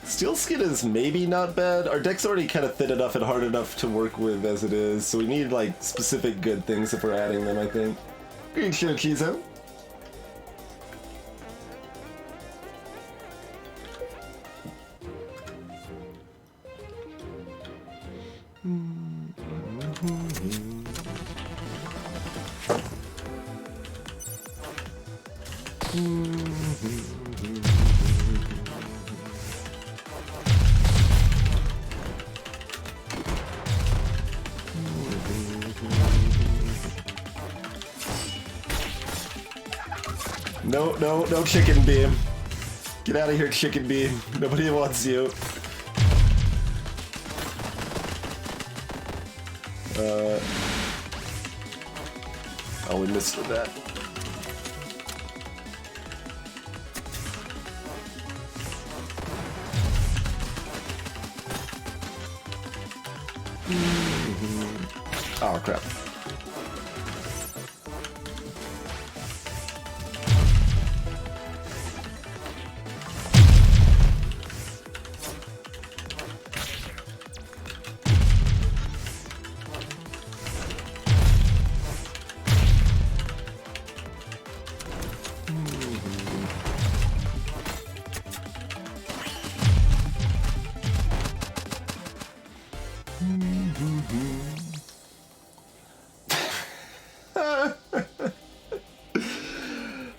Steel Skin is maybe not bad. Our deck's already kind of thin enough and hard enough to work with as it is, so we need like specific good things if we're adding them, I think. Great show, Kizo. No chicken beam. Get out of here, chicken beam. Nobody wants you. Oh, we missed with that. Oh, crap.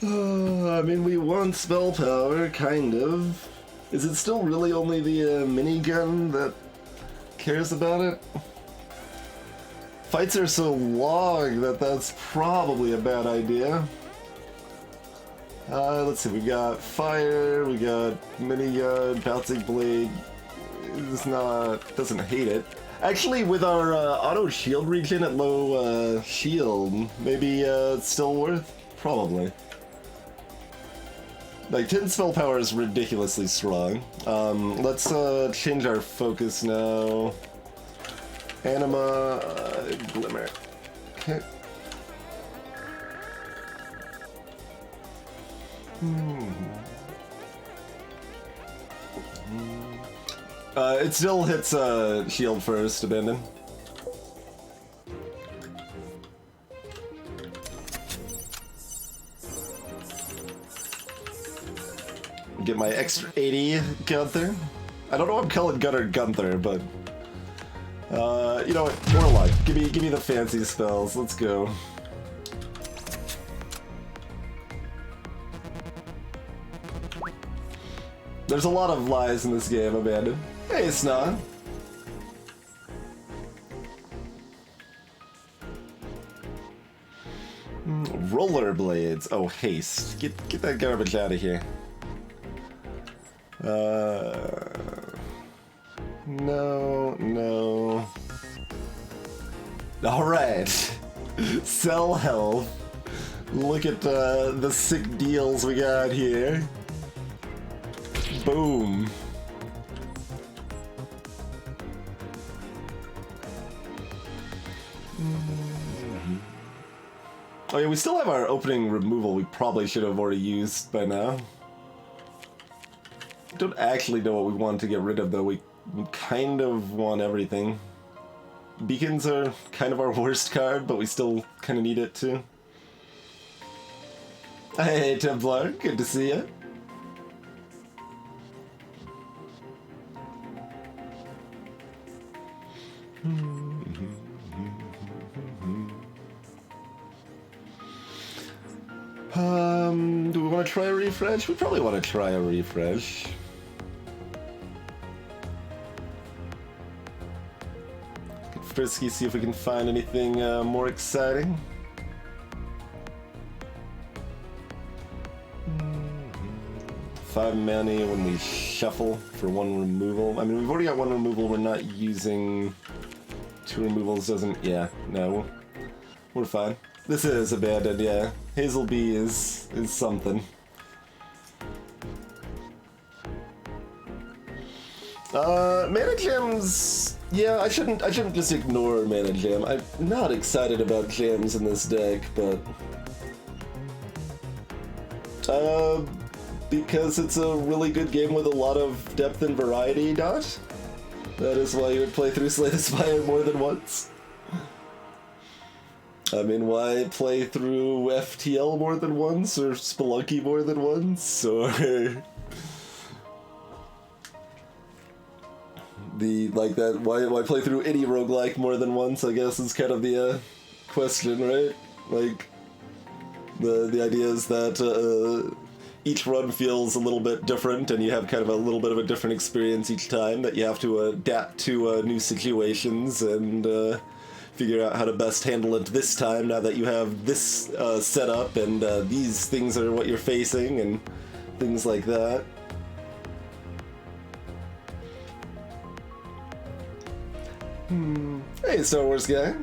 I mean, we want spell power, kind of. Is it still really only the minigun that cares about it? Fights are so long that that's probably a bad idea. Let's see, we got fire, we got minigun, bouncing blade. It's not, doesn't hate it. Actually, with our auto shield regen at low shield, maybe it's still worth? Probably. Like, 10 spell power is ridiculously strong. Let's change our focus now. Anima, Glimmer. Okay. It still hits shield first, Abandon. Get my extra 80 Gunther. I don't know if I'm calling Gunner Gunther, but you know what? More luck. Give me the fancy spells. Let's go. There's a lot of lies in this game, Abandon. Hey, Snog. Rollerblades. Oh, haste. Get that garbage out of here. No. Alright. Sell health. Look at the sick deals we got here. Boom. Oh yeah, we still have our opening removal we probably should have already used by now. Don't actually know what we want to get rid of though. We kind of want everything. Beacons are kind of our worst card, but we still kind of need it too. Hey Templar, good to see you. Do we want to try a refresh? We probably want to try a refresh. frisky, see if we can find anything more exciting. Five mana when we shuffle for one removal. I mean, we've already got one removal. We're not using two removals. Doesn't? Yeah, no, we're fine. This is abandoned. Yeah, Hazelbee is something. Mana gems. Yeah, I shouldn't just ignore mana gem. I'm not excited about gems in this deck, but because it's a really good game with a lot of depth and variety, Dot. That is why you would play through Slay the Spire more than once. I mean, why play through FTL more than once, or Spelunky more than once, or why play through any roguelike more than once, I guess, is kind of the question, right? Like, the idea is that each run feels a little bit different, and you have kind of a little bit of a different experience each time that you have to adapt to new situations and figure out how to best handle it this time now that you have this setup and these things are what you're facing and things like that. Hey, Star Wars guy.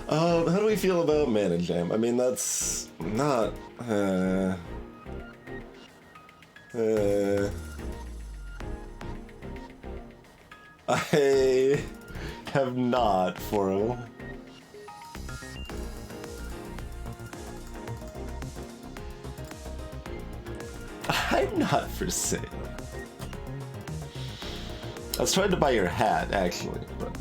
How do we feel about Mana Gem? I mean, that's not... I have not, Foro. I'm not for sale. I was trying to buy your hat, actually, but...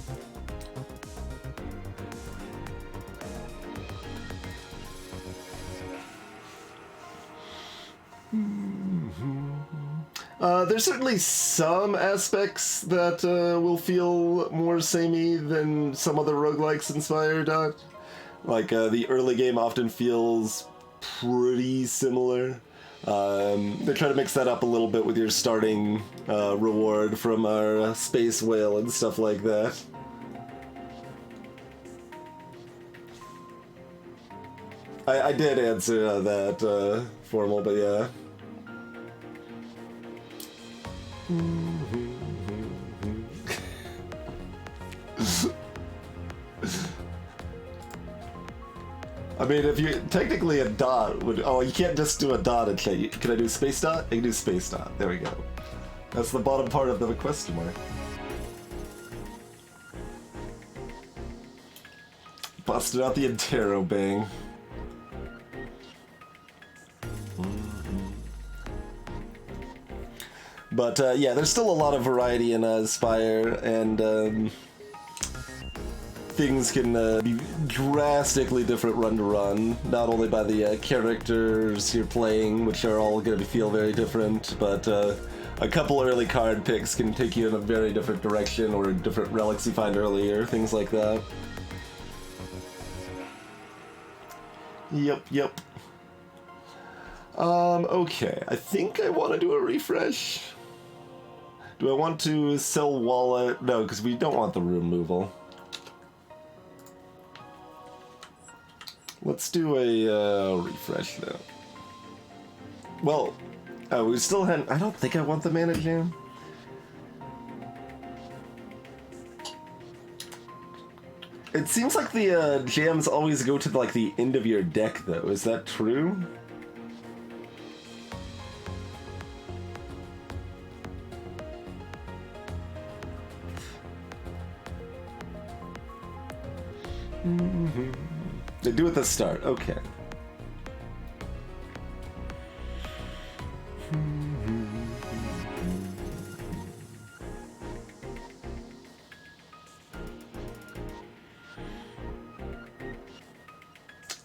There's certainly some aspects that will feel more samey than some other roguelikes inspired. Like, the early game often feels pretty similar. They try to mix that up a little bit with your starting reward from our Space Whale and stuff like that. I did answer that formal, but yeah. I mean, if you technically a dot would, oh, you can't just do a dot and say, can I do space dot? I can do space dot. There we go. That's the bottom part of the question mark. Busted out the interrobang. But yeah, there's still a lot of variety in Spire, and things can be drastically different run to run, not only by the characters you're playing, which are all going to feel very different, but a couple early card picks can take you in a very different direction, or different relics you find earlier, things like that. Yep. Okay, I think I want to do a refresh. Do I want to sell wallet? No, because we don't want the removal. Let's do a refresh though. Well, we still hadn't. I don't think I want the Mana Gem. It seems like the jams always go to like the end of your deck, though. Is that true? They do at the start. Okay.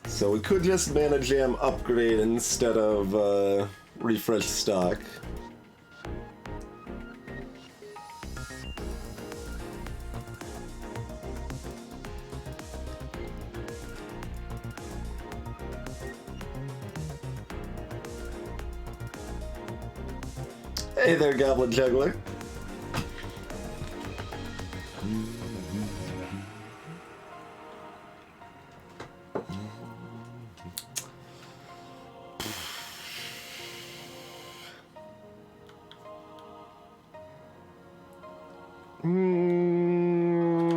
So we could just Mana Gem upgrade instead of refresh stock. Hey there, Goblin Juggler.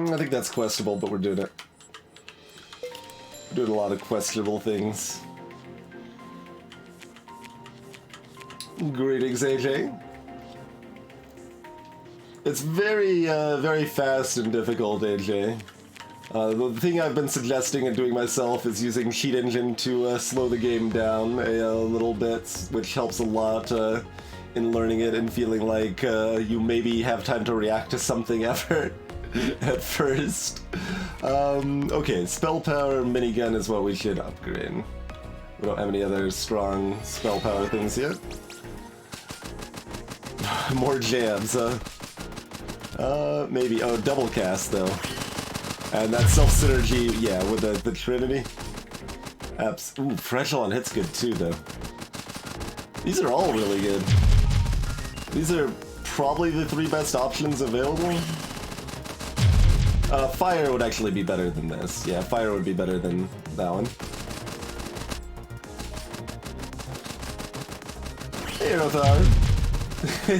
I think that's questionable, but we're doing it. We're doing a lot of questionable things. Greetings, AJ. It's very, very fast and difficult, AJ. The thing I've been suggesting and doing myself is using Cheat Engine to slow the game down a little bit, which helps a lot in learning it and feeling like you maybe have time to react to something ever at first. Okay, Spell Power Minigun is what we should upgrade. We don't have any other strong spell power things yet. More jabs, maybe. Oh, double cast though. And that self synergy, yeah, with the Trinity. Ooh, Fragile on hit's good too, though. These are all really good. These are probably the 3 best options available. Fire would actually be better than this. Yeah, Fire would be better than that one. Hey, Rothar.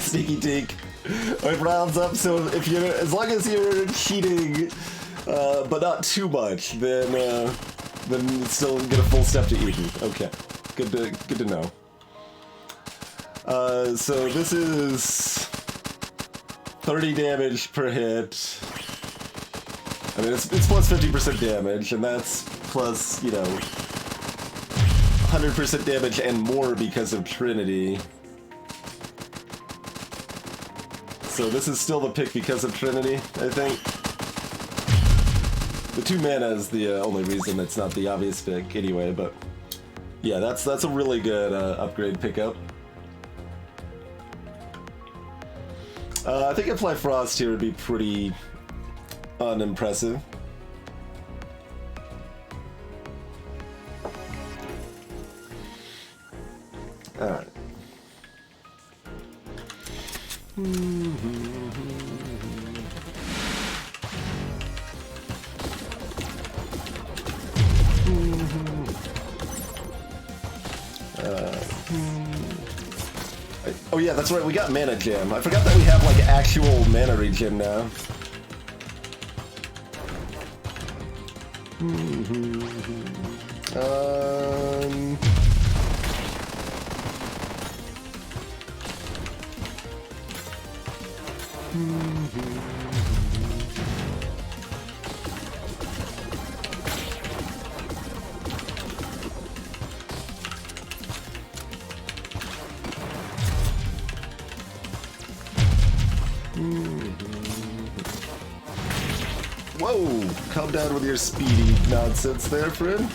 Sneaky Deke. It rounds up, so if you're, as long as you're cheating, but not too much, then it's still get a full step to Eden. Okay, good to know. So this is 30 damage per hit. I mean, it's plus 50% damage, and that's plus, you know, 100% damage and more because of Trinity. So this is still the pick because of Trinity, I think. The 2 mana is the only reason it's not the obvious pick anyway, but yeah, that's a really good upgrade pickup. I think Apply Frost here would be pretty unimpressive. Alright. Oh yeah, that's right, we got Mana Gem. I forgot that we have like actual mana regen now. Whoa! Calm down with your speedy nonsense there, friend.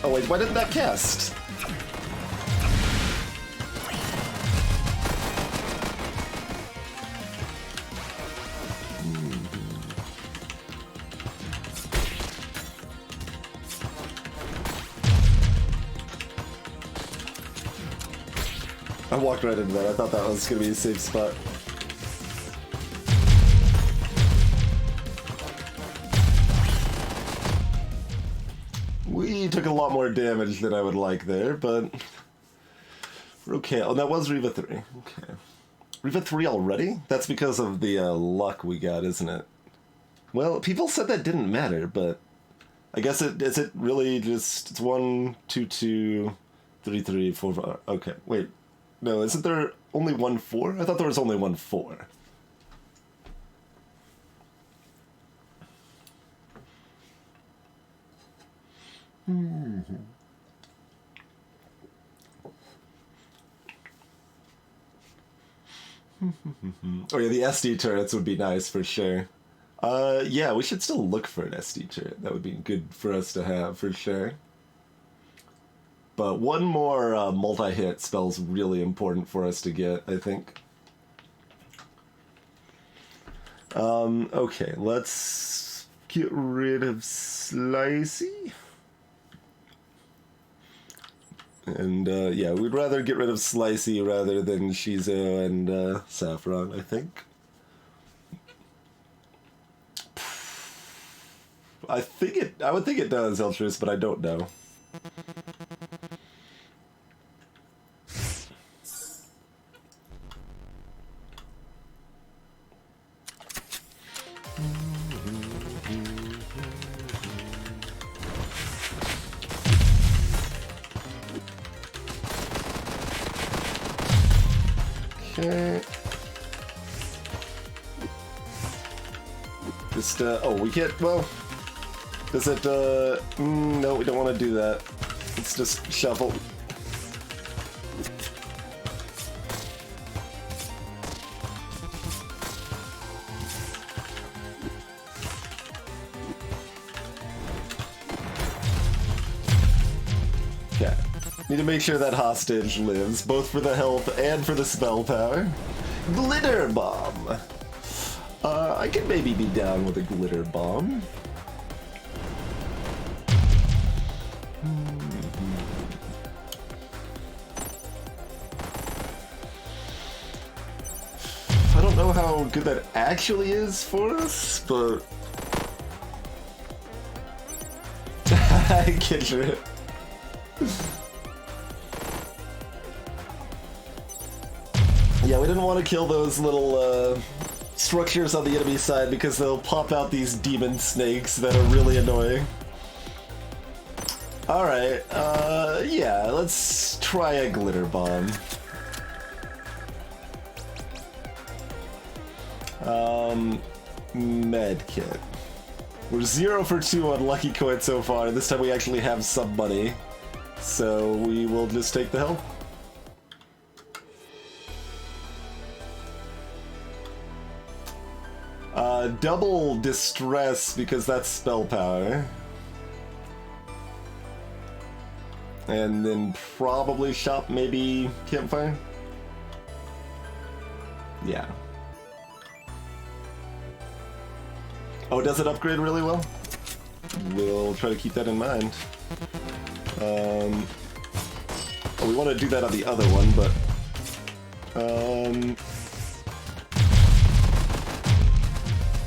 Oh wait, why didn't that cast? I walked right into that. I thought that was gonna be a safe spot. We took a lot more damage than I would like there, but we're okay. Oh, that was Riva 3. Okay. Riva 3 already? That's because of the luck we got, isn't it? Well, people said that didn't matter, but I guess is it really just, it's 1, 2, 2, 3, 3, 4, 4. Okay, wait. No, isn't there only 1, 4? I thought there was only 1, 4. Oh yeah, the SD turrets would be nice for sure. Yeah, we should still look for an SD turret. That would be good for us to have for sure. But one more multi-hit spell's really important for us to get, I think. Okay, let's get rid of Slicey. And, yeah, we'd rather get rid of Slicey rather than Shizo and Saffron, I think. I would think it does, Eltrus, but I don't know. Okay. Just, oh, we can't, well, does it, no, we don't want to do that. Let's just shuffle. Okay. Need to make sure that hostage lives, both for the health and for the spell power. Glitter Bomb! I could maybe be down with a Glitter Bomb. I don't know how good that actually is for us, but... I get it. Yeah, we didn't want to kill those little structures on the enemy side because they'll pop out these demon snakes that are really annoying. Alright, yeah, let's try a Glitter Bomb. Medkit. We're 0 for 2 on Lucky Coin so far, and this time we actually have some money. So we will just take the health. Double Distress because that's spell power. And then probably shop, maybe Campfire? Yeah. Oh, does it upgrade really well? We'll try to keep that in mind. Oh, we want to do that on the other one, but...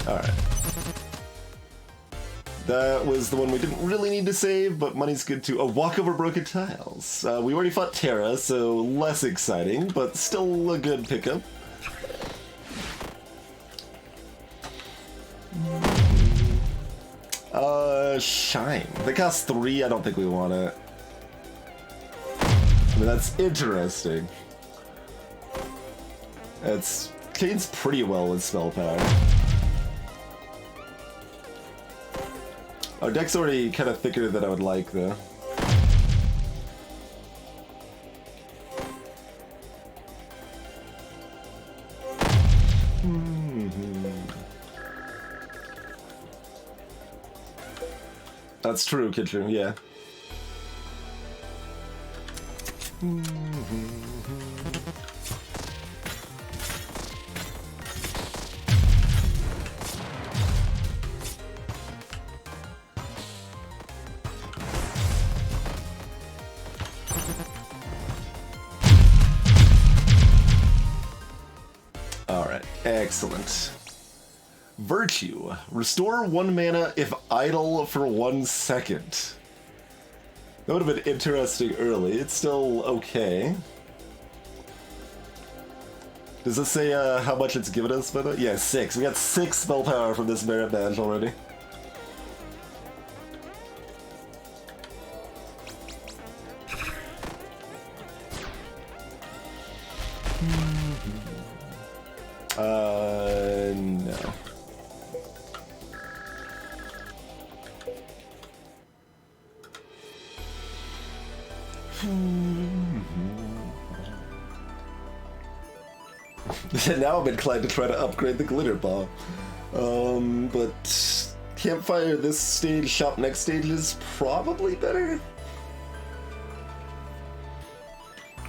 Alright. That was the one we didn't really need to save, but money's good too. Oh, walk over broken tiles. We already fought Terra, so less exciting, but still a good pickup. Shine. They cost 3, I don't think we want it. I mean, that's interesting. It's... Kane's pretty well with spell power. Our deck's already kind of thicker than I would like, though. That's true, Kitchen, yeah. Alright, excellent. Virtue. Restore 1 mana if idle for 1 second. That would have been interesting early. It's still okay. Does this say how much it's given us? Yeah, 6. We got 6 spell power from this merit badge already. No. Now I'm inclined to try to upgrade the glitter bomb. But campfire this stage, shop next stage is probably better.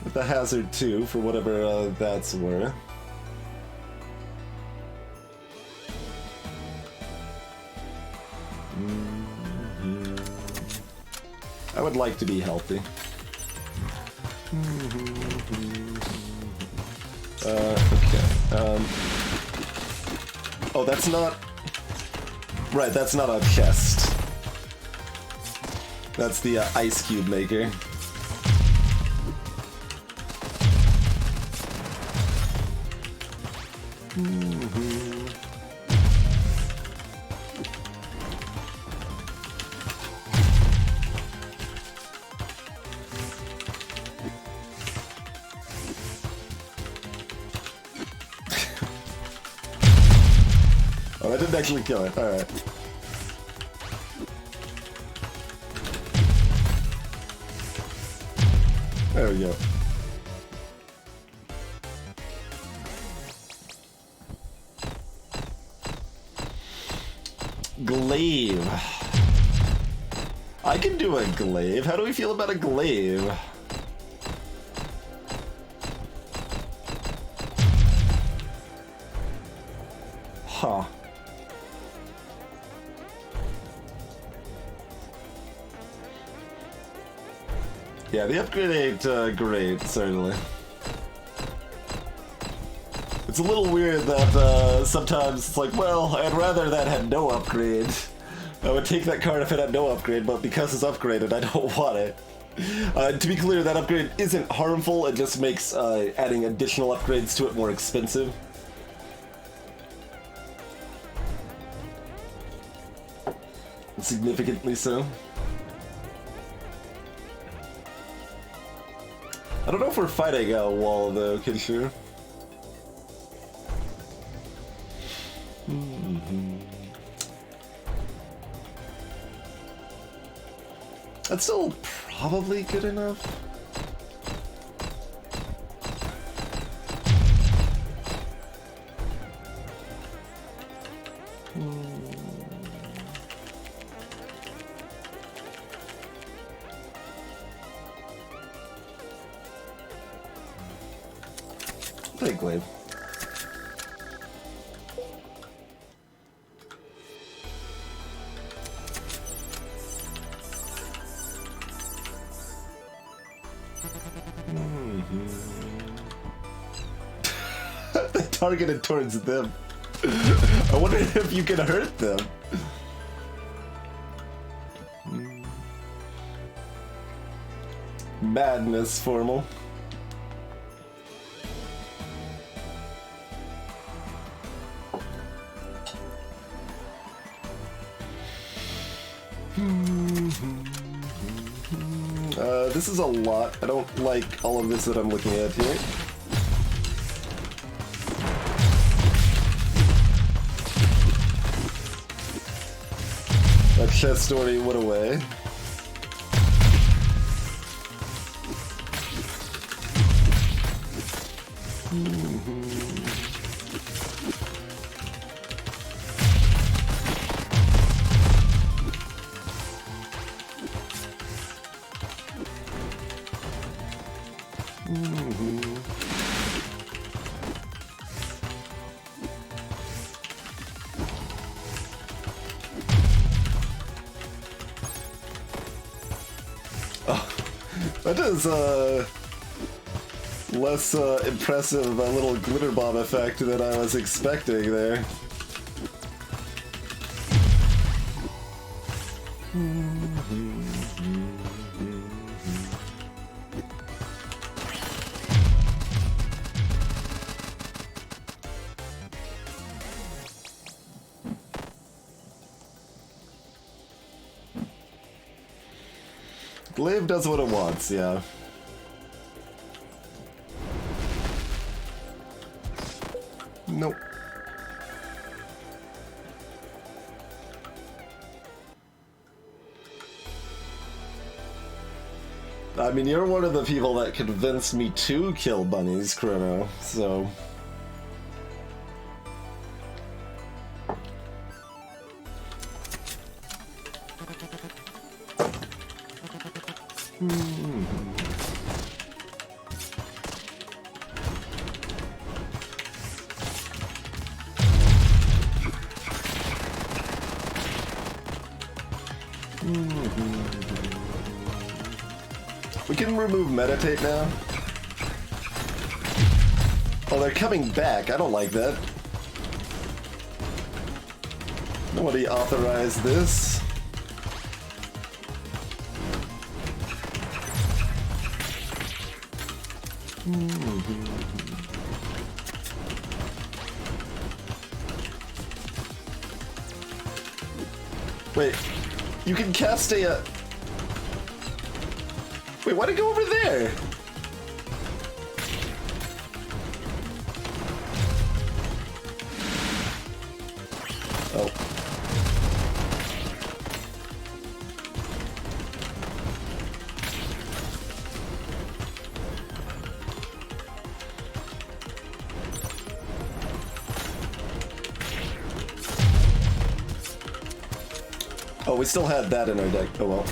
With the hazard too, for whatever that's worth. I would like to be healthy. Okay. Oh, that's not... Right, that's not a chest. That's the ice cube maker. Oh, I didn't actually kill it. Alright. There we go. Glaive. I can do a glaive. How do we feel about a glaive? Huh. Yeah, the upgrade ain't great, certainly. It's a little weird that sometimes it's like, well, I'd rather that had no upgrade. I would take that card if it had no upgrade, but because it's upgraded, I don't want it. To be clear, that upgrade isn't harmful, it just makes adding additional upgrades to it more expensive. Significantly so. I don't know if we're fighting a wall though, Kinshu. That's still probably good enough. Take glaive. They targeted towards them. I wonder if you can hurt them. Madness, Formal. This is a lot. I don't like all of this that I'm looking at here. That chest story went away. That is less impressive a little glitter bomb effect than I was expecting there. Glaive does what it wants, yeah. Nope. I mean, you're one of the people that convinced me to kill bunnies, Chrono, so... We can remove meditate now. Oh, they're coming back. I don't like that. Nobody authorized this. Wait, you can cast a... Wait, why'd it go over there? Oh. Oh, we still had that in our deck. Oh well.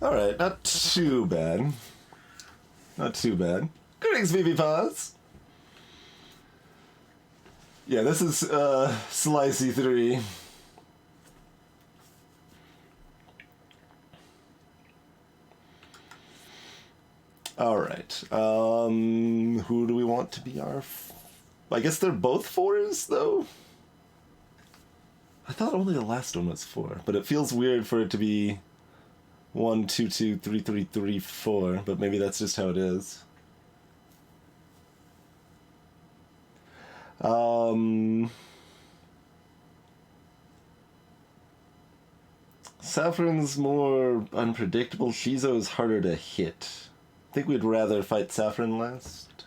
Alright, not too bad. Not too bad. Greetings, VV-Pods! Yeah, this is, Slicey 3. Alright, who do we want to be our... I guess they're both 4s, though? I thought only the last one was 4, but it feels weird for it to be 1, 2, 2, 3, 3, 3, 4, but maybe that's just how it is. Saffron's more unpredictable. Shizo is harder to hit. I think we'd rather fight Saffron last.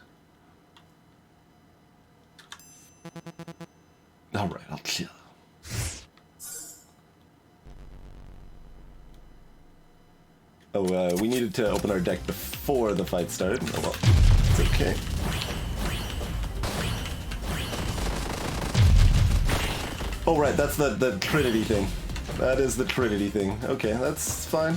Alright, I'll chill. Oh, we needed to open our deck before the fight started. Oh well, it's okay. Oh right, that's the Trinity thing. That is the Trinity thing. Okay, that's fine.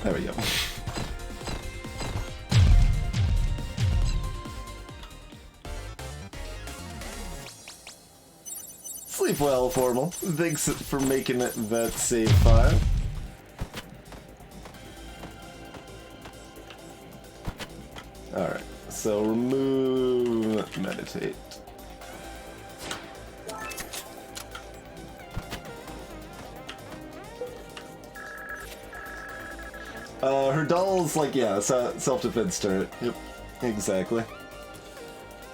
There we go. Sleep well, Formal. Thanks for making it that save file. Alright, so remove meditate. Her doll's like, yeah, self-defense turret. Yep, exactly.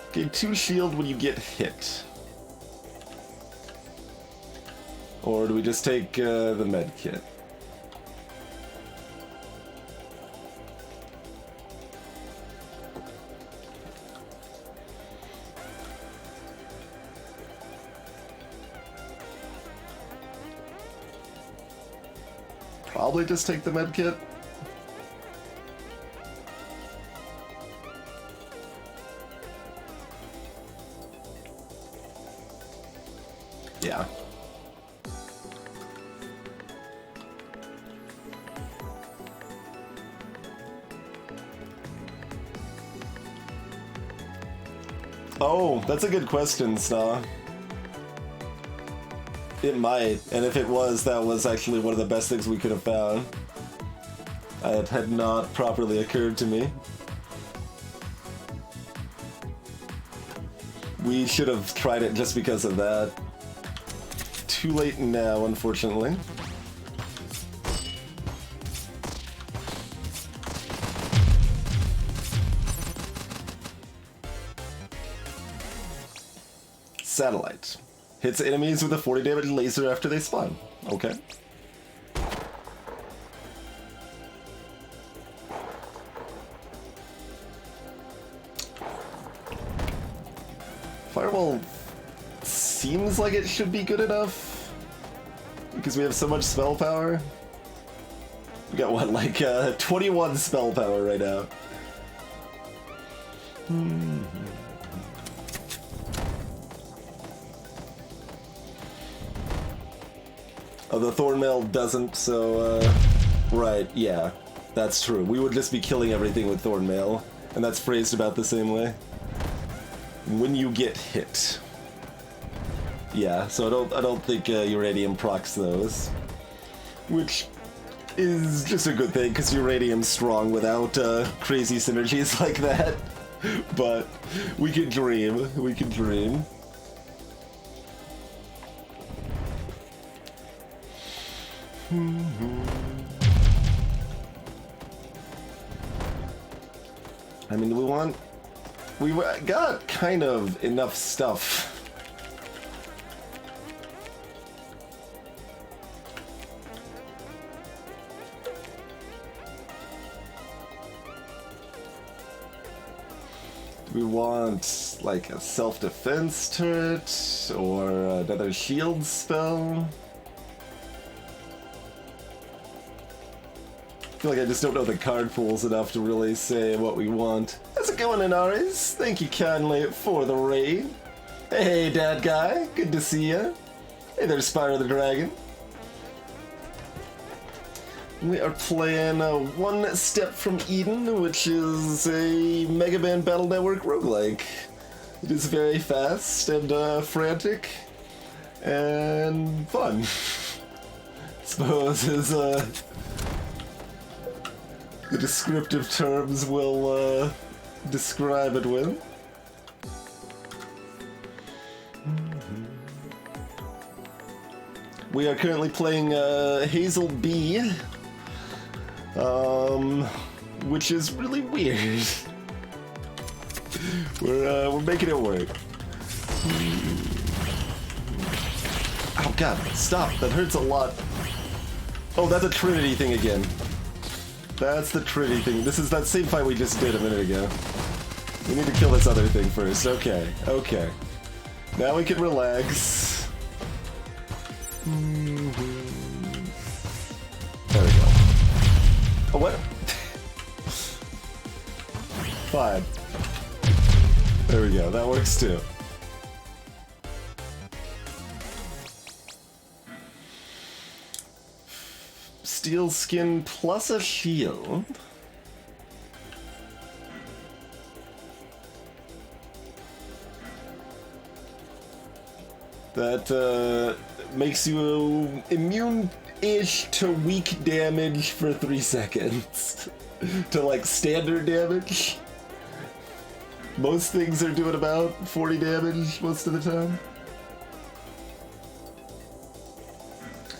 Okay, 2 shield when you get hit. Or do we just take the med kit? Probably just take the med kit. Yeah. Oh, that's a good question, Sna. It might, and if it was, that was actually one of the best things we could have found. It had not properly occurred to me. We should have tried it just because of that. Too late now, unfortunately. Satellite. Hits enemies with a 40 damage laser after they spawn. Okay. Fireball seems like it should be good enough because we have so much spell power. We got what, like 21 spell power right now. Oh, the Thornmail doesn't, so, right, yeah, that's true. We would just be killing everything with Thornmail, and that's phrased about the same way. When you get hit. Yeah, so I don't think Uranium procs those. Which is just a good thing, because Uranium's strong without crazy synergies like that. But we can dream, we can dream. I mean, we got kind of enough stuff. We want like a self-defense turret or another shield spell. I feel like I just don't know the card pools enough to really say what we want. How's it going, Inaris? Thank you kindly for the raid. Hey, Dad Guy. Good to see ya. Hey there, Spyro the Dragon. We are playing One Step from Eden, which is a Mega Man Battle Network roguelike. It is very fast and frantic and fun. Suppose is the descriptive terms will describe it with. We are currently playing Hazel B, which is really weird. We're making it work. Oh god, stop! That hurts a lot. Oh, that's a Trinity thing again. That's the Trinity thing. This is that same fight we just did a minute ago. We need to kill this other thing first. Okay, okay. Now we can relax. There we go. Oh, what? Fine. There we go. That works too. Steel skin plus a shield. That makes you immune-ish to weak damage for 3 seconds. To like standard damage. Most things are doing about 40 damage most of the time.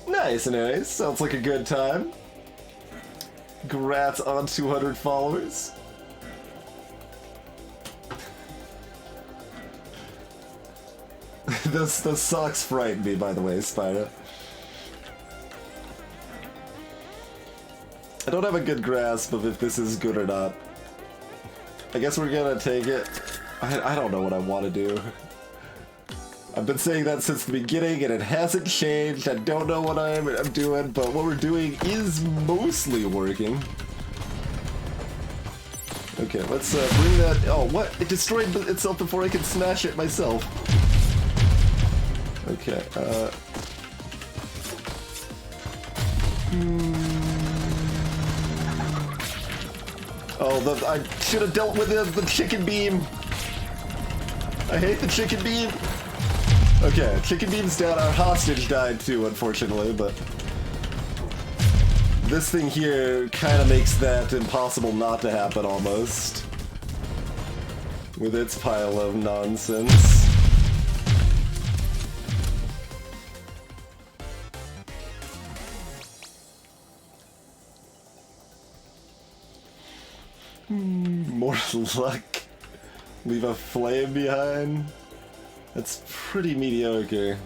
Nice, nice. Sounds like a good time. Grats on 200 followers. Those socks frighten me, by the way, Spyro. I don't have a good grasp of if this is good or not. I guess we're gonna take it. I don't know what I want to do. I've been saying that since the beginning, and it hasn't changed. I don't know what I'm doing, but what we're doing is mostly working. Okay, let's bring that... Oh, what? It destroyed itself before I could smash it myself. Okay, Oh, I should have dealt with the chicken beam. I hate the chicken beam. Okay, chicken beam's down. Our hostage died too, unfortunately, but this thing here kind of makes that impossible not to happen almost. With its pile of nonsense. More luck. Leave a flame behind. That's pretty mediocre.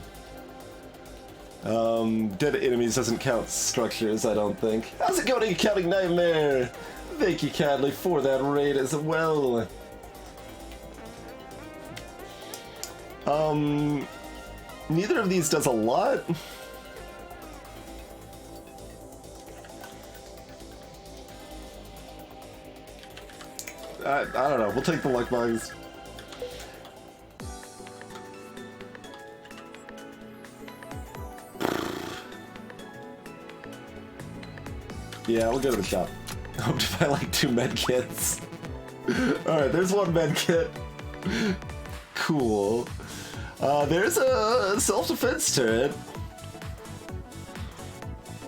Dead enemies doesn't count structures, I don't think. How's it going, Accounting Nightmare? Thank you kindly for that raid as well. Neither of these does a lot. I don't know, we'll take the luck bugs. Yeah, we'll go to the shop. Hope to buy like 2 med kits. Alright, there's 1 med kit. Cool. There's a self-defense turret.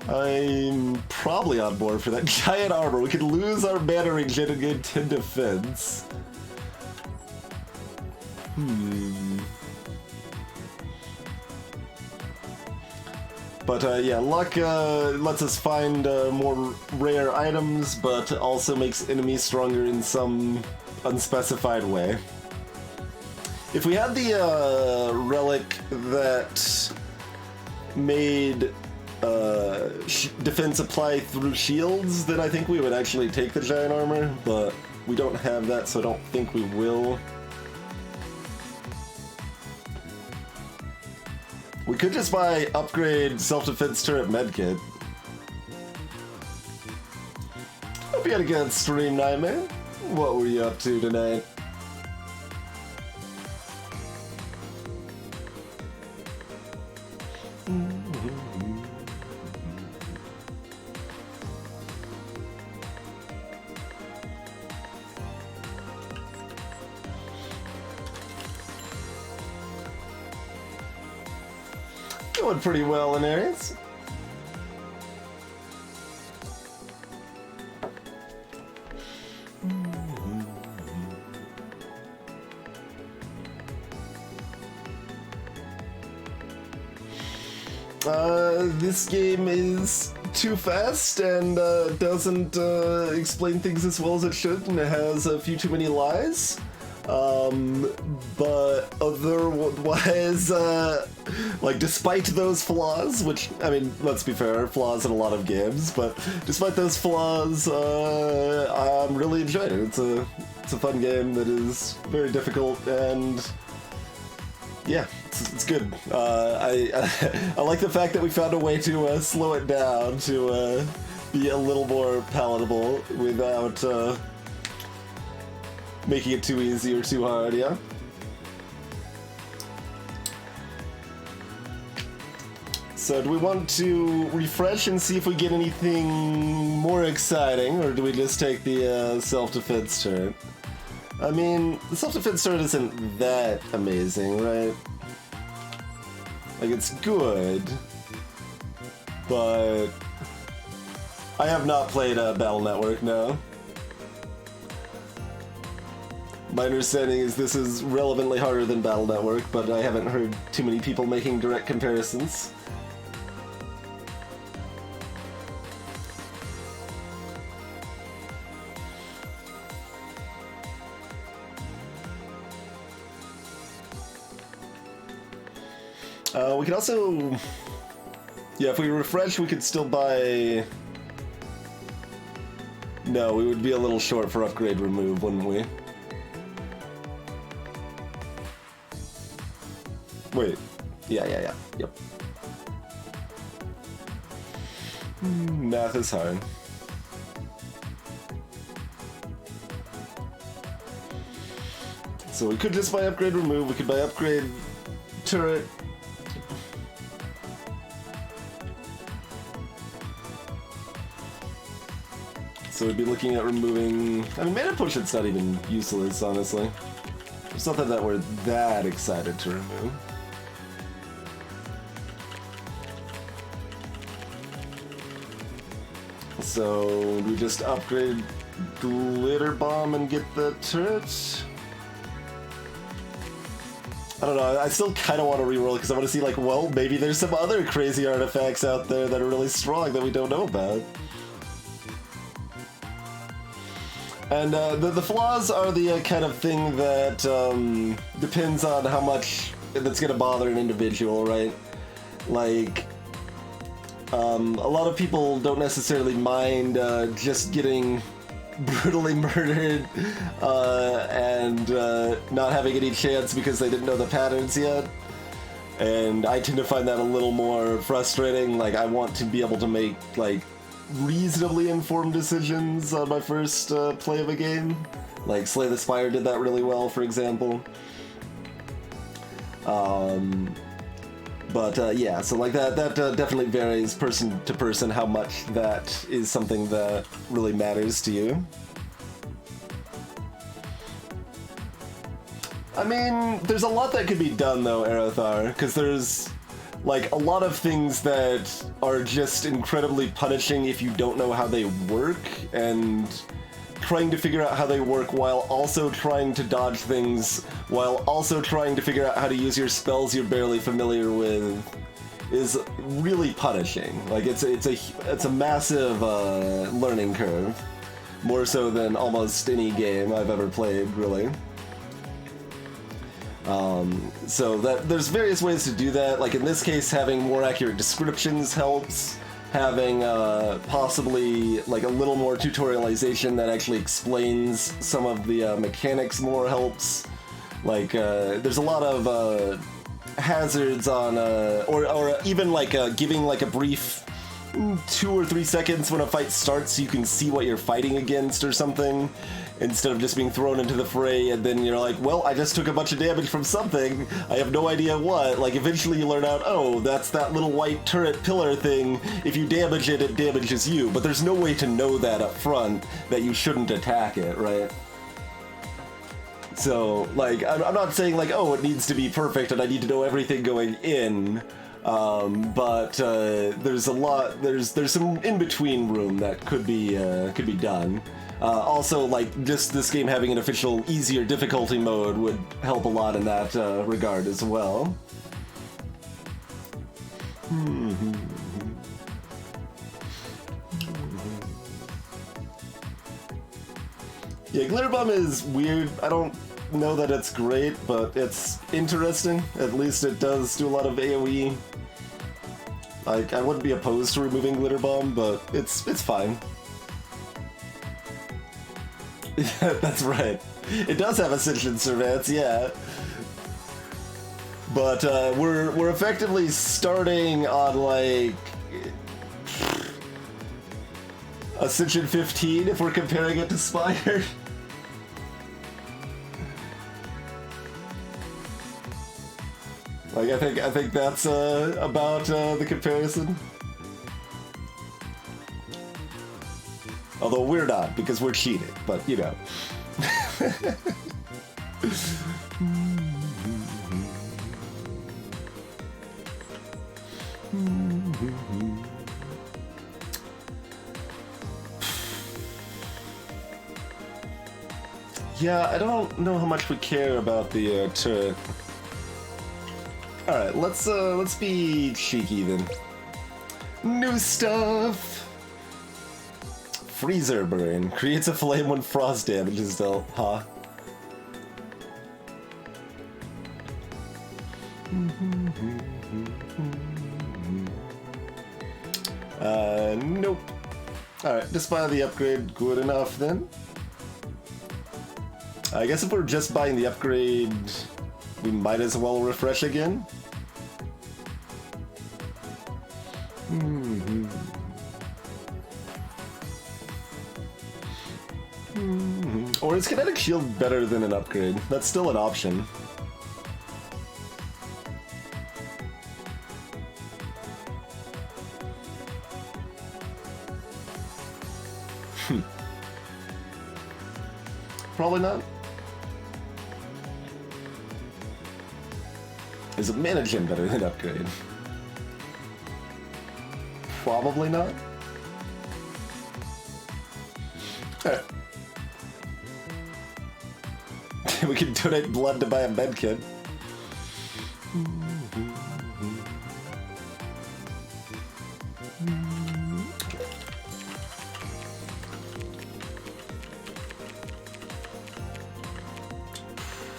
I'm probably on board for that. Giant armor. We could lose our mana regen and get 10 defense. But yeah, luck lets us find more rare items, but also makes enemies stronger in some unspecified way. If we had the relic that made defense apply through shields, then I think we would actually take the giant armor, but we don't have that, so I don't think we will. We could just buy upgrade self-defense turret medkit. Hope you had a good stream, Nightmare. What were you up to tonight? Going pretty well in areas. This game is too fast and doesn't explain things as well as it should, and it has a few too many lies. But otherwise, like, despite those flaws, which, I mean, let's be fair, are flaws in a lot of games, but despite those flaws, I'm really enjoying it. It's a fun game that is very difficult, and yeah, it's good. I like the fact that we found a way to slow it down to be a little more palatable without making it too easy or too hard, yeah? So do we want to refresh and see if we get anything more exciting, or do we just take the self-defense turret? I mean, the self-defense turret isn't that amazing, right? Like, it's good, but I have not played Battle Network, no. My understanding is this is relevantly harder than Battle Network, but I haven't heard too many people making direct comparisons. We could also... Yeah, if we refresh, we could still buy... No, we would be a little short for upgrade remove, wouldn't we? Wait. Yeah. Yep. Math is hard. So we could just buy upgrade remove, we could buy upgrade turret. So we'd be looking at removing... I mean, mana potion's not even useless, honestly. It's not that we're that excited to remove. So we just upgrade Glitter Bomb and get the turret. I don't know, I still kind of want to reroll because I want to see, like, well, maybe there's some other crazy artifacts out there that are really strong that we don't know about. And the flaws are the kind of thing that depends on how much that's going to bother an individual, right? Like, a lot of people don't necessarily mind just getting brutally murdered and not having any chance because they didn't know the patterns yet. And I tend to find that a little more frustrating. Like, I want to be able to make, like, reasonably informed decisions on my first play of a game. Like, Slay the Spire did that really well, for example. But yeah, so like that definitely varies person to person how much that is something that really matters to you. I mean, there's a lot that could be done though, Aerothar, because there's like a lot of things that are just incredibly punishing if you don't know how they work, and trying to figure out how they work while also trying to dodge things, while also trying to figure out how to use your spells you're barely familiar with, is really punishing. Like, it's a massive learning curve, more so than almost any game I've ever played, really. So that there's various ways to do that. Like in this case, having more accurate descriptions helps. Having possibly like a little more tutorialization that actually explains some of the mechanics more helps. Like there's a lot of hazards on, or even like giving like a brief 2 or 3 seconds when a fight starts so you can see what you're fighting against or something, instead of just being thrown into the fray and then you're like, well, I just took a bunch of damage from something, I have no idea what. Like, eventually you learn out, oh, that's that little white turret pillar thing, if you damage it, it damages you, but there's no way to know that up front, that you shouldn't attack it, right? So, like, I'm not saying like, oh, it needs to be perfect and I need to know everything going in, but there's a lot, there's some in-between room that could be done. Also, like, just this game having an official easier difficulty mode would help a lot in that regard as well. Yeah, Glitter Bomb is weird. I don't know that it's great, but it's interesting. At least it does do a lot of AoE. Like, I wouldn't be opposed to removing Glitter Bomb, but it's fine. Yeah, that's right. It does have Ascension Servants, yeah. But we're effectively starting on like Ascension 15 if we're comparing it to Spire. Like, I think that's about the comparison. Although we're not, because we're cheating, but you know. Yeah, I don't know how much we care about the turret. All right, let's be cheeky then. New stuff. Freezer Burn creates a flame when frost damage is dealt, huh? Nope. Alright, just buy the upgrade, good enough then. I guess if we're just buying the upgrade, we might as well refresh again. Or is Kinetic Shield better than an upgrade? That's still an option. Probably not. Is a Mana Gem better than upgrade? Probably not. Alright. We can donate blood to buy a med kit.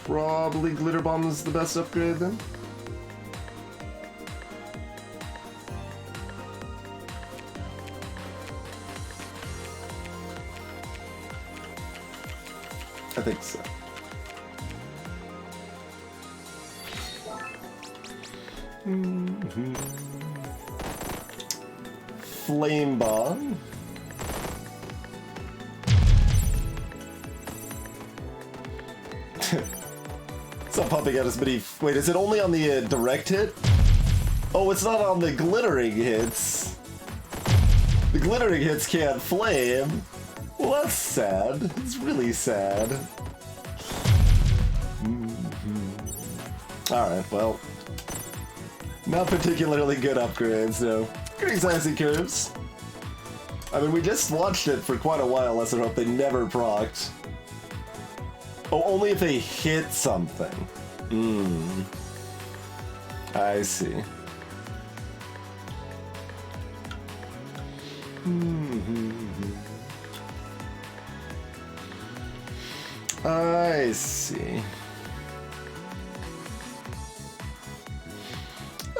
Probably glitter bomb is the best upgrade then. I think so. Flame bomb. It's not popping out as many. Wait, is it only on the direct hit? Oh, it's not on the glittering hits. The glittering hits can't flame. Well, that's sad. It's really sad. Alright, well. Not particularly good upgrades, though. Great Icy Curves. I mean, we just watched it for quite a while. Let's hope they never procced. Oh, only if they hit something. I see. I see.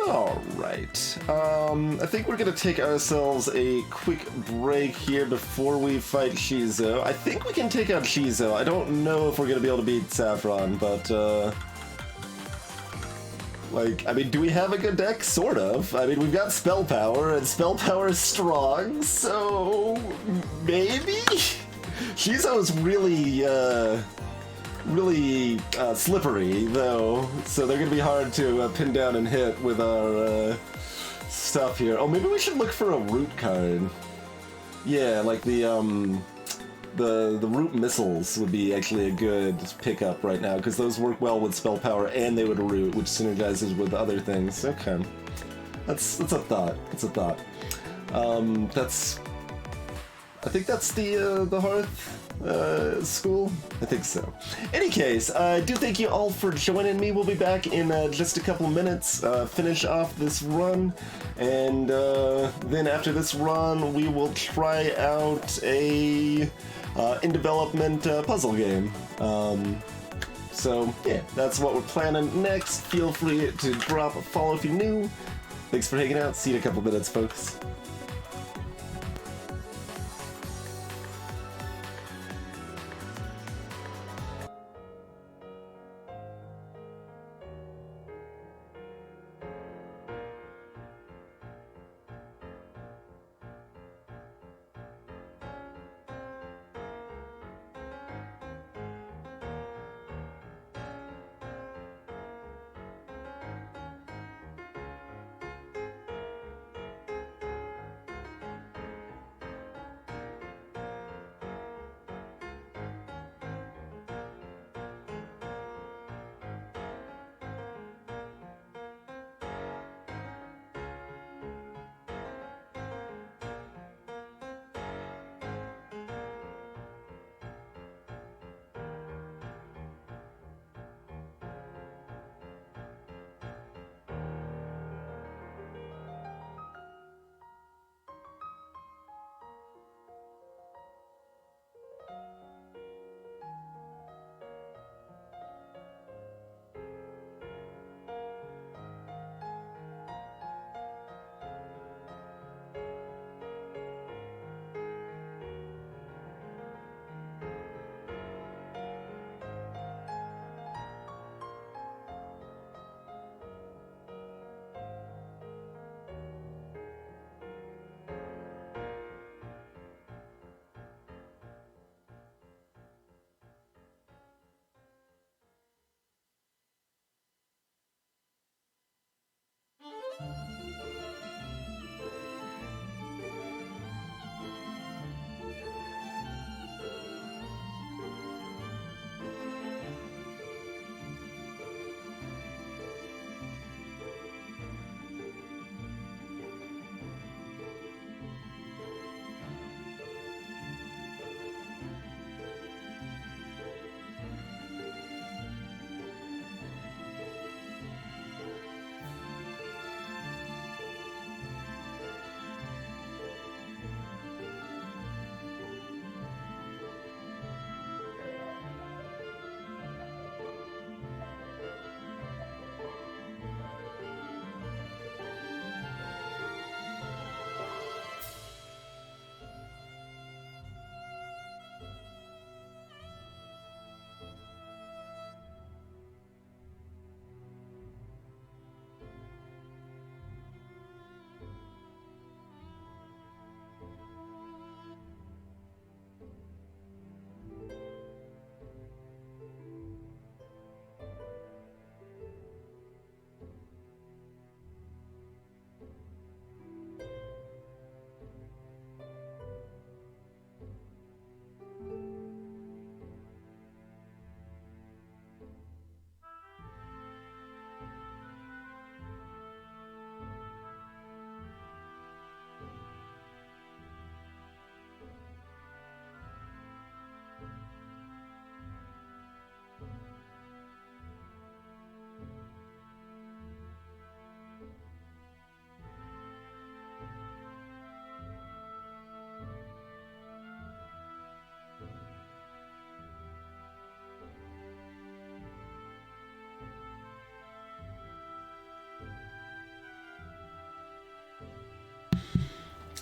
Alright. I think we're gonna take ourselves a quick break here before we fight Shizo. I think we can take out Shizo. I don't know if we're gonna be able to beat Saffron, but, like, I mean, do we have a good deck? Sort of. I mean, we've got Spell Power, and Spell Power is strong, so... maybe? Shizo's really, really slippery, though, so they're gonna be hard to pin down and hit with our stuff here. Oh, maybe we should look for a root card. Yeah, like the root missiles would be actually a good pickup right now, because those work well with spell power and they would root, which synergizes with other things. Okay, that's a thought. That's a thought. I think that's the Hearth school? I think so. Any case, I do thank you all for joining me. We'll be back in just a couple minutes, finish off this run, and then after this run, we will try out a in development puzzle game. So yeah, that's what we're planning next. Feel free to drop a follow if you're new. Thanks for hanging out. See you in a couple minutes, folks.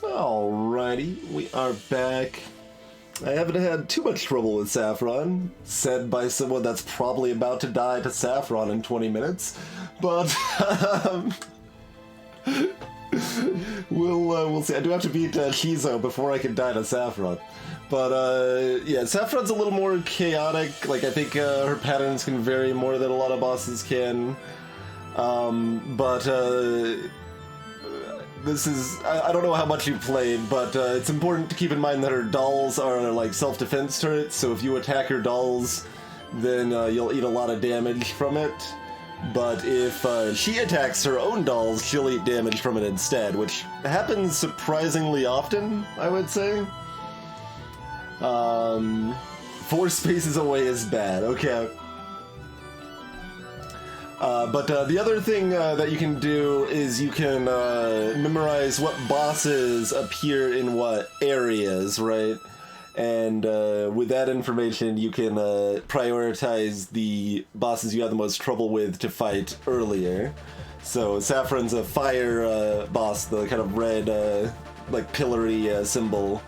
Alrighty, we are back. I haven't had too much trouble with Saffron, said by someone that's probably about to die to Saffron in 20 minutes, but we'll see. I do have to beat Shizo before I can die to Saffron. But yeah, Saffron's a little more chaotic. Like, I think her patterns can vary more than a lot of bosses can. This is, I don't know how much you played, but it's important to keep in mind that her dolls are like self-defense turrets, so if you attack her dolls, then you'll eat a lot of damage from it. But if she attacks her own dolls, she'll eat damage from it instead, which happens surprisingly often, I would say. 4 spaces away is bad, okay. But the other thing that you can do is you can memorize what bosses appear in what areas, right? And with that information, you can prioritize the bosses you have the most trouble with to fight earlier. So Saffron's a fire boss, the kind of red, like pillory symbol.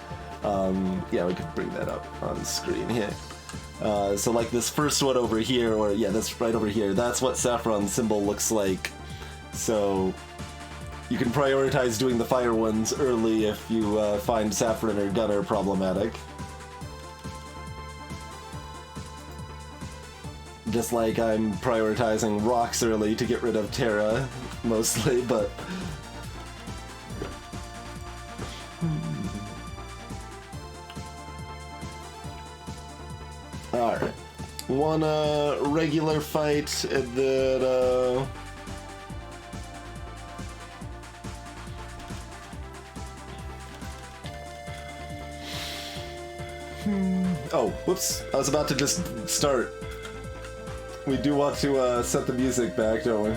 Yeah, we can bring that up on the screen here. So like this first one over here, or yeah, that's right over here, that's what Saffron's symbol looks like. So you can prioritize doing the fire ones early if you find Saffron or Gunner problematic. Just like I'm prioritizing rocks early to get rid of Terra, mostly, but... Alright. One regular fight, and then oh, whoops. I was about to just start. We do want to set the music back, don't we?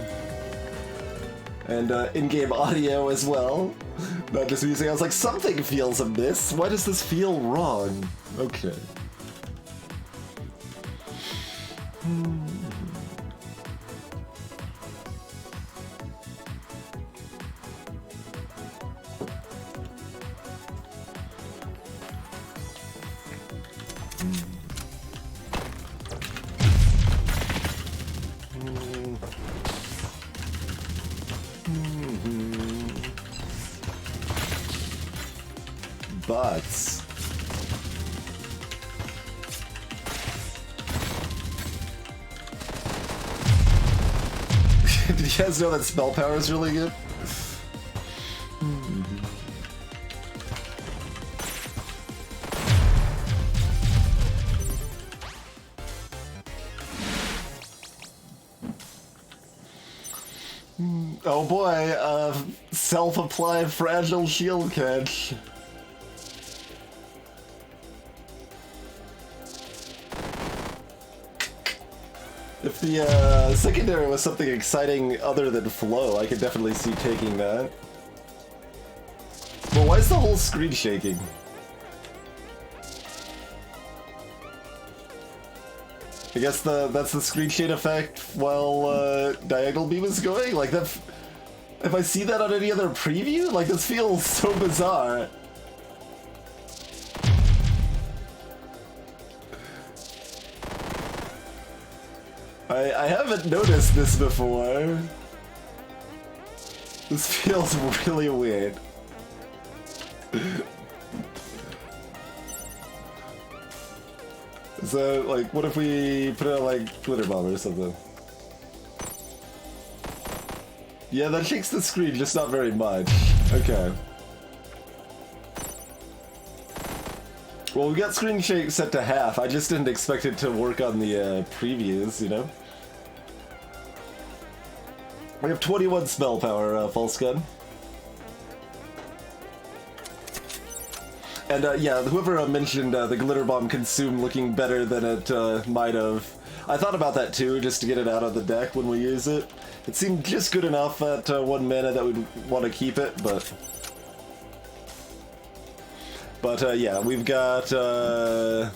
And in-game audio as well. Not just music. I was like, something feels amiss. Why does this feel wrong? Okay. Butts. Did you guys know that spell power is really good? Oh boy, self-applied fragile shield catch. If the secondary was something exciting other than flow, I could definitely see taking that. But why is the whole screen shaking? I guess that's the screen shade effect while Diagonal Beam is going? Like that... If I see that on any other preview? Like this feels so bizarre. I haven't noticed this before. This feels really weird. So, like, what if we put it like Glitter Bomb or something? Yeah, that shakes the screen, just not very much. Okay. Well, we got screen shake set to half. I just didn't expect it to work on the previews, you know? We have 21 spell power, False Gun. And yeah, whoever mentioned the Glitter Bomb Consume looking better than it might have. I thought about that too, just to get it out of the deck when we use it. It seemed just good enough at 1 mana that we'd want to keep it, but... But yeah, we've got the...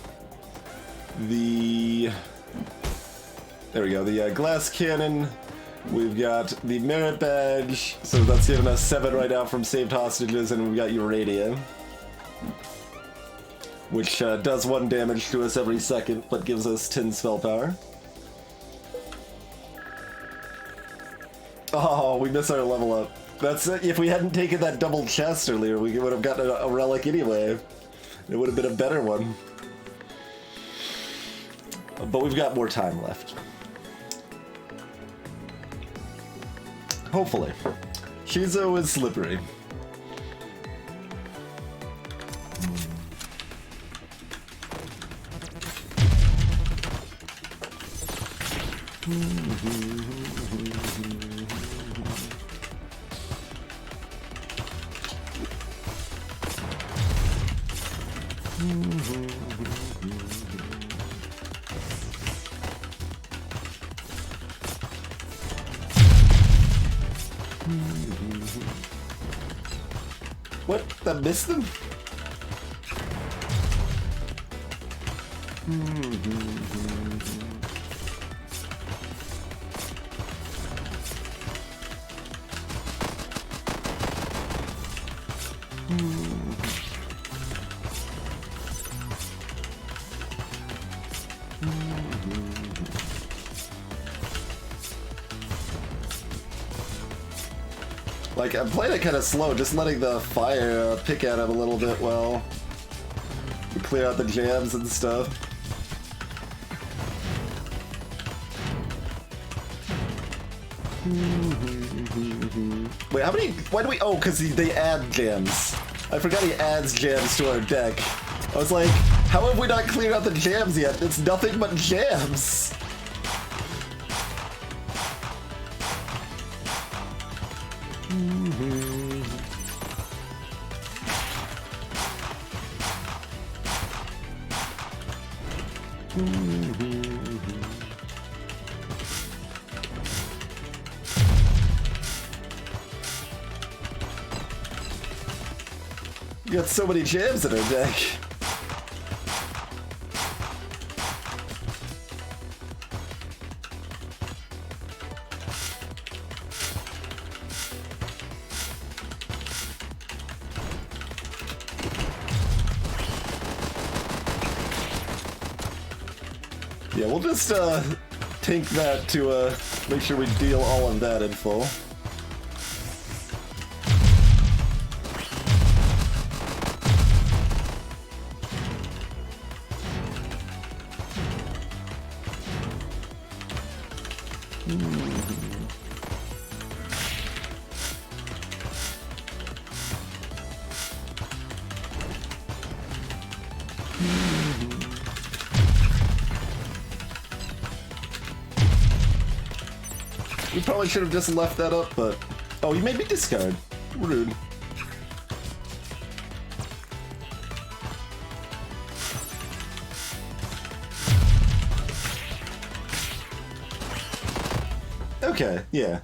There we go, the Glass Cannon, We've got the merit badge, so that's giving us 7 right now from saved hostages, and we've got uranium, which does 1 damage to us every second, but gives us 10 spell power. Oh, we miss our level up. That's it. If we hadn't taken that double chest earlier, we would have gotten a relic anyway. It would have been a better one. But we've got more time left. Hopefully. Shizo is slippery. What? That missed them? Like, I'm playing it kind of slow, just letting the fire pick at him a little bit while we clear out the jams and stuff. Wait, how many? Why do we? Oh, because they add jams. I forgot he adds jams to our deck. I was like, how have we not cleared out the jams yet? It's nothing but jams. We got so many jams in our deck. Yeah, we'll just tank that to make sure we deal all of that in full. We probably should have just left that up, but... Oh, you made me discard. Rude. Okay, yeah.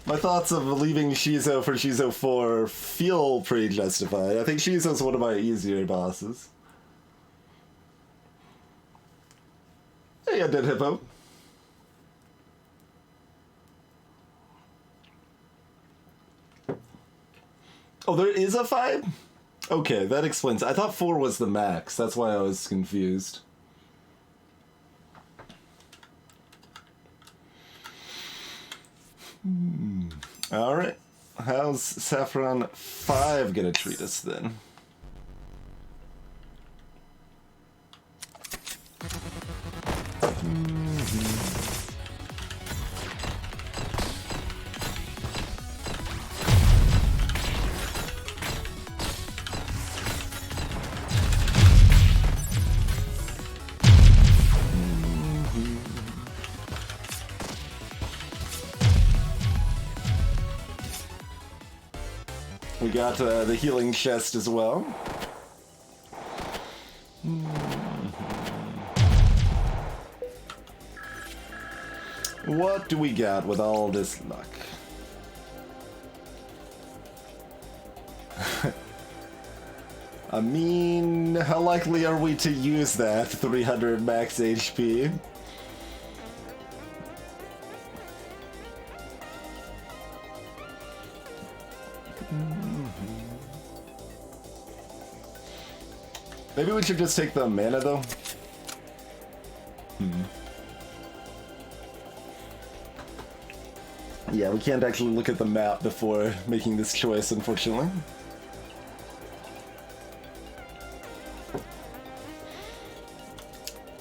My thoughts of leaving Shizo for Shizo 4 feel pretty justified. I think Shizo's one of my easier bosses. Hey, Undead Hippo. Oh, there is a 5? Okay, that explains. I thought 4 was the max. That's why I was confused. Alright. How's Saffron 5 gonna treat us then? We got the healing chest as well. What do we got with all this luck? I mean, how likely are we to use that 300 max HP? Maybe we should just take the mana, though? Yeah, we can't actually look at the map before making this choice, unfortunately.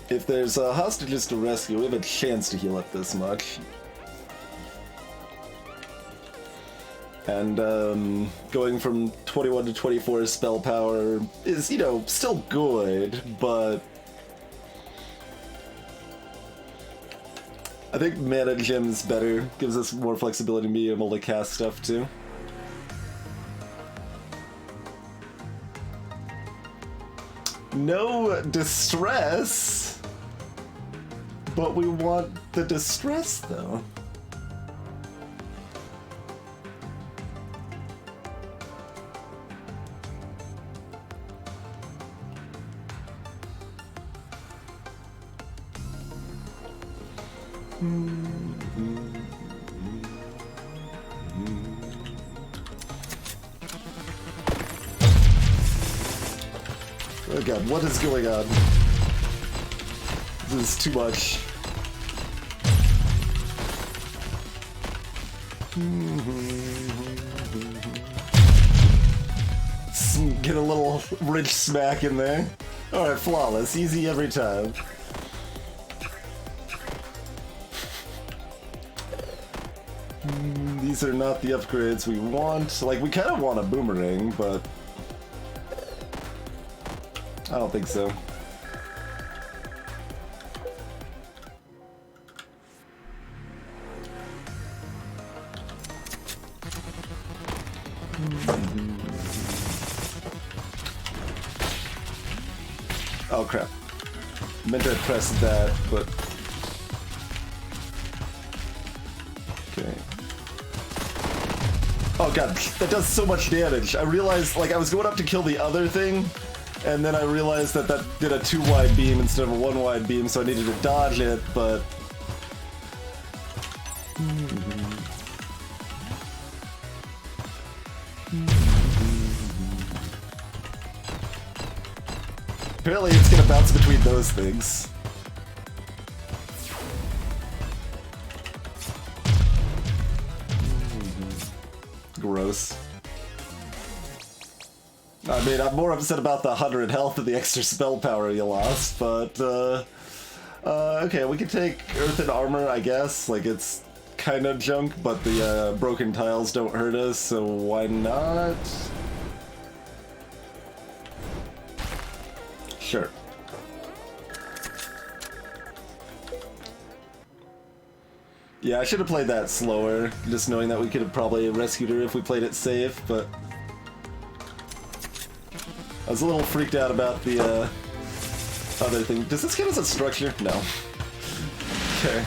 If there's hostages to rescue, we have a chance to heal up this much. And going from 21 to 24 spell power is, you know, still good, but I think mana gem's better. Gives us more flexibility to be able to cast stuff too. No distress, but we want the distress though. Oh god, what is going on? This is too much. Get a little rich smack in there. Alright, flawless. Easy every time. These are not the upgrades we want. Like, we kind of want a boomerang, but I don't think so. Oh crap. Meant to press that, but okay. Oh god, that does so much damage. I realized, like, I was going up to kill the other thing, and then I realized that that did a 2-wide beam instead of a 1-wide beam, so I needed to dodge it, but apparently it's gonna bounce between those things. Gross. I mean, I'm more upset about the 100 health and the extra spell power you lost, but, okay, we can take Earthen Armor, I guess. Like, it's kind of junk, but the, broken tiles don't hurt us, so why not? Sure. Yeah, I should have played that slower, just knowing that we could have probably rescued her if we played it safe, but I was a little freaked out about the other thing. Does this give us a structure? No. Okay.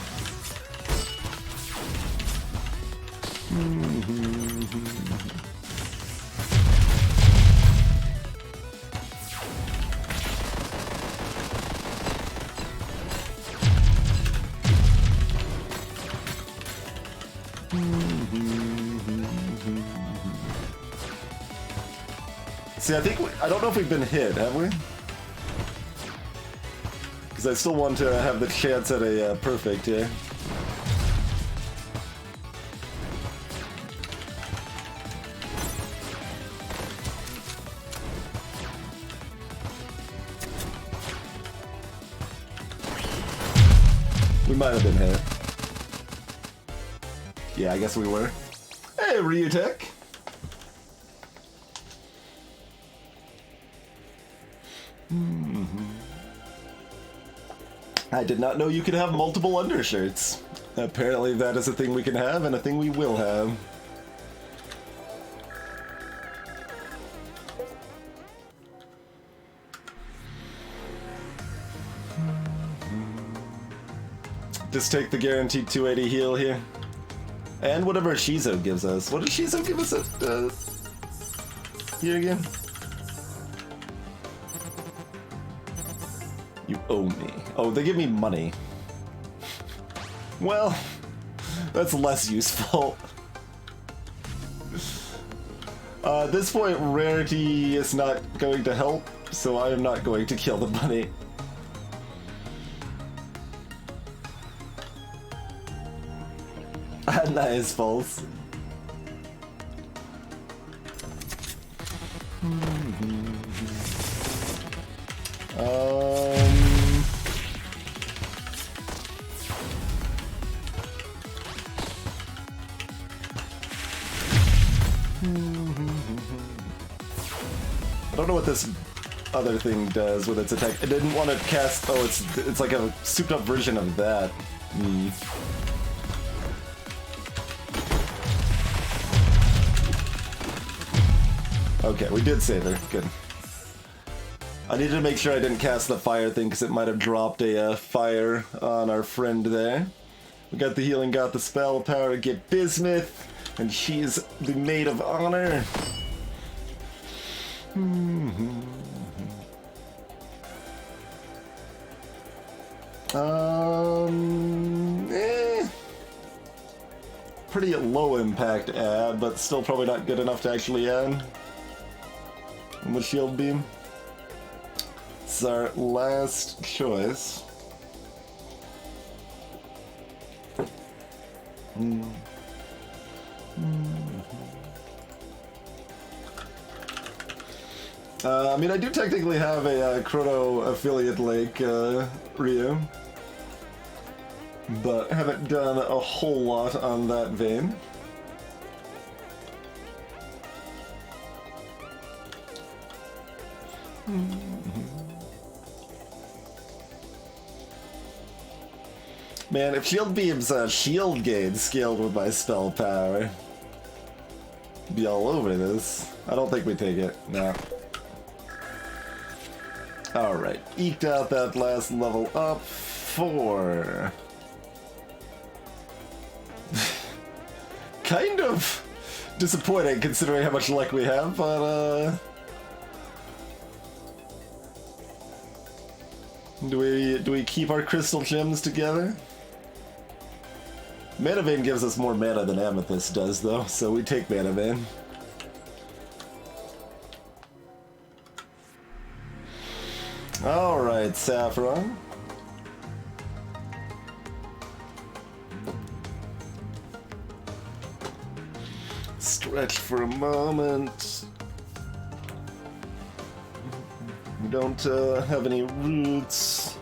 See, I think I don't know if we've been hit, have we? Because I still want to have the chance at a perfect here. We might have been hit. Yeah, I guess we were. Hey, Ryutek! I did not know you could have multiple undershirts. Apparently that is a thing we can have and a thing we will have. Just take the guaranteed 280 heal here. And whatever Shizo gives us. What does Shizo give us here again? You owe me. Oh, they give me money. Well, that's less useful. At this point, rarity is not going to help, so I am not going to kill the bunny. Nice, false. I don't know what this other thing does with its attack. It didn't want to cast. Oh, it's like a souped up version of that. Okay, we did save her. Good. I needed to make sure I didn't cast the fire thing because it might have dropped a fire on our friend there. We got the healing, got the spell power to get Bismuth, and she's the maid of honor. Pretty low impact add, but still probably not good enough to actually add. And the shield beam. It's our last choice. I mean, I do technically have a Chrono affiliate link, Ryu, but haven't done a whole lot on that vein. Man, if Shield Beam's shield gauge scaled with my spell power, I'd be all over this. I don't think we take it. No. Alright, eked out that last level up. 4. Kind of disappointing considering how much luck we have, but do we keep our crystal gems together? Mana Vein gives us more mana than Amethyst does, though, so we take Mana Vein. Alright, Saffron. Stretch for a moment. We don't have any roots.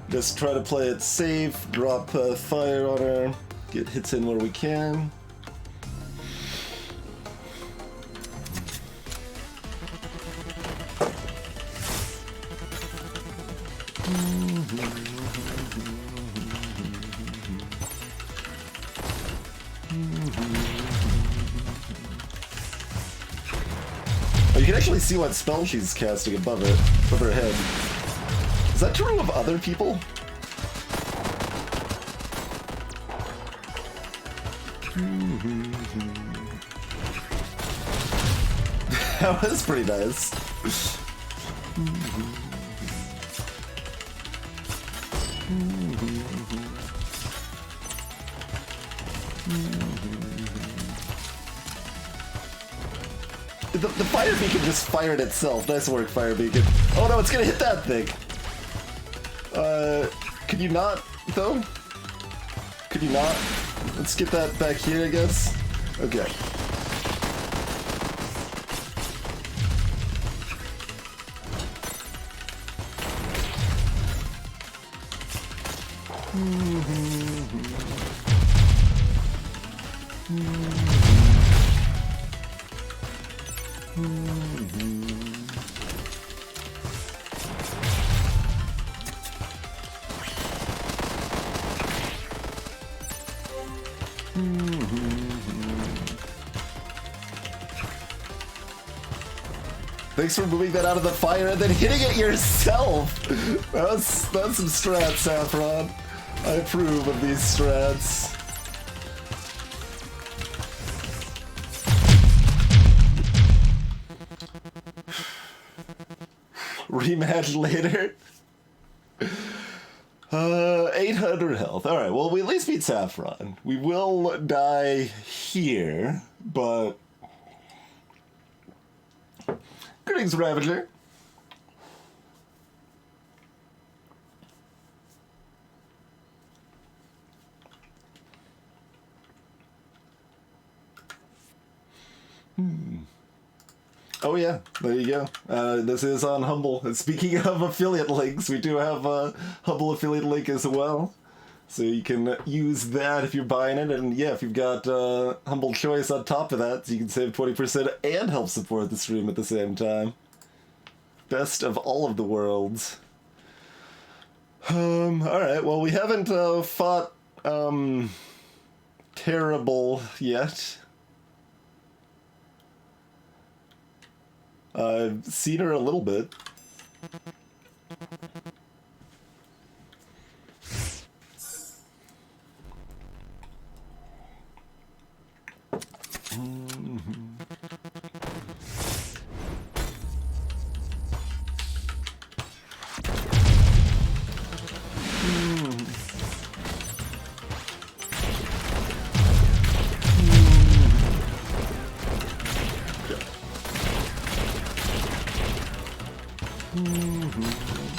Just try to play it safe, drop fire on her, get hits in where we can. Oh, you can actually see what spell she's casting above it, above her head. Is that true of other people? That was pretty nice. The fire beacon just fired itself. Nice work, fire beacon. Oh no, it's gonna hit that thing. Could you not, though? Could you not? Let's get that back here, I guess. Okay. Thanks for moving that out of the fire and then hitting it yourself! That's some strats, Saffron. I approve of these strats. Rematch later? 800 health. Alright, well, we at least beat Saffron. We will die here, but Greetings, Ravager. Oh yeah, there you go. This is on Humble. And speaking of affiliate links, we do have a Humble affiliate link as well. So you can use that if you're buying it, and yeah, if you've got Humble Choice on top of that, so you can save 20% and help support the stream at the same time. Best of all of the worlds. Alright, well we haven't fought Terrible yet. I've seen her a little bit.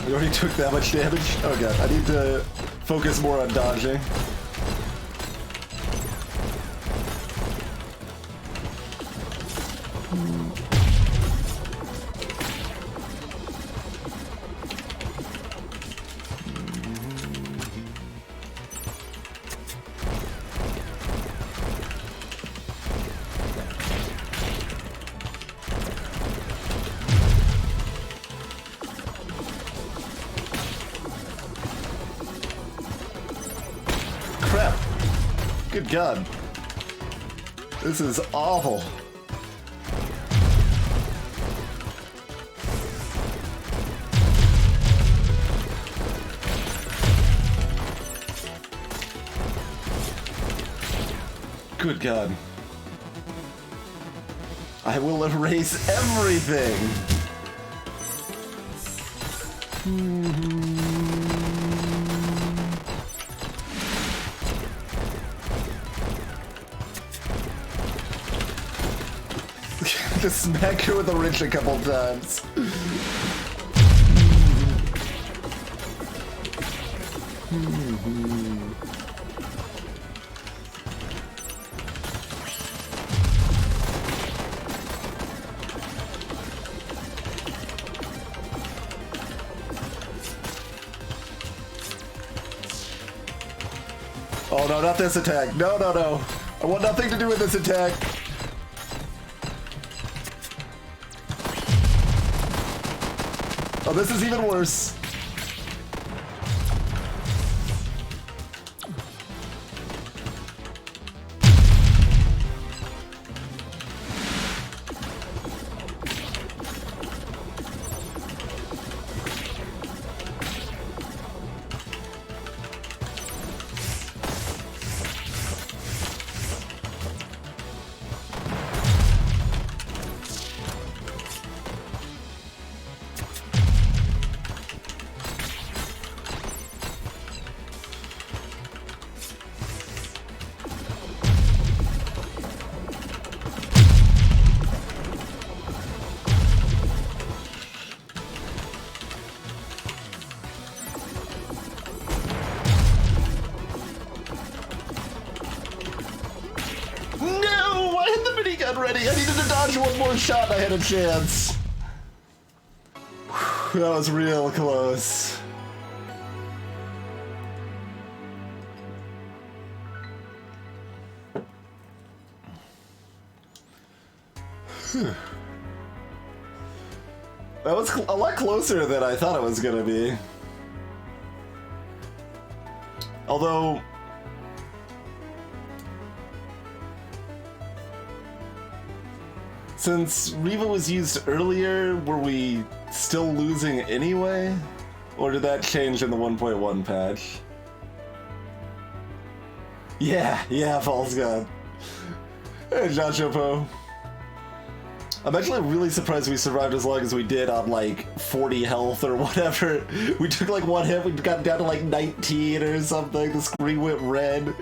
We already took that much damage? Oh god, I need to focus more on dodging. Good god. This is awful. Good god. I will erase everything. Just smack her with a wrench a couple times. Oh no, not this attack. No, no, no. I want nothing to do with this attack. Oh, this is even worse. Ready. I needed to dodge one more shot. I had a chance. Whew, that was real close. Whew. That was a lot closer than I thought it was gonna be. Although since Reva was used earlier, were we still losing anyway? Or did that change in the 1.1 patch? Yeah, False God. Hey, Joshua. I'm actually really surprised we survived as long as we did on like 40 health or whatever. We took like one hit, we got down to like 19 or something, the screen went red.